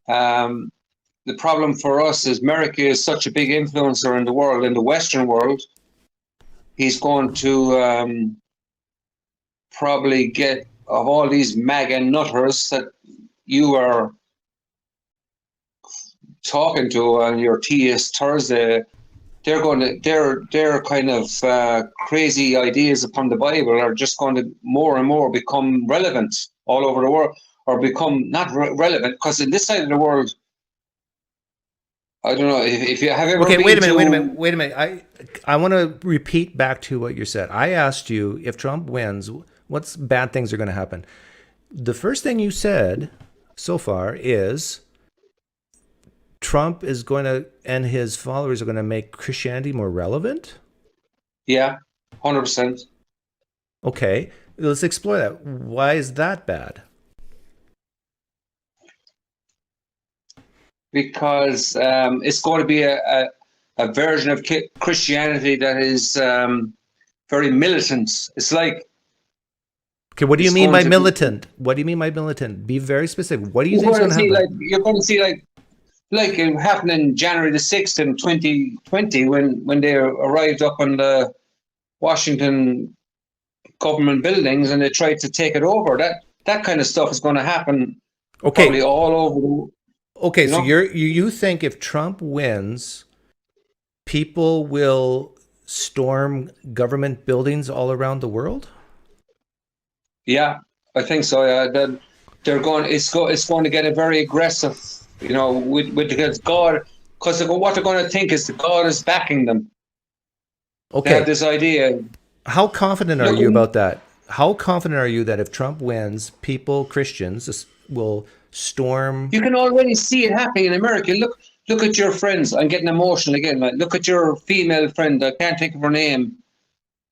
The problem for us is America is such a big influencer in the world, in the Western world. He's going to probably get of all these MAGA nutters that you are talking to on your Theist Thursday. They're going to their kind of crazy ideas upon the Bible are just going to more and more become relevant all over the world, or become not relevant, because in this side of the world, I don't know if you have ever. Okay, been wait a minute. I want to repeat back to what you said. I asked you if Trump wins, what's bad things are going to happen. The first thing you said so far is Trump is going to, and his followers are going to make Christianity more relevant? Yeah, 100%. Okay, let's explore that. Why is that bad? Because it's going to be a version of Christianity that is very militant. It's like. Okay, what do you mean by militant? What do you mean by militant? Be very specific. What do you think is going to happen? You're going to see like it happened in January the 6th in 2020 when they arrived up on the Washington government buildings and they tried to take it over. That kind of stuff is going to happen. Okay. Probably all over the. Okay, so you think if Trump wins, people will storm government buildings all around the world? Yeah, I think so. Yeah, they're going. It's going to get a very aggressive. With because God, because what they're going to think is that God is backing them. Okay. They have this idea. How confident are you about that? How confident are you that if Trump wins, Christians will storm? You can already see it happening in America. Look at your friends. I'm getting emotional again. Like, look at your female friend. I can't think of her name.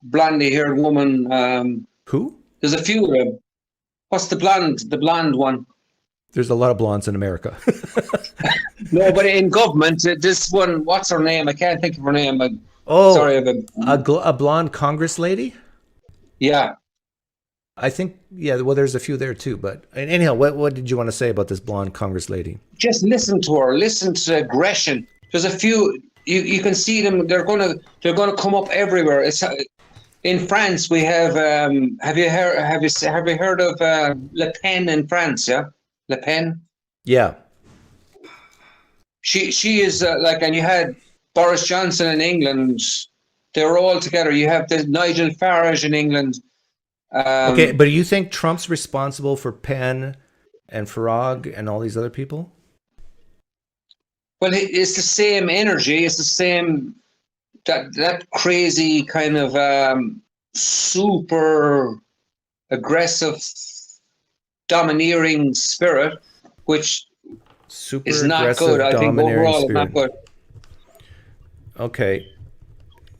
Blondie-haired woman. Who? There's a few of them. What's the blonde one? There's a lot of blondes in America. No, but in government, this one, what's her name? I can't think of her name. Sorry. A blonde Congress lady? Yeah. I think, well, there's a few there too. But anyhow, what did you want to say about this blonde Congress lady? Just listen to her. Listen to the aggression. There's a few, you can see them. They're going to come up everywhere. It's in France. We have have you heard of Le Pen in France? Yeah, Le Pen. Yeah. She is and you had Boris Johnson in England. They were all together. You have the Nigel Farage in England. Okay, but do you think Trump's responsible for Penn and Farage and all these other people? Well, it's the same energy. It's the same that crazy kind of super aggressive, domineering spirit, which is not good. I think overall it's not good. Okay.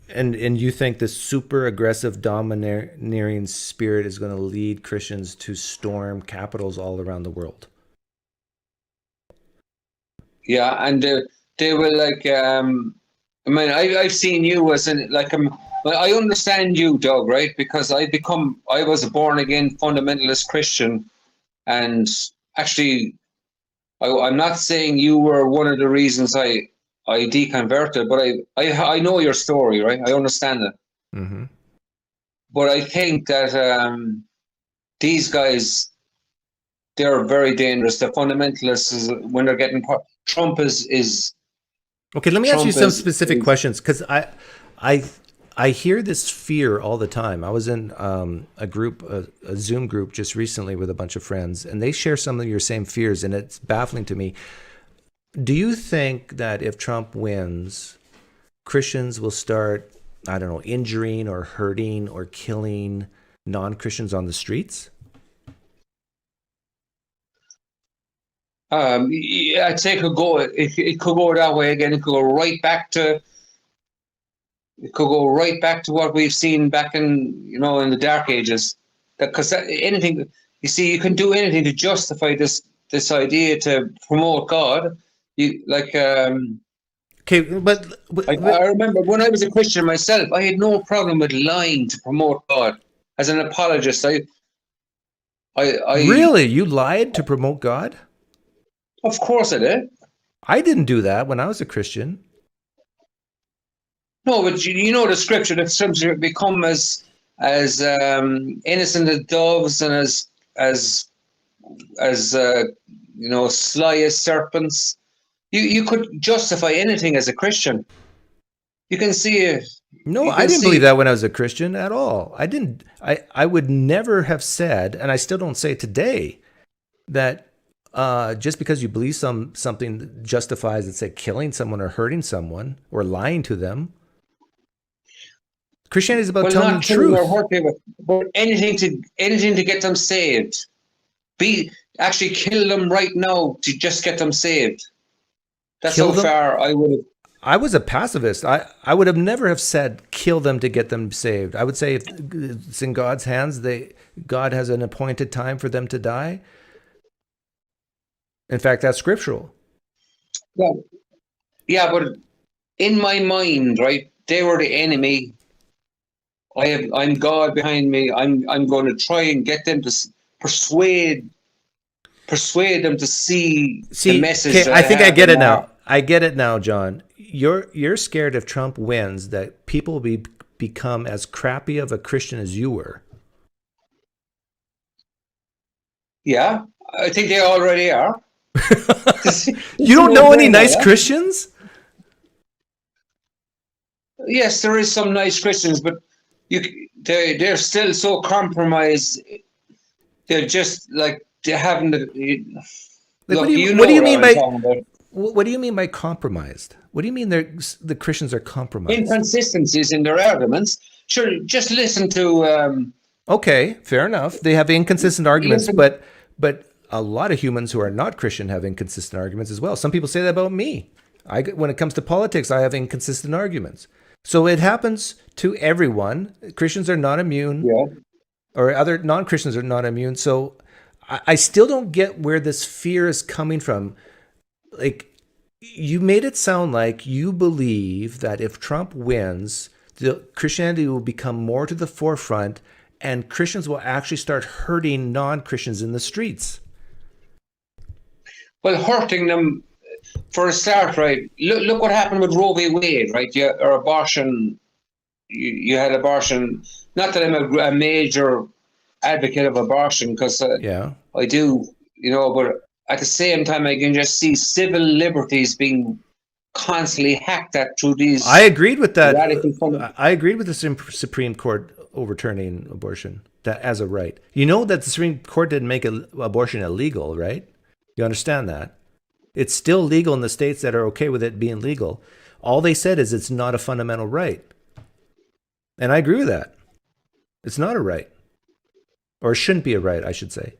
And you think the super aggressive domineering spirit is going to lead Christians to storm capitals all around the world? Yeah, and they will I've seen you as I understand you, Doug, right? Because I was a born again fundamentalist Christian, and actually, I'm not saying you were one of the reasons I deconverted, but I know your story, right? I understand it. Mm-hmm. But I think that these guys, they're very dangerous. The fundamentalists, when they're getting Trump is. Okay, let me ask you some specific questions, because I hear this fear all the time. I was in a Zoom group just recently with a bunch of friends, and they share some of your same fears, and it's baffling to me. do you think that if Trump wins, Christians will start, I don't know, injuring or hurting or killing non-Christians on the streets? Yeah, I'd say it could go. It could go that way again. It could go right back to. It could go right back to what we've seen back in in the Dark Ages. Because anything, you see, you can do anything to justify this idea to promote God. Okay, but I remember when I was a Christian myself, I had no problem with lying to promote God. As an apologist, I really, you lied to promote God? Of course I did. I didn't do that when I was a Christian. No, but you know the scripture that scripture become as innocent as doves and as sly as serpents. You could justify anything as a Christian. You can see it. No, I didn't believe that when I was a Christian at all. I didn't. I would never have said, and I still don't say today, that just because you believe something that justifies, let's say, killing someone or hurting someone or lying to them. Christianity is about telling the truth. Or hurt people, but anything to get them saved. Actually kill them right now to just get them saved. That's how far I would have. I was a pacifist. I would have never have said kill them to get them saved. I would say if it's in God's hands, God has an appointed time for them to die. In fact, that's scriptural. Well, yeah, but in my mind, right, they were the enemy. I'm God behind me. I'm going to try and get them to persuade them to see the message. Okay, I think I get it now. I get it now, John. You're scared if Trump wins that people will become as crappy of a Christian as you were. Yeah, I think they already are. You don't know any nice Christians? Yes, there is some nice Christians, but they're still so compromised. They're just like they haven't. What do you mean by? What do you mean by compromised? What do you mean the Christians are compromised? Inconsistencies in their arguments. Sure, just listen to. Okay, fair enough. They have inconsistent arguments, but a lot of humans who are not Christian have inconsistent arguments as well. Some people say that about me. When it comes to politics, I have inconsistent arguments. So it happens to everyone. Christians are not immune, or other non-Christians are not immune. So I still don't get where this fear is coming from. Like, you made it sound like you believe that if Trump wins, Christianity will become more to the forefront and Christians will actually start hurting non-Christians in the streets. Well, hurting them, for a start, right? Look what happened with Roe v. Wade, right? Or abortion. You had abortion. Not that I'm a major advocate of abortion, because I do, but at the same time, I can just see civil liberties being constantly hacked at through these. I agreed with that. I agreed with the Supreme Court overturning abortion as a right. You know that the Supreme Court didn't make abortion illegal, right? You understand that? It's still legal in the states that are okay with it being legal. All they said is it's not a fundamental right. And I agree with that. It's not a right. Or it shouldn't be a right, I should say.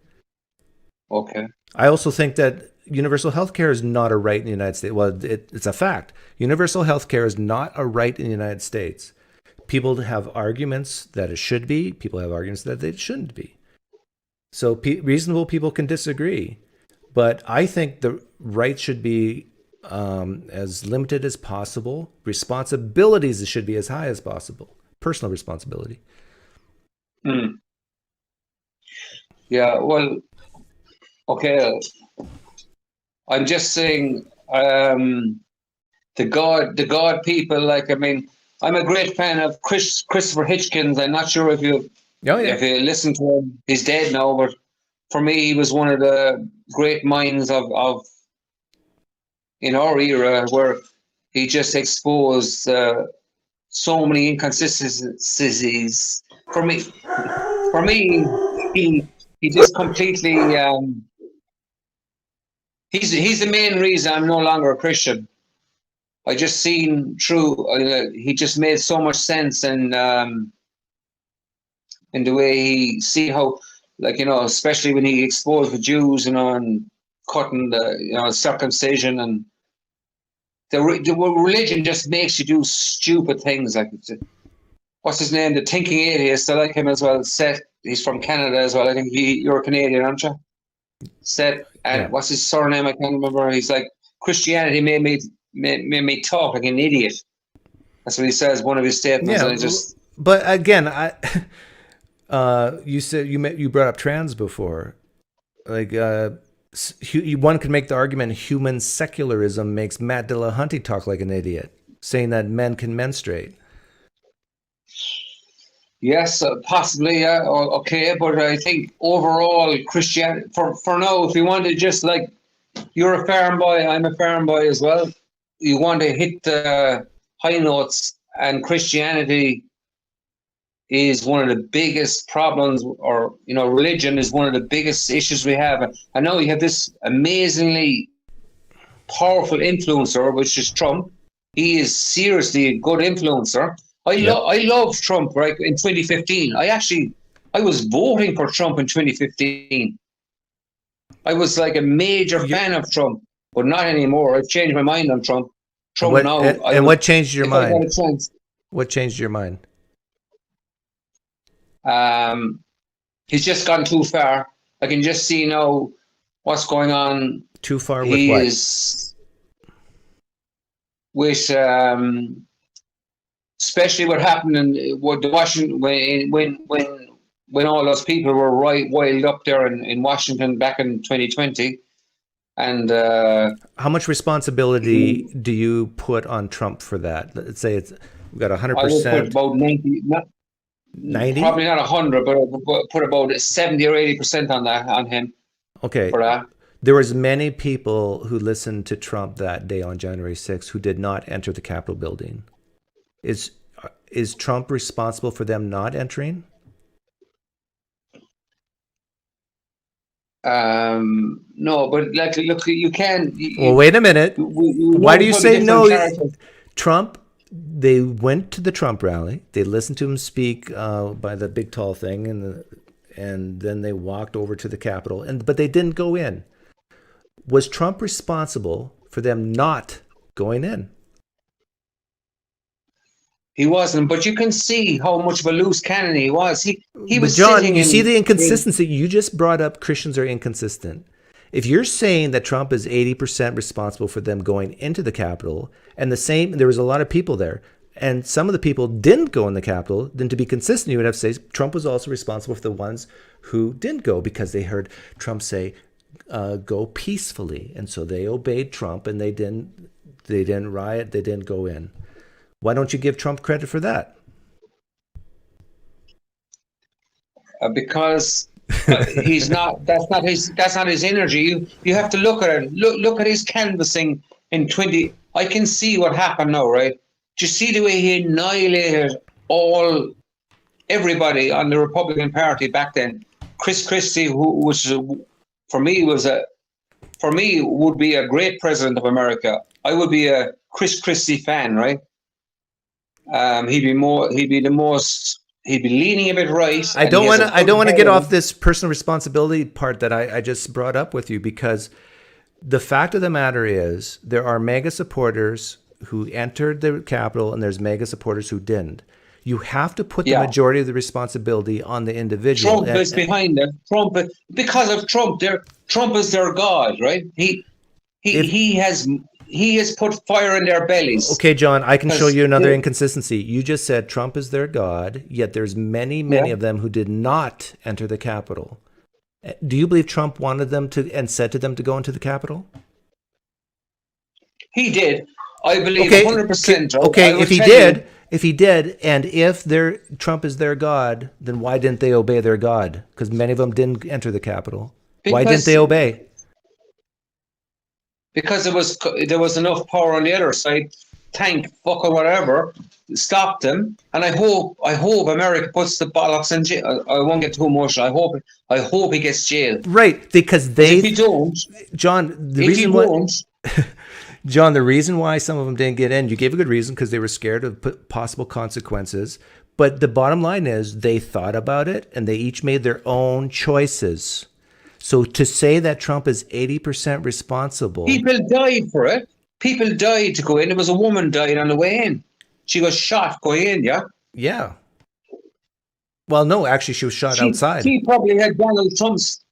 Okay. I also think that universal health care is not a right in the United States. Well, it's a fact. Universal health care is not a right in the United States. People have arguments that it should be. People have arguments that it shouldn't be. So reasonable people can disagree. But I think the rights should be as limited as possible. Responsibilities should be as high as possible. Personal responsibility. Mm. Yeah, well, okay. I'm just saying the God people, like, I mean, I'm a great fan of Christopher Hitchens. I'm not sure if you listen to him. He's dead now, but for me, he was one of the great minds of in our era, where he just exposed so many inconsistencies. For me, he just completely He's the main reason I'm no longer a Christian. I just seen through. He just made so much sense, and in the way he see how, like, especially when he exposed the Jews, and cutting the circumcision, and the religion just makes you do stupid things. Like, what's his name? The thinking atheist. I like him as well. Seth. He's from Canada as well. I think you're Canadian, aren't you? Seth. And what's his surname? I can't remember. He's like, Christianity made me talk like an idiot. That's what he says. One of his statements. Yeah, and but again, you said you brought up trans before. Like, one could make the argument human secularism makes Matt Dillahunty talk like an idiot, saying that men can menstruate. Yes, possibly, yeah, okay, but I think overall Christianity, for now, if you want to just, like, you're a farm boy, I'm a farm boy as well, you want to hit the high notes, and Christianity is one of the biggest problems, or, religion is one of the biggest issues we have. I know you have this amazingly powerful influencer, which is Trump. He is seriously a good influencer. I love Trump, right? In 2015, I was voting for Trump in 2015. I was like a major fan of Trump, but not anymore. I've changed my mind on Trump. What changed your mind? What changed your mind? He's just gone too far. I can just see now what's going on. Too far with what? Especially what happened in the Washington when all those people were wild up there in Washington back in 2020, and how much responsibility do you put on Trump for that? Let's say we've got 100%. I would put about 90, probably not 100, but I would put about 70 or 80% on him. Okay. For that. There was many people who listened to Trump that day on January 6th who did not enter the Capitol building. Is Trump responsible for them not entering? No, but look, you can. Well, wait a minute. Why do you say no? Trump. They went to the Trump rally. They listened to him speak by the big tall thing, and then they walked over to the Capitol. But they didn't go in. Was Trump responsible for them not going in? He wasn't, but you can see how much of a loose cannon he was. He was. But John, you see the inconsistency. You just brought up Christians are inconsistent. If you're saying that Trump is 80% responsible for them going into the Capitol, and there was a lot of people there, and some of the people didn't go in the Capitol, then to be consistent, you would have to say Trump was also responsible for the ones who didn't go because they heard Trump say, "Go peacefully," and so they obeyed Trump, and they didn't riot, they didn't go in. Why don't you give Trump credit for that? Because he's not. That's not his energy. You have to look at it. Look at his canvassing in 20. I can see what happened now, right? Do you see the way he annihilated everybody on the Republican Party back then? Chris Christie, who was for me would be a great president of America. I would be a Chris Christie fan, right? He'd be leaning a bit right. I don't want to get off this personal responsibility part that I just brought up with you, because the fact of the matter is there are mega supporters who entered the Capitol and there's mega supporters who didn't. You have to put the majority of the responsibility on the individual. Trump is behind them. Because of Trump, Trump is their god, right? He has put fire in their bellies. Okay, John, I can show you another inconsistency. You just said Trump is their god, yet there's many of them who did not enter the Capitol. Do you believe Trump wanted them to and said to them to go into the Capitol? He did. I believe 100%. Okay, if he did, and if Trump is their god, then why didn't they obey their god? Because many of them didn't enter the Capitol. Why didn't they obey? Because there was enough power on the other side tank, fuck or whatever, stopped him. And I hope America puts the bollocks in jail. I won't get too emotional. I hope he gets jailed. Right, because If he don't, John, the reason why some of them didn't get in, you gave a good reason, because they were scared of possible consequences. But the bottom line is they thought about it and they each made their own choices. So to say that Trump is 80% responsible. People died for it. People died to go in. There was a woman died on the way in. She was shot going in, yeah? Yeah. Well, no, actually, she was shot outside. She probably had Donald Trump's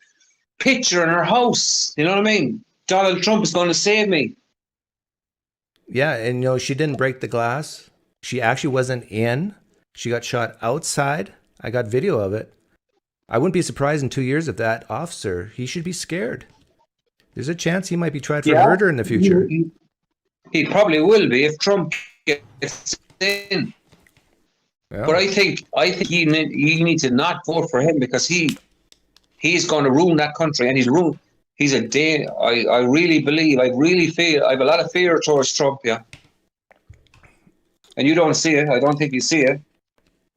picture in her house. You know what I mean? Donald Trump is going to save me. Yeah, and she didn't break the glass. She actually wasn't in. She got shot outside. I got video of it. I wouldn't be surprised in 2 years if that officer, he should be scared. There's a chance he might be tried for murder in the future. He probably will be if Trump gets in. Yeah. But I think you need to not vote for him, because he's going to ruin that country, and he's a day. I really believe, I really feel, I have a lot of fear towards Trump, yeah. And you don't see it. I don't think you see it.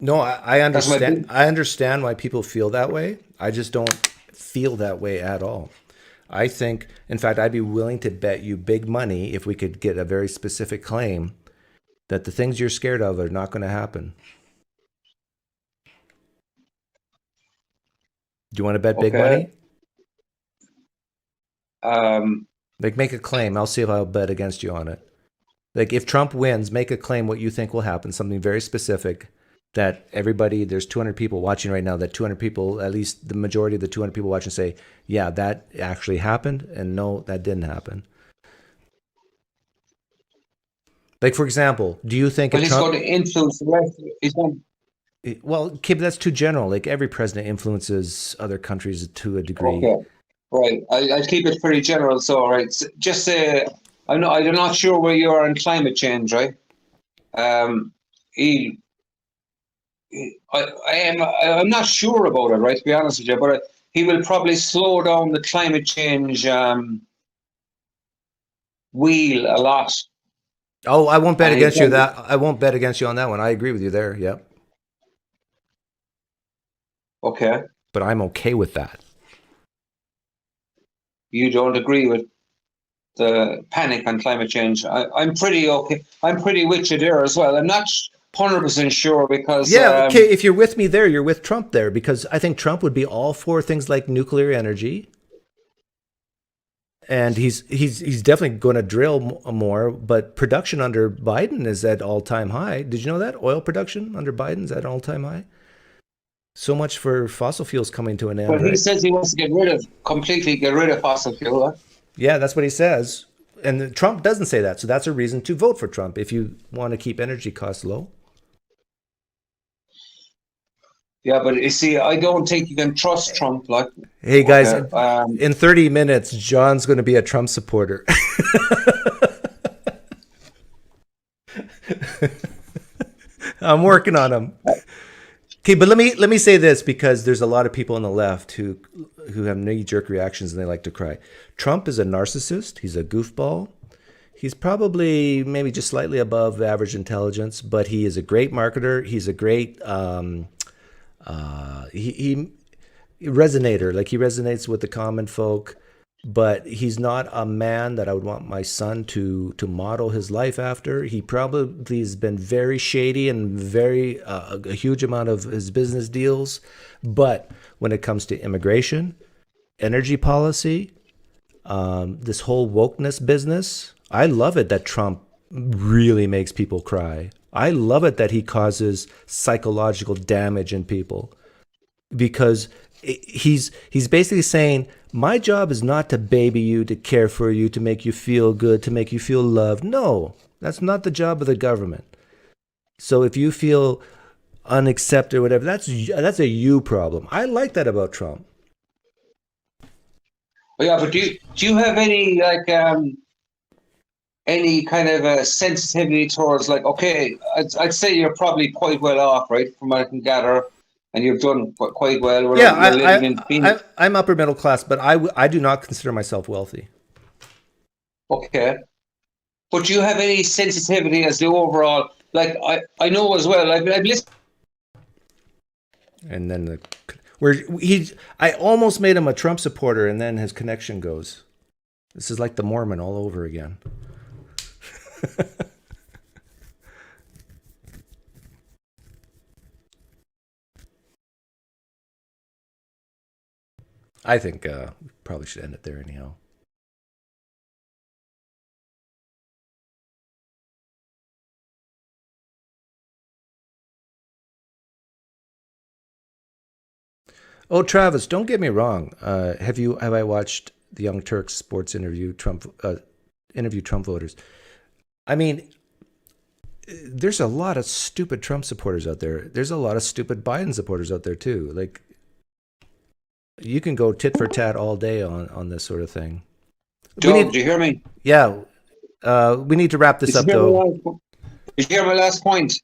No, I understand. I understand why people feel that way. I just don't feel that way at all. I think, in fact, I'd be willing to bet you big money if we could get a very specific claim that the things you're scared of are not going to happen. Do you want to bet big money? Like, make a claim. I'll see if I'll bet against you on it. Like, if Trump wins, make a claim what you think will happen, something very specific that everybody, there's 200 people watching right now, that 200 people, at least the majority of the 200 people watching, say, yeah, that actually happened, and no, that didn't happen. Like, for example, do you think... But he's going to influence the rest. Well, okay, but that's too general. Like, every president influences other countries to a degree. Okay, right. I'll keep it pretty general. So, right, just say, I'm not sure where you are on climate change, right? I'm not sure about it, right, to be honest with you, but he will probably slow down the climate change wheel a lot. Oh, I won't bet against you that. I won't bet against you on that one. I agree with you there. Yep. Okay. But I'm okay with that. You don't agree with the panic on climate change? I'm pretty okay. I'm pretty with you there as well. I'm not 100% sure, because... Yeah, okay, if you're with me there, you're with Trump there, because I think Trump would be all for things like nuclear energy. And he's definitely going to drill more, but production under Biden is at all-time high. Did you know that? Oil production under Biden's at all-time high. So much for fossil fuels coming to an end. But he says he wants to completely get rid of fossil fuel. Huh? Yeah, that's what he says. And Trump doesn't say that, so that's a reason to vote for Trump if you want to keep energy costs low. Yeah, but you see, I don't think you can trust Trump. Like, hey guys, in 30 minutes, John's going to be a Trump supporter. I'm working on him. Okay, but let me say this, because there's a lot of people on the left who have knee-jerk reactions and they like to cry. Trump is a narcissist. He's a goofball. He's probably maybe just slightly above average intelligence, but he is a great marketer. He's a great he resonator. Like, he resonates with the common folk, but he's not a man that I would want my son to model his life after. He probably has been very shady and very a huge amount of his business deals. But when it comes to immigration, energy policy, this whole wokeness business, I love it that Trump really makes people cry. I love it that he causes psychological damage in people, because he's basically saying, my job is not to baby you, to care for you, to make you feel good, to make you feel loved. No, that's not the job of the government. So if you feel unaccepted or whatever, that's a you problem. I like that about Trump. Oh, yeah, but do you have any any kind of a sensitivity towards, like, okay, I'd say you're probably quite well off, right, from what I can gather, and you've done quite well. Yeah, I'm upper middle class, but I do not consider myself wealthy. Okay. But do you have any sensitivity as the overall? Like I know as well. I've listened. And then I almost made him a Trump supporter, and then his connection goes. This is like the Mormon all over again. I think we probably should end it there anyhow. Oh, Travis, don't get me wrong. Have I watched the Young Turks sports interview Trump voters? I mean, there's a lot of stupid Trump supporters out there. There's a lot of stupid Biden supporters out there too. Like, you can go tit for tat all day on this sort of thing. Doug, do you hear me? Yeah. We need to wrap this up, though. Did you hear my last point?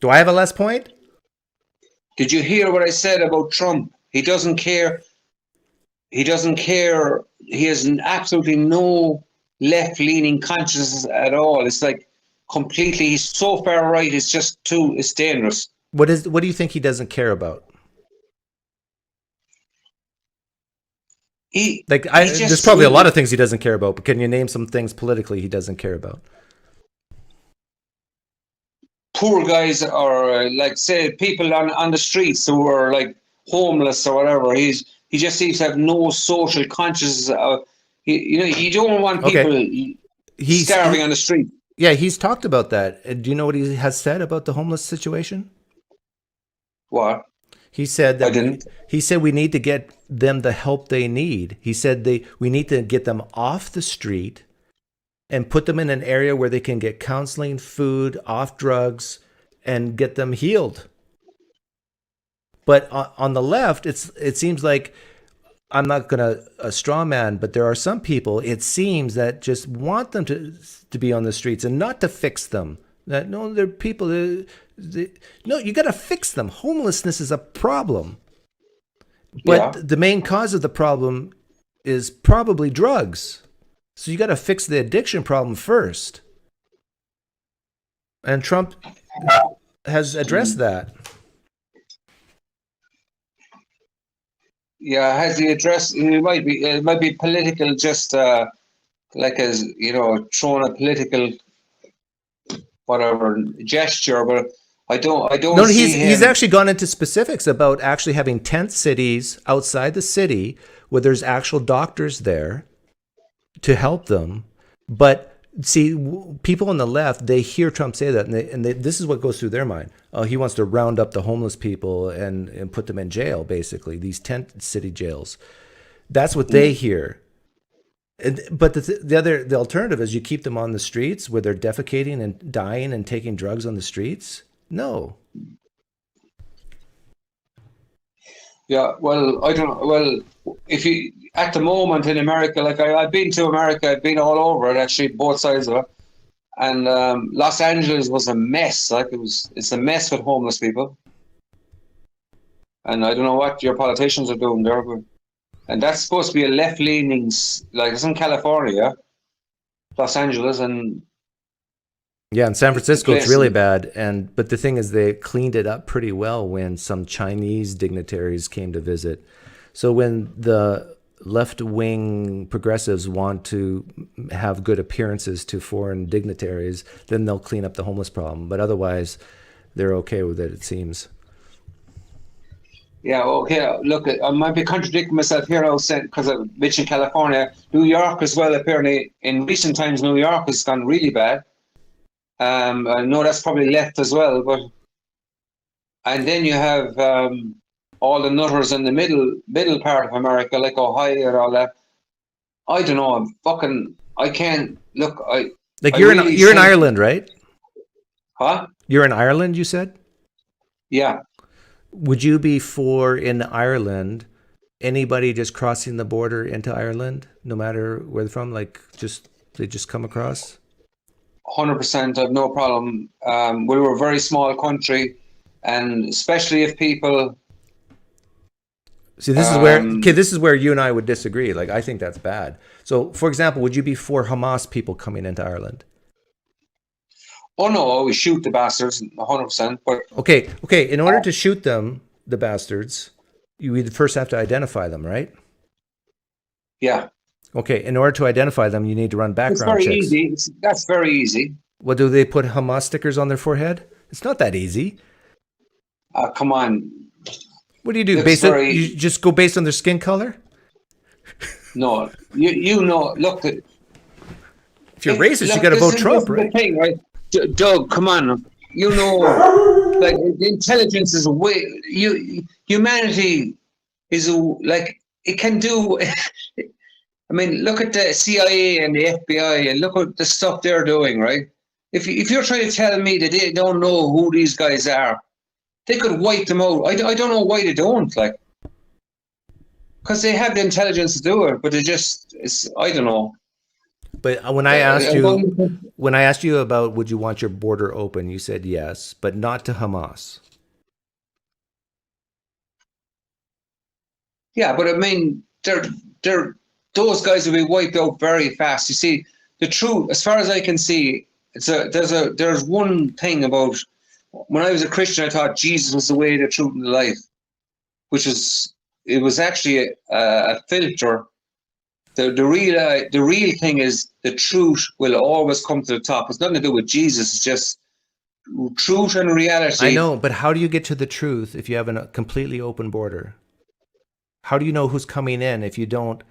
Do I have a last point? Did you hear what I said about Trump? He doesn't care. He doesn't care. He has absolutely no left-leaning consciousness at all. It's like completely. He's so far right. It's just it's dangerous. What do you think he doesn't care about? There's probably a lot of things he doesn't care about, but can you name some things politically he doesn't care about? Poor guys, or like say people on the streets who are like homeless or whatever. He just seems to have no social consciousness. You don't want people starving on the street. Yeah, he's talked about that. Do you know what he has said about the homeless situation? What? He said that he said we need to get them the help they need. He said we need to get them off the street and put them in an area where they can get counseling, food, off drugs, and get them healed. But on the left, it seems like, I'm not going to straw man, but there are some people, it seems, that just want them to be on the streets and not to fix them. That no, they're people. No, you got to fix them. Homelessness is a problem, but the main cause of the problem is probably drugs. So you got to fix the addiction problem first. And Trump has addressed that. Yeah, has he addressed? It might be political, just like as throwing a political whatever gesture, but I don't. No, he's actually gone into specifics about actually having tent cities outside the city where there's actual doctors there to help them. But see, people on the left, they hear Trump say that, and this is what goes through their mind. Oh, he wants to round up the homeless people and put them in jail, basically, these tent city jails. That's what they hear. But the alternative is you keep them on the streets where they're defecating and dying and taking drugs on the streets. No. Yeah, well, I don't know. Well, if you at the moment in America, like I've been to America, I've been all over it, actually, both sides of it. And Los Angeles was a mess. Like it's a mess with homeless people. And I don't know what your politicians are doing there, but, and that's supposed to be a left-leaning, like it's in California, Los Angeles, and yeah, in San Francisco it's really bad. But the thing is, they cleaned it up pretty well when some Chinese dignitaries came to visit. So when the left-wing progressives want to have good appearances to foreign dignitaries, then they'll clean up the homeless problem. But otherwise, they're okay with it seems. Yeah, okay. Look, I might be contradicting myself here now because I mentioned California. New York as well, apparently, in recent times, New York has gone really bad. I know that's probably left as well, but and then you have all the nutters in the middle part of America, like Ohio and all that. I don't know. I can't look. You're in Ireland, right? Huh? You're in Ireland, you said? Yeah. Would you be for, in Ireland, anybody just crossing the border into Ireland, no matter where they're from? Like they just come across? 100%. I've no problem. We were a very small country, and especially if people See, this is where you and I would disagree. Like, I think that's bad. So, for example, would you be for Hamas people coming into Ireland? Oh no, we shoot the bastards 100%. But Okay. In order to shoot them, the bastards, you would first have to identify them, right? yeah, Okay. In order to identify them, you need to run it's background very checks. easy. That's very easy. What do they put Hamas stickers on their forehead? It's not that easy. Come on. What do you do? It's You just go based on their skin color? No, you know. Look, If you're racist, you got to vote Trump, right? The thing, right? Doug, come on. You know, like intelligence is a way. Humanity is like it can do. I mean, look at the CIA and the FBI, and look at the stuff they're doing, right? If you're trying to tell me that they don't know who these guys are, they could wipe them out. I don't know why they don't, like, because they have the intelligence to do it, but I don't know. But when I asked you about would you want your border open, you said yes, but not to Hamas. Yeah, but I mean, those guys will be wiped out very fast. You see, the truth, as far as I can see, there's one thing about when I was a Christian, I thought Jesus was the way, the truth, and the life, it was actually a filter. The real thing is the truth will always come to the top. It's nothing to do with Jesus. It's just truth and reality. I know, but how do you get to the truth if you have a completely open border? How do you know who's coming in if you don't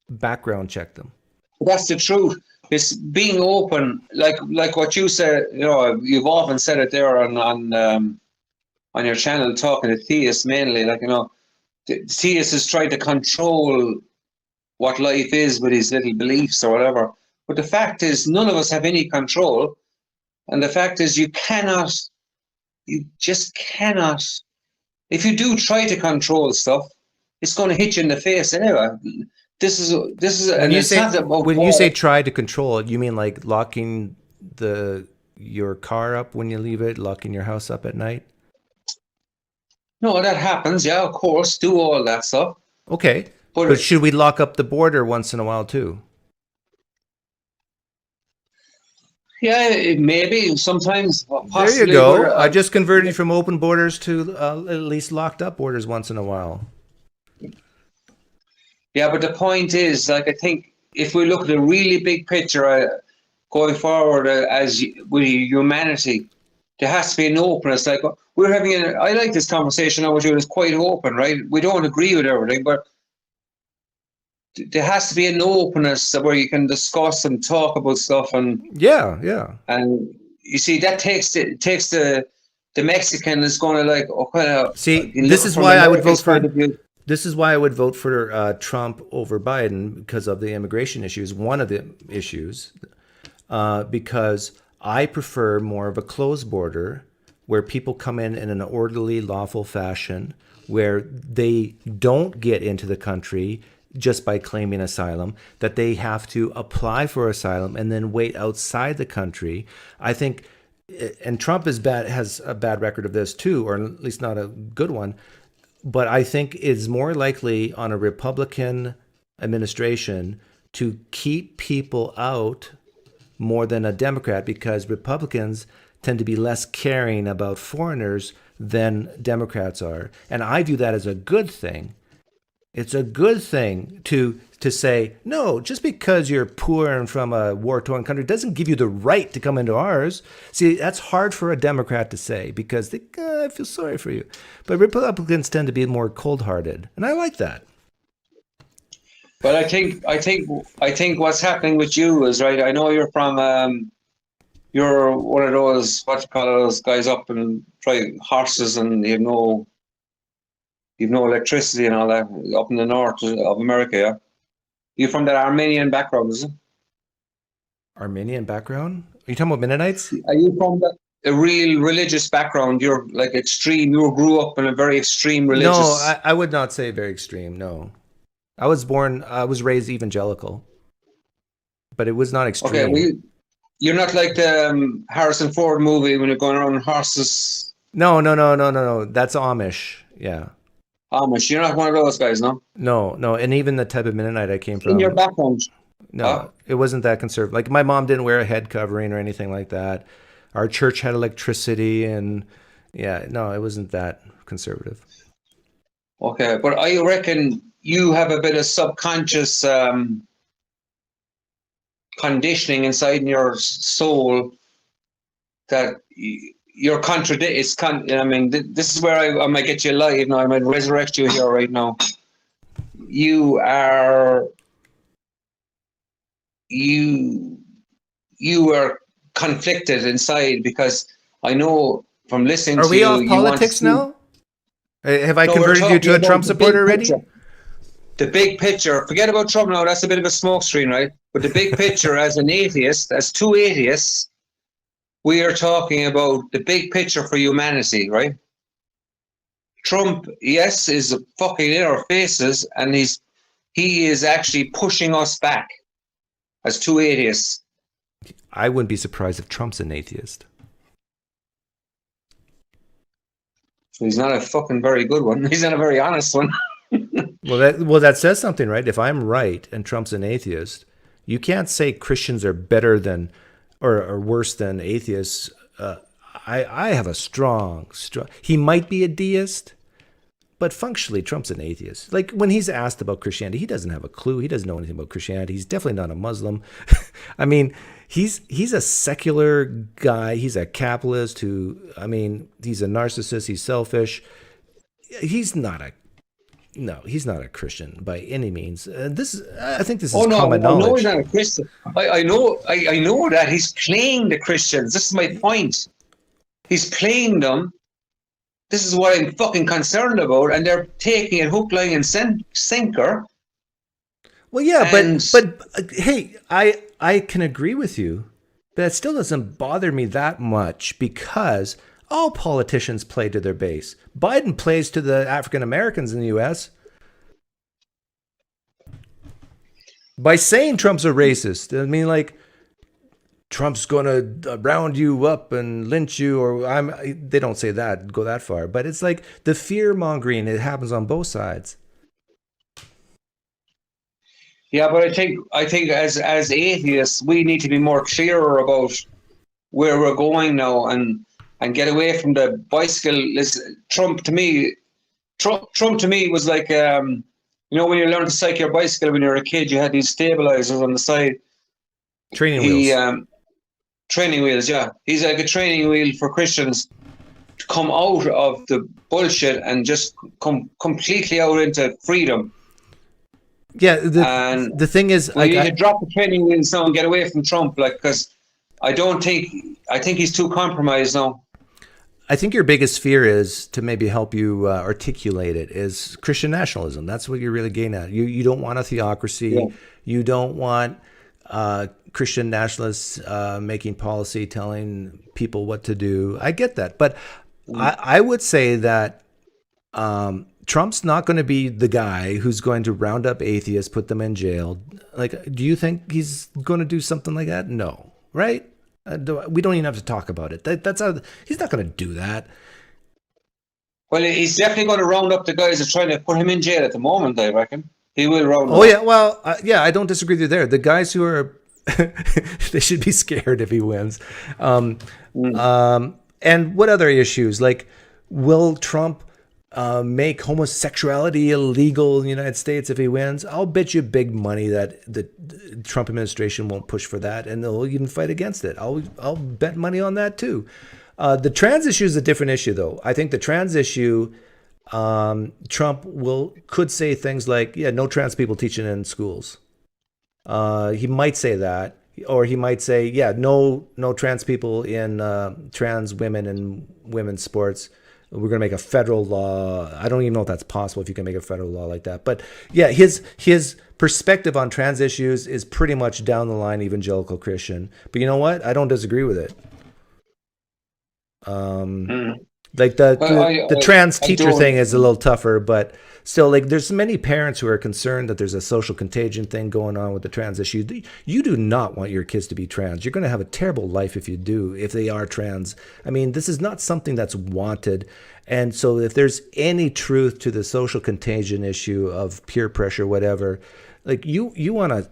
background check them? That's the truth. It's being open, like what you said. You know, you've often said it there on your channel, talking to theists mainly. Like, you know, the theist is trying to control what life is with his little beliefs or whatever. But the fact is, none of us have any control. And the fact is, you just cannot. If you do try to control stuff, it's going to hit you in the face anyway. This is when you say try to control it, you mean like locking your car up when you leave it, locking your house up at night? No, that happens. Yeah, of course, do all that stuff. Okay, but should we lock up the border once in a while too? Yeah, maybe sometimes. There you go. I just converted you from open borders to at least locked up borders once in a while. Yeah, but the point is, like, I think if we look at the really big picture going forward as with humanity, there has to be an openness. Like, we're having I like this conversation now with you. It's quite open, right? We don't agree with everything, but there has to be an openness where you can discuss and talk about stuff. And yeah. And you see, that takes the Mexican is going to like, okay. See, this is why I would vote for. This is why I would vote for Trump over Biden because of the immigration issues. One of the issues, because I prefer more of a closed border where people come in an orderly, lawful fashion, where they don't get into the country just by claiming asylum, that they have to apply for asylum and then wait outside the country. I think, and Trump has a bad record of this too, or at least not a good one. But I think it's more likely on a Republican administration to keep people out more than a Democrat, because Republicans tend to be less caring about foreigners than Democrats are. And I view that as a good thing. It's a good thing to say, no, just because you're poor and from a war-torn country doesn't give you the right to come into ours. See, that's hard for a Democrat to say because they I feel sorry for you. But Republicans tend to be more cold-hearted, and I like that. But I think what's happening with you is, right, I know you're from you're one of those, what you call those guys up and try horses and you have no electricity and all that up in the north of America, yeah? You're from that Armenian background, is it? Armenian background? Are you talking about Mennonites? Are you from a real religious background? You're like extreme. You grew up in a very extreme religious. No, I would not say very extreme. No, I was raised evangelical, but it was not extreme. Okay, well, you're not like the Harrison Ford movie when you're going around horses. No. That's Amish. Yeah. Amish. You're not one of those guys, no? No, no, and even the type of Mennonite I came In your from, background. no, it wasn't that conservative. Like my mom didn't wear a head covering or anything like that. Our church had electricity, and yeah, no, it wasn't that conservative. Okay, but I reckon you have a bit of subconscious conditioning inside in your soul that you're I mean, this is where I might get you live now. I might resurrect you here right now. You are conflicted inside because I know from listening Are to we you. off You want politics to now? Have I No, we're converted you to a talking Trump about the supporter big already? picture. The big picture. Forget about Trump now. That's a bit of a smokescreen, right? But the big picture, as an atheist, as two atheists, we are talking about the big picture for humanity, right? Trump, yes, is fucking in our faces, and he is actually pushing us back as two atheists. I wouldn't be surprised if Trump's an atheist. So he's not a fucking very good one. He's not a very honest one. Well, that says something, right? If I'm right and Trump's an atheist, you can't say Christians are better than or worse than atheists. I have a strong. He might be a deist, but functionally, Trump's an atheist. Like when he's asked about Christianity, he doesn't have a clue. He doesn't know anything about Christianity. He's definitely not a Muslim. I mean, he's a secular guy. He's a capitalist who, I mean, he's a narcissist. He's selfish. He's not a Christian by any means. I think this is common knowledge. No, he's not a Christian. I know that he's playing the Christians. This is my point. He's playing them. This is what I'm fucking concerned about, and they're taking it hook, line, and sinker. Well, yeah, but hey, I can agree with you, but it still doesn't bother me that much because all politicians play to their base. Biden plays to the African Americans in the U.S. by saying Trump's a racist. I mean, like, Trump's going to round you up and lynch you, or they don't say that, go that far, but it's like the fear mongering, it happens on both sides. Yeah, but I think as atheists, we need to be more clearer about where we're going now and get away from the bicycle. Trump to me was like, when you learn to cycle your bicycle when you're a kid, you had these stabilizers on the side. Training wheels. Training wheels, yeah. He's like a training wheel for Christians to come out of the bullshit and just come completely out into freedom. Yeah, the thing is, we need to drop the training wheels now and get away from Trump, because I think he's too compromised now. I think your biggest fear is, to maybe help you articulate it, is Christian nationalism. That's what you're really getting at. You don't want a theocracy. Yeah. You don't want Christian nationalists making policy, telling people what to do. I get that. But I would say that Trump's not going to be the guy who's going to round up atheists, put them in jail. Like, do you think he's going to do something like that? No, right? We don't even have to talk about it. He's not going to do that. Well, he's definitely going to round up the guys that are trying to put him in jail at the moment, I reckon. He will round up. Oh, yeah. Well, I don't disagree with you there. The guys who are, they should be scared if he wins. And what other issues? Like, will Trump make homosexuality illegal in the United States if he wins? I'll bet you big money that the Trump administration won't push for that, and they'll even fight against it. I'll bet money on that too. The trans issue is a different issue, though. I think the trans issue, Trump could say things like, "Yeah, no trans people teaching in schools." He might say that, or he might say, "Yeah, no trans people in trans women in women's sports. We're going to make a federal law." I don't even know if that's possible, if you can make a federal law like that. But yeah, his perspective on trans issues is pretty much down the line evangelical Christian. But you know what? I don't disagree with it. Like the trans teacher thing is a little tougher, but still, like there's many parents who are concerned that there's a social contagion thing going on with the trans issue. You do not want your kids to be trans. You're going to have a terrible life if you do, if they are trans. I mean, this is not something that's wanted. And so if there's any truth to the social contagion issue of peer pressure, whatever, like you want to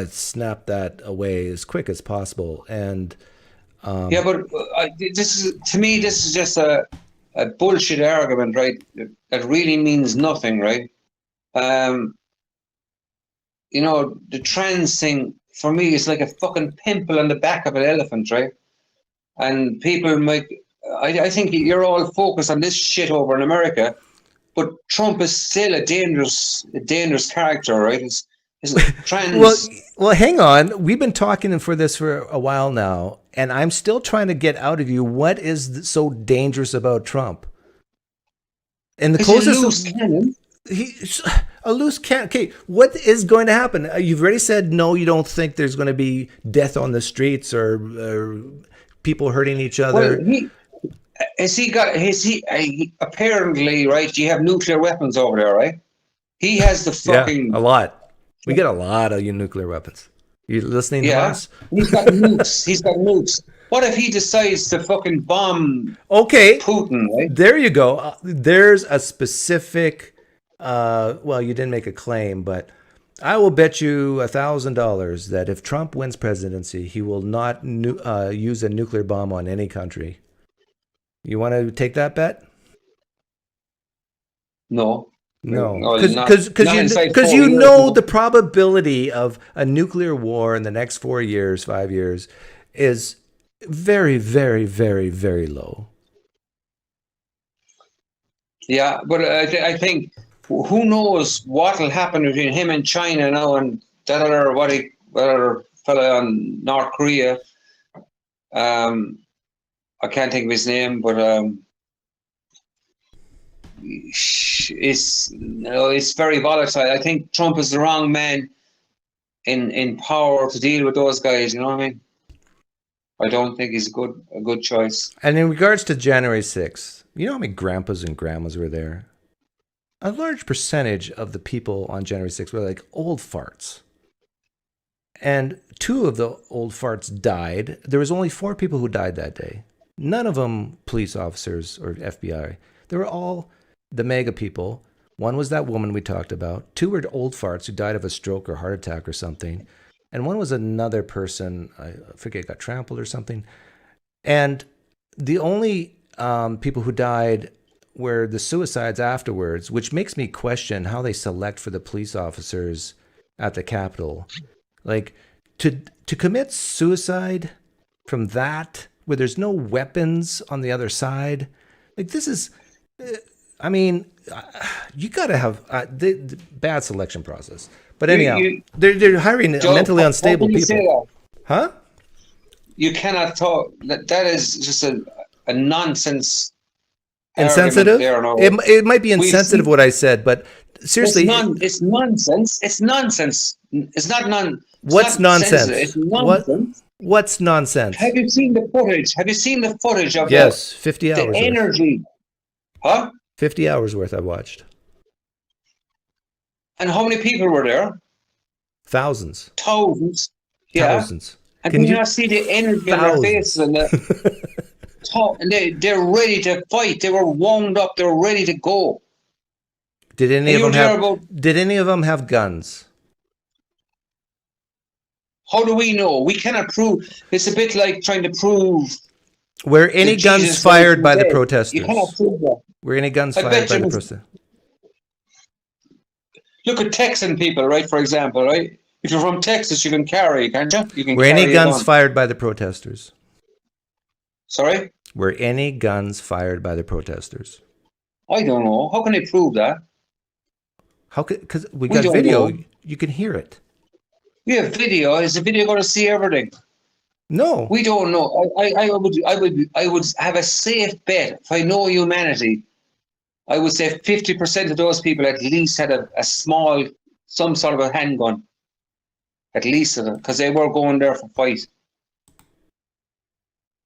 snap that away as quick as possible. And yeah, but this is just a bullshit argument, right? That really means nothing, right? The trans thing for me is like a fucking pimple on the back of an elephant, right? And people might, I think you're all focused on this shit over in America, but Trump is still a dangerous character, right? It's trans. Well, hang on. We've been talking for this for a while now, and I'm still trying to get out of you what is so dangerous about Trump. And the closest loose cannon. He's a loose cannon. Okay, what is going to happen? You've already said no. You don't think there's going to be death on the streets or people hurting each other. Well, apparently, right? You have nuclear weapons over there, right? He has the fucking a lot. We get a lot of nuclear weapons. You listening to us? He's got nukes. He's got nukes. What if he decides to fucking bomb Putin, right? There you go. There's a specific, well, you didn't make a claim, but I will bet you $1,000 that if Trump wins presidency, he will not use a nuclear bomb on any country. You want to take that bet? No. Because you know the probability of a nuclear war in the next 4 years, 5 years is very, very, very, very low. Yeah, but I think who knows what will happen between him and China now and that other fella in North Korea. I can't think of his name, but it's very volatile. I think Trump is the wrong man in power to deal with those guys. You know what I mean? I don't think he's a good choice. And in regards to January 6th, you know how many grandpas and grandmas were there? A large percentage of the people on January 6th were like old farts. And 2 of the old farts died. There was only 4 people who died that day. None of them police officers or FBI. They were all the mega people. 1 was that woman we talked about. 2 were old farts who died of a stroke or heart attack or something. And 1 was another person, I forget, got trampled or something. And the only people who died were the suicides afterwards, which makes me question how they select for the police officers at the Capitol. Like, to commit suicide from that, where there's no weapons on the other side, like this is... I mean, you got to have the bad selection process. But anyhow, they're hiring Joe, mentally unstable people. Huh? You cannot talk. That is just a nonsense. Insensitive? It might be insensitive what I said, but seriously. It's nonsense. It's nonsense. It's not What's nonsense? It's nonsense. What's nonsense? Have you seen the footage? Of yes, 50 hours. The energy. Huh? 50 hours worth I watched. And how many people were there? Thousands. Yeah. Thousands. And can you not see the energy on their faces and they're ready to fight. They were wound up. They were ready to go. Did any of them have guns? How do we know? We cannot prove. It's a bit like trying to prove. Were any guns fired by the protesters? You cannot prove that. Were any guns fired by the protesters? Look at Texan people, right? For example, right? If you're from Texas, you can carry, can't you? Were any guns fired by the protesters? Sorry? Were any guns fired by the protesters? I don't know. How can they prove that? How could? Because we got video. You can hear it. We have video. Is the video going to see everything? No. We don't know. I would have a safe bet. If I know humanity, I would say 50% of those people at least had a small, some sort of a handgun. At least, because they were going there for fight.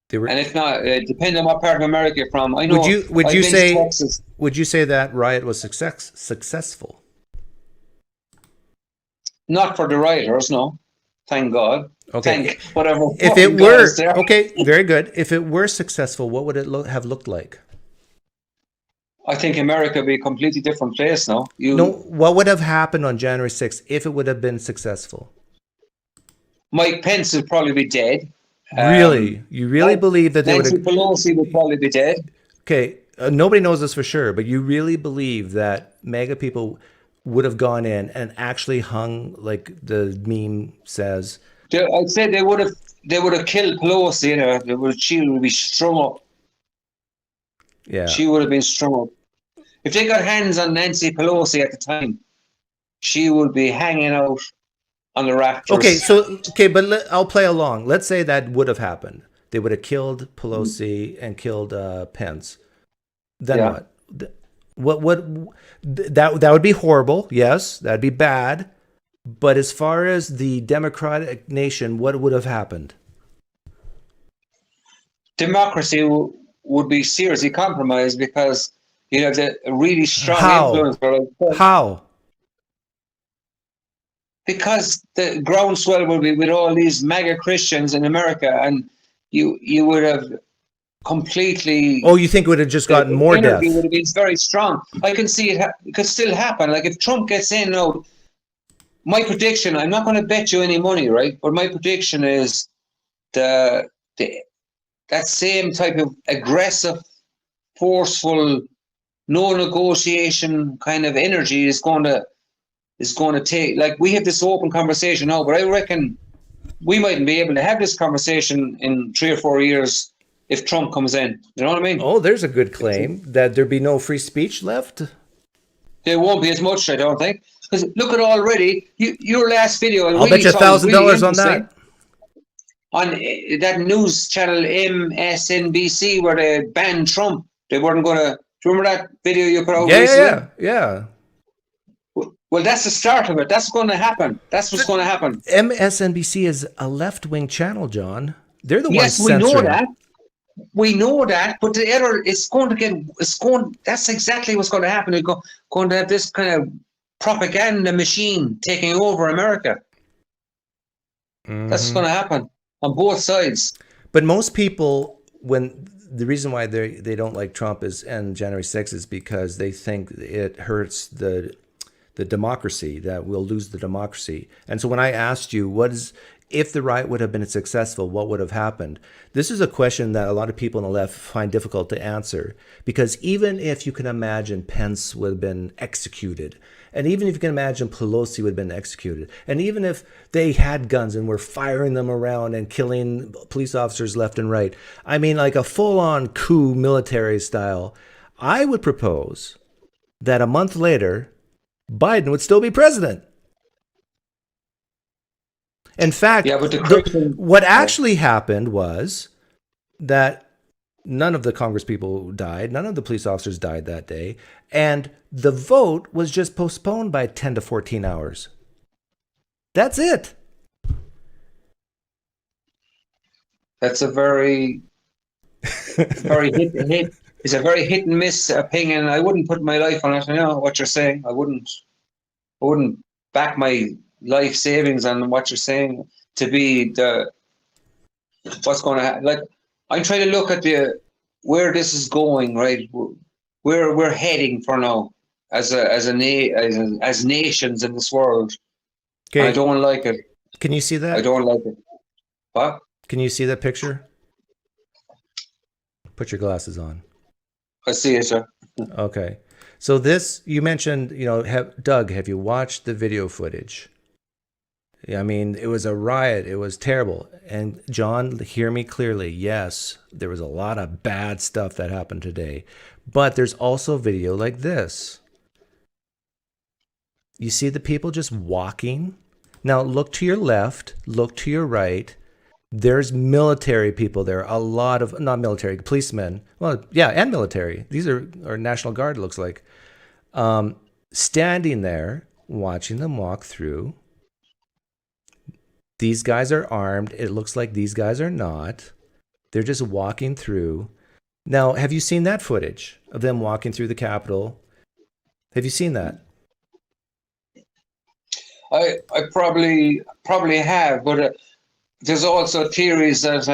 They were. And if not, depending on what part of America you're from, I know. Would I've you been to say Texas. would you say that riot was successful? Not for the rioters, no. Thank God. Okay. Thank whatever. If it God were is there. okay, very good. If it were successful, what would it have looked like? I think America would be a completely different place now. No, what would have happened on January 6th if it would have been successful? Mike Pence would probably be dead. Really? You really believe that they would Nancy have... Pelosi would probably be dead. Okay, nobody knows this for sure, but you really believe that MAGA people would have gone in and actually hung, like the meme says? I'd say they would have killed Pelosi. You know, she would be strung up. Yeah. She would have been strung up. If they got hands on Nancy Pelosi at the time, she would be hanging out on the rafters. Okay, but I'll play along. Let's say that would have happened. They would have killed Pelosi and killed Pence. Then what? That would be horrible. Yes, that'd be bad. But as far as the democratic nation, what would have happened? Democracy would be seriously compromised because you have a really strong influence. How? Because the groundswell would be with all these MAGA Christians in America, and you would have completely. Oh, you think it would have just gotten more death? Would have been very strong. I can see it could still happen. Like if Trump gets in now, my prediction. I'm not going to bet you any money, right? But my prediction is that same type of aggressive, forceful, no negotiation kind of energy is going to take. Like we have this open conversation now, but I reckon we mightn't be able to have this conversation in 3 or 4 years if Trump comes in. You know what I mean? Oh, there's a good claim that there'd be no free speech left. There won't be as much, I don't think. Because look at already your last video. I'll bet you $1,000 on that. On that news channel MSNBC where they banned Trump, they weren't going to. Do you remember that video you put out recently? Yeah. Well, that's the start of it. That's going to happen. That's what's going to happen. MSNBC is a left-wing channel, John. They're the ones Yes, we censoring. know that. We know that, but the error is going to get. That's exactly what's going to happen. You're going to have this kind of propaganda machine taking over America. That's going to happen on both sides. But most people, the reason why they don't like Trump and January 6th is because they think it hurts the democracy, that we'll lose the democracy. And so when I asked you, if the riot would have been successful, what would have happened? This is a question that a lot of people on the left find difficult to answer, because even if you can imagine Pence would have been executed, and even if you can imagine Pelosi would have been executed, and even if they had guns and were firing them around and killing police officers left and right, I mean, like a full-on coup military style, I would propose that a month later, Biden would still be president. In fact, what actually happened was that none of the Congress people died, none of the police officers died that day, and the vote was just postponed by 10 to 14 hours. That's it. That's a very hit. It's a very hit and miss opinion. I wouldn't put my life on it. I know what you're saying. I wouldn't back my life savings on what you're saying to be what's going to happen. Like I'm trying to look at where this is going, right? Where we're heading for now as nations in this world. Okay. I don't like it. Can you see that? I don't like it. What? Can you see that picture? Put your glasses on. I see it, sir. Okay. So this, you mentioned, Doug, have you watched the video footage? I mean, it was a riot. It was terrible. And John, hear me clearly. Yes, there was a lot of bad stuff that happened today. But there's also video like this. You see the people just walking? Now look to your left, look to your right. There's military people there. A lot of, not military, policemen. Well, yeah, and military. These are National Guard, looks like. Standing there, watching them walk through. These guys are armed. It looks like these guys are not. They're just walking through. Now, have you seen that footage of them walking through the Capitol? Have you seen that? I probably have, but there's also theories that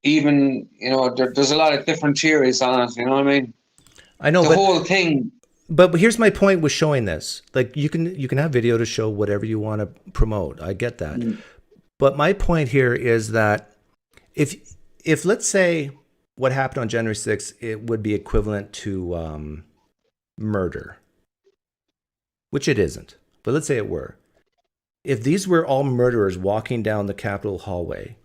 even there's a lot of different theories on it. You know what I mean? I know the whole thing. But here's my point with showing this. Like you can have video to show whatever you want to promote. I get that. But my point here is that if let's say what happened on January 6th, it would be equivalent to murder, which it isn't. But let's say it were. If these were all murderers walking down the Capitol hallway,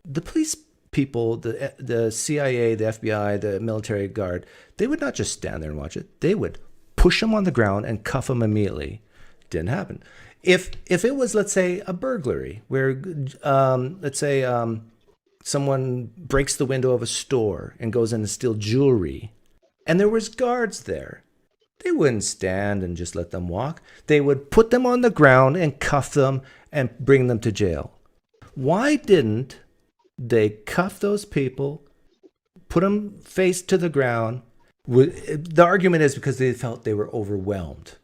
the police people, the CIA, the FBI, the military guard, they would not just stand there and watch it. They would push them on the ground and cuff them immediately. Didn't happen. If it was, let's say, a burglary where, let's say, someone breaks the window of a store and goes in and steal jewelry, and there was guards there, they wouldn't stand and just let them walk. They would put them on the ground and cuff them and bring them to jail. Why didn't they cuff those people, put them face to the ground? The argument is because they felt they were overwhelmed.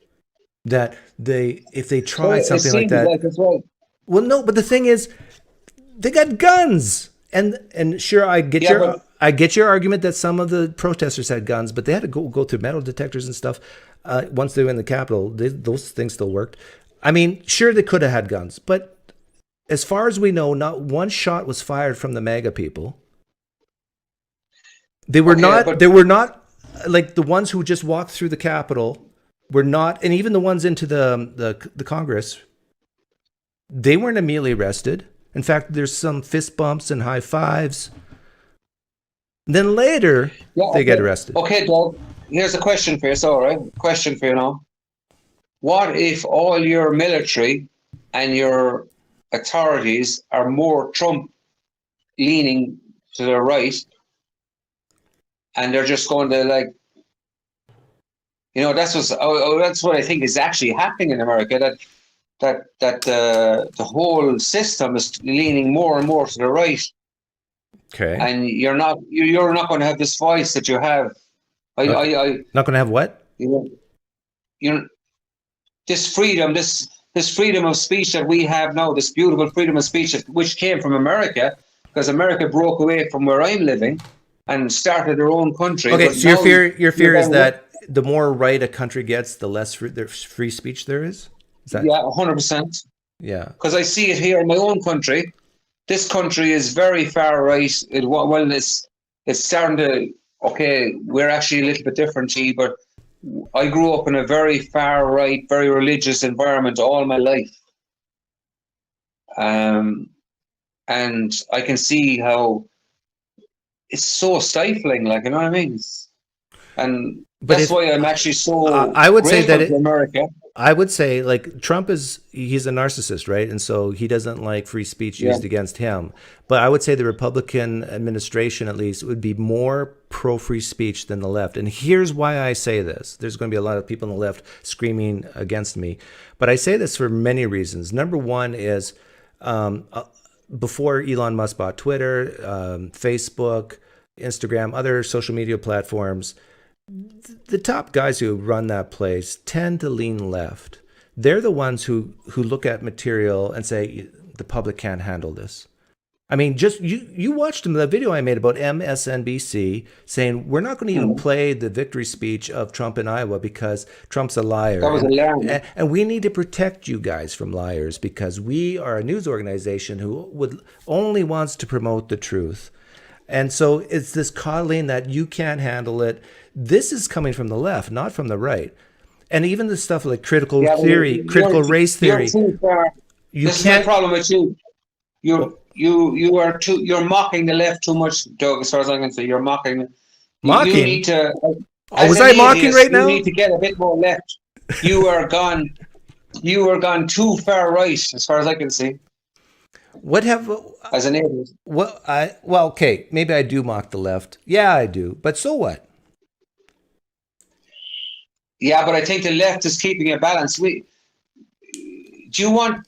That if they tried something like that. Well, no, but the thing is, they got guns. And sure, I get your argument that some of the protesters had guns, but they had to go through metal detectors and stuff. Once they were in the Capitol, those things still worked. I mean, sure, they could have had guns, but as far as we know, not one shot was fired from the MAGA people. They were not like the ones who just walked through the Capitol were not, and even the ones into the Congress, they weren't immediately arrested. In fact, there's some fist bumps and high fives. Then later, they get arrested. Okay, Doug, here's a question for you. So, all right, question for you now. What if all your military and your authorities are more Trump leaning to the right, and they're just going to that's what I think is actually happening in America, that the whole system is leaning more and more to the right. Okay. And you're not going to have this voice that you have. Not going to have what? This freedom of speech that we have now, this beautiful freedom of speech which came from America, because America broke away from where I'm living and started their own country. Okay, But so now your fear is that the more right a country gets, the less free speech there is? Yeah, 100%. Yeah. Because I see it here in my own country. This country is very far right. It's starting to, okay, we're actually a little bit different, but I grew up in a very far right, very religious environment all my life. And I can see how it's so stifling, you know what I mean? And that's why I'm actually so I would say that America. I would say Trump he's a narcissist, right? And so he doesn't like free speech used against him. But I would say the Republican administration, at least, would be more pro-free speech than the left. And here's why I say this. There's going to be a lot of people on the left screaming against me. But I say this for many reasons. Number one is before Elon Musk bought Twitter, Facebook, Instagram, other social media platforms, the top guys who run that place tend to lean left. They're the ones who look at material and say the public can't handle this. I mean, just you watched the video I made about MSNBC saying we're not going to even play the victory speech of Trump in Iowa because Trump's a liar. That was a lie. And we need to protect you guys from liars because we are a news organization who only wants to promote the truth. And so it's this coddling that you can't handle it. This is coming from the left, not from the right. And even the stuff like critical theory, critical race theory. This is my problem with you. You're mocking the left too much, Doug, as far as I can say. You're mocking. Mocking? You need to. Was I mocking right now? You need to get a bit more left. You are gone too far right, as far as I can see. As an idiot? Okay, maybe I do mock the left. Yeah, I do. But so what? Yeah, but I think the left is keeping a balance. Do you want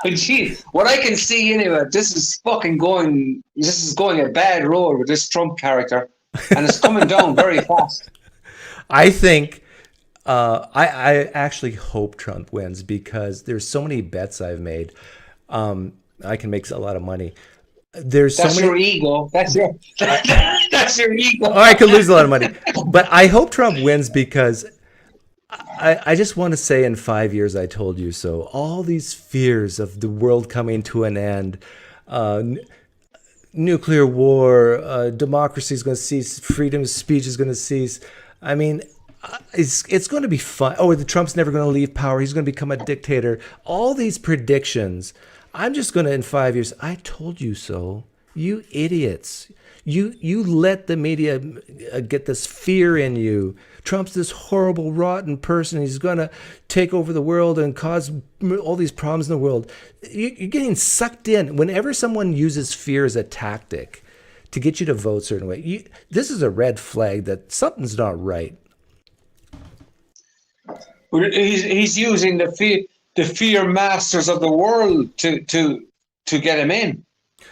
But gee, what I can see anyway, this is going a bad road with this Trump character, and it's coming down very fast. I think I actually hope Trump wins because there's so many bets I've made. I can make a lot of money. There's That's so many. your ego. That's your ego. Oh, I could lose a lot of money, but I hope Trump wins because I just want to say in 5 years I told you so. All these fears of the world coming to an end, nuclear war, democracy is going to cease, freedom of speech is going to cease. I mean, it's going to be fun. Oh, the Trump's never going to leave power. He's going to become a dictator. All these predictions. I'm just going to, in 5 years, I told you so. You idiots. You let the media get this fear in you. Trump's this horrible, rotten person. He's going to take over the world and cause all these problems in the world. You're getting sucked in. Whenever someone uses fear as a tactic to get you to vote a certain way, this is a red flag that something's not right. He's using the fear masters of the world to get him in.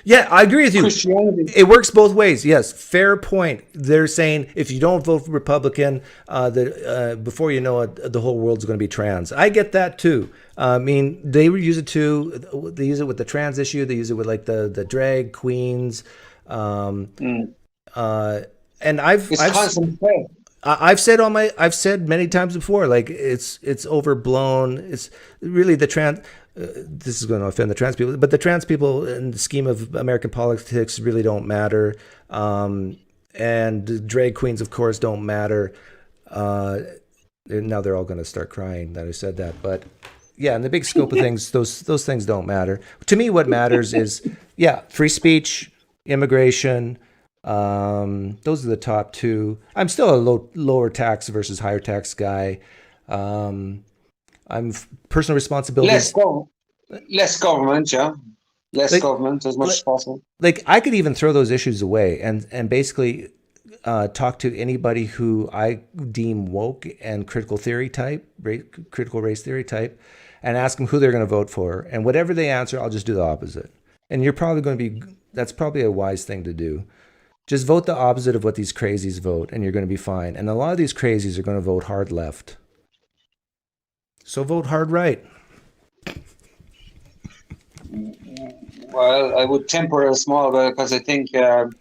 Yeah, I agree with you. Christianity. It works both ways. Yes, fair point. They're saying if you don't vote for Republican, before you know it, the whole world's going to be trans. I get that too. I mean, they use it too. They use it with the trans issue. They use it with like the drag queens. And I've said many times before, like it's overblown. It's really the trans. This is going to offend the trans people, but the trans people in the scheme of American politics really don't matter. And drag queens, of course, don't matter. Now they're all going to start crying that I said that, but yeah, in the big scope of things, those things don't matter. To me, what matters is free speech, immigration. Those are the top two. I'm still a lower tax versus higher tax guy. I'm personal responsibility. Less government, yeah. Less government as much as possible. Like I could even throw those issues away and basically talk to anybody who I deem woke and critical race theory type, and ask them who they're going to vote for. And whatever they answer, I'll just do the opposite. And you're probably going to be. That's probably a wise thing to do. Just vote the opposite of what these crazies vote, and you're going to be fine. And a lot of these crazies are going to vote hard left. So vote hard right. Well, I would temper it a small bit because I think you're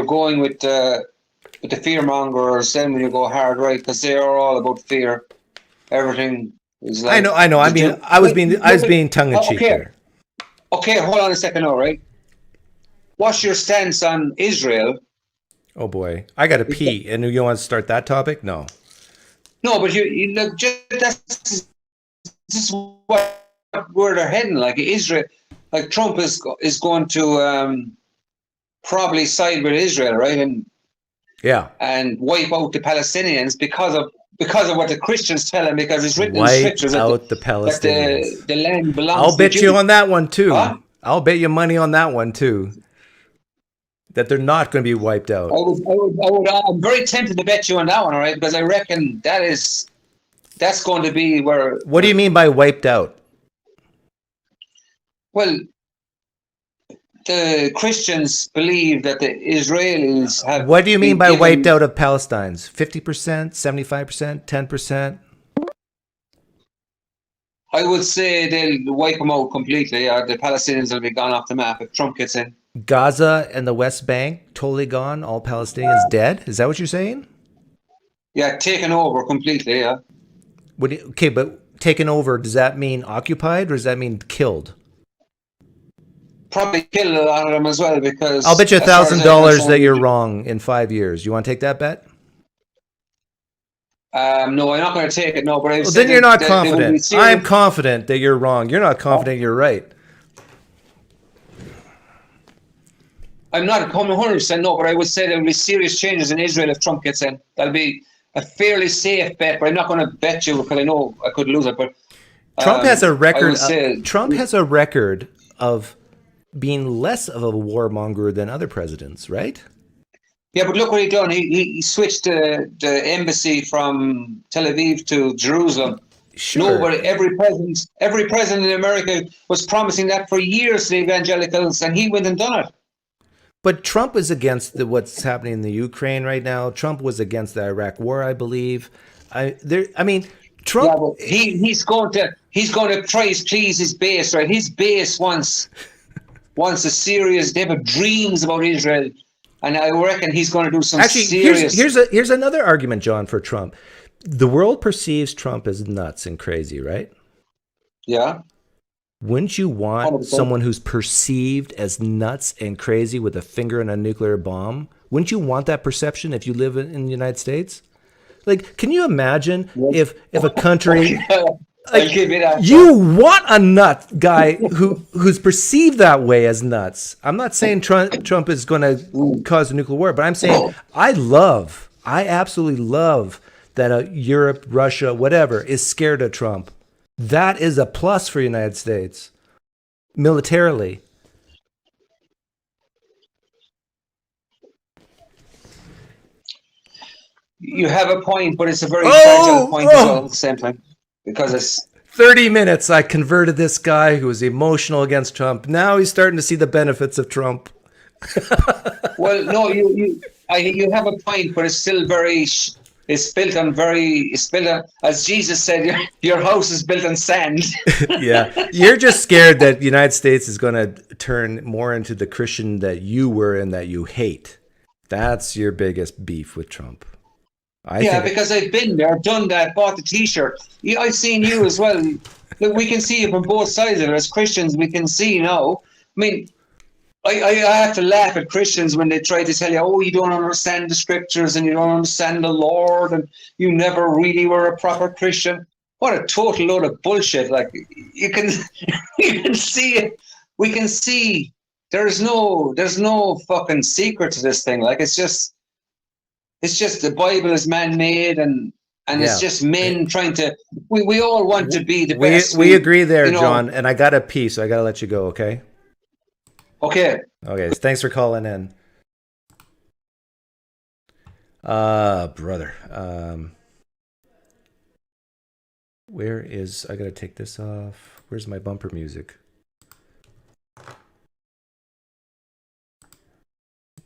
going with the fear mongers. Then when you go hard right, because they are all about fear. Everything is like. I know. I was being tongue in cheek here. Okay, hold on a second, all right. What's your stance on Israel? Oh boy, I got to pee, and you want to start that topic? No. No, but you look. This is where they're heading. Like Israel, like Trump is going to probably side with Israel, right? And wipe out the Palestinians because of what the Christians tell him, because it's written in scriptures out the Palestinians. That the land belongs. I'll bet you on that one too. Huh? I'll bet you money on that one too. That they're not going to be wiped out. I'm very tempted to bet you on that one, all right? Because I reckon that's going to be where. What do you mean by wiped out? Well, the Christians believe that the Israelis have. What do you mean by wiped out of Palestinians? 50%, 75%, 10%? I would say they'll wipe them out completely. The Palestinians will be gone off the map if Trump gets in. Gaza and the West Bank totally gone. All Palestinians dead. Is that what you're saying? Yeah, taken over completely. Yeah. Okay, but taken over, does that mean occupied or does that mean killed? Probably killed a lot of them as well, because I'll bet you $1,000 that you're wrong in 5 years. You want to take that bet? No, I'm not going to take it. No, but then you're not confident. I'm confident that you're wrong. You're not confident you're right. I'm not 100% no, but I would say there will be serious changes in Israel if Trump gets in. That'll be a fairly safe bet, but I'm not going to bet you because I know I could lose it. But Trump has a record. Trump has a record of being less of a warmonger than other presidents, right? Yeah, but look what he done. He switched the embassy from Tel Aviv to Jerusalem, Sure. Nobody, every president in America was promising that for years to the evangelicals, and he went and done it. But Trump is against what's happening in the Ukraine right now. Trump was against the Iraq War, I believe. Trump. Yeah, but he's going to try to please his base, right? His base wants a serious. They have dreams about Israel, and I reckon he's going to do some serious. Here's another argument, John, for Trump. The world perceives Trump as nuts and crazy, right? Yeah. Wouldn't you want 100%. someone who's perceived as nuts and crazy with a finger in a nuclear bomb? Wouldn't you want that perception if you live in the United States? Like, can you imagine if a country you want a nut guy who's perceived that way as nuts? I'm not saying Trump is going to cause a nuclear war, but I'm saying I absolutely love that Europe, Russia, whatever is scared of Trump. That is a plus for the United States militarily. You have a point, but it's a very fragile point as well at the same time, because it's 30 minutes. I converted this guy who was emotional against Trump. Now he's starting to see the benefits of Trump. Well, no, you have a point, but it's still very. It's built on, as Jesus said, your house is built on sand. Yeah, you're just scared that the United States is going to turn more into the Christian that you were and that you hate. That's your biggest beef with Trump. Because I've been there, done that, bought the T-shirt. I've seen you as well. Look, we can see it from both sides of it. As Christians, we can see now. I mean, I have to laugh at Christians when they try to tell you, oh, you don't understand the scriptures and you don't understand the Lord and you never really were a proper Christian. What a total load of bullshit. Like, you can see it. We can see there's no fucking secret to this thing. Like, it's just the Bible is man-made and it's just men trying to, we all want to be the best. We agree there, John, and I got a pee, so I got to let you go, okay? Okay. Thanks for calling in. Brother. I got to take this off. Where's my bumper music?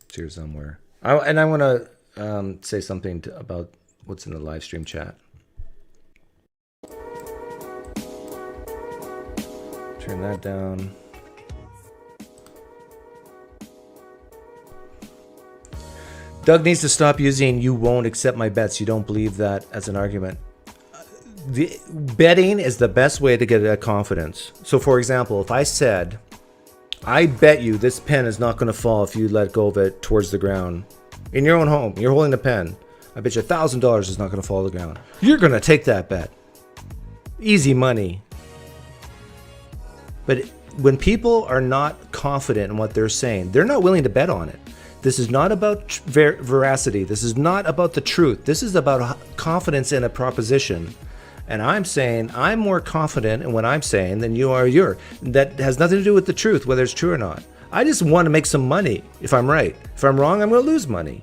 It's here somewhere. I want to say something about what's in the live stream chat. Turn that down. Doug needs to stop using "you won't accept my bets, you don't believe that" as an argument. The betting is the best way to get that confidence. So, for example, if I said, I bet you this pen is not going to fall if you let go of it towards the ground. In your own home, you're holding the pen. I bet you $1,000 is not going to fall to the ground. You're going to take that bet. Easy money. But when people are not confident in what they're saying, they're not willing to bet on it. This is not about veracity. This is not about the truth. This is about confidence in a proposition. And I'm saying I'm more confident in what I'm saying than you are. That has nothing to do with the truth, whether it's true or not. I just want to make some money if I'm right. If I'm wrong, I'm going to lose money.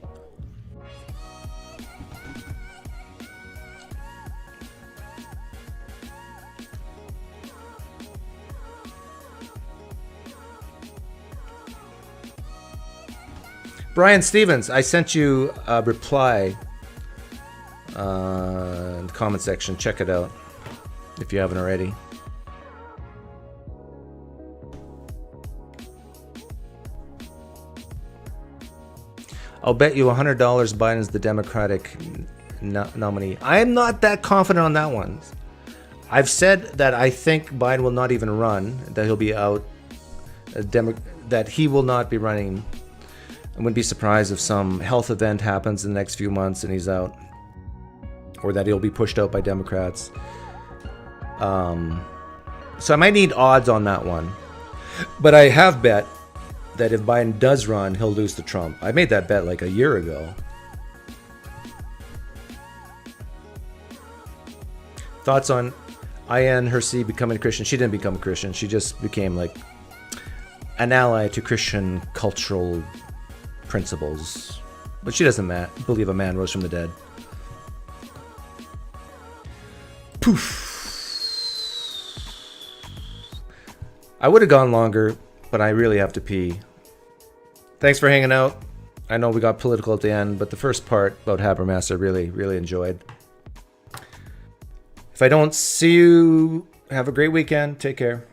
Brian Stevens, I sent you a reply in the comment section. Check it out if you haven't already. I'll bet you $100 Biden's the Democratic nominee. I am not that confident on that one. I've said that I think Biden will not even run, that he'll be out, that he will not be running. I wouldn't be surprised if some health event happens in the next few months and he's out, or that he'll be pushed out by Democrats. So I might need odds on that one. But I have bet that if Biden does run, he'll lose to Trump. I made that bet like a year ago. Thoughts on Ayan Hersey becoming a Christian? She didn't become a Christian. She just became like an ally to Christian cultural principles. But she doesn't believe a man rose from the dead. Poof. I would have gone longer, but I really have to pee. Thanks for hanging out. I know we got political at the end, but the first part about Habermas I really, really enjoyed. If I don't see you, have a great weekend. Take care.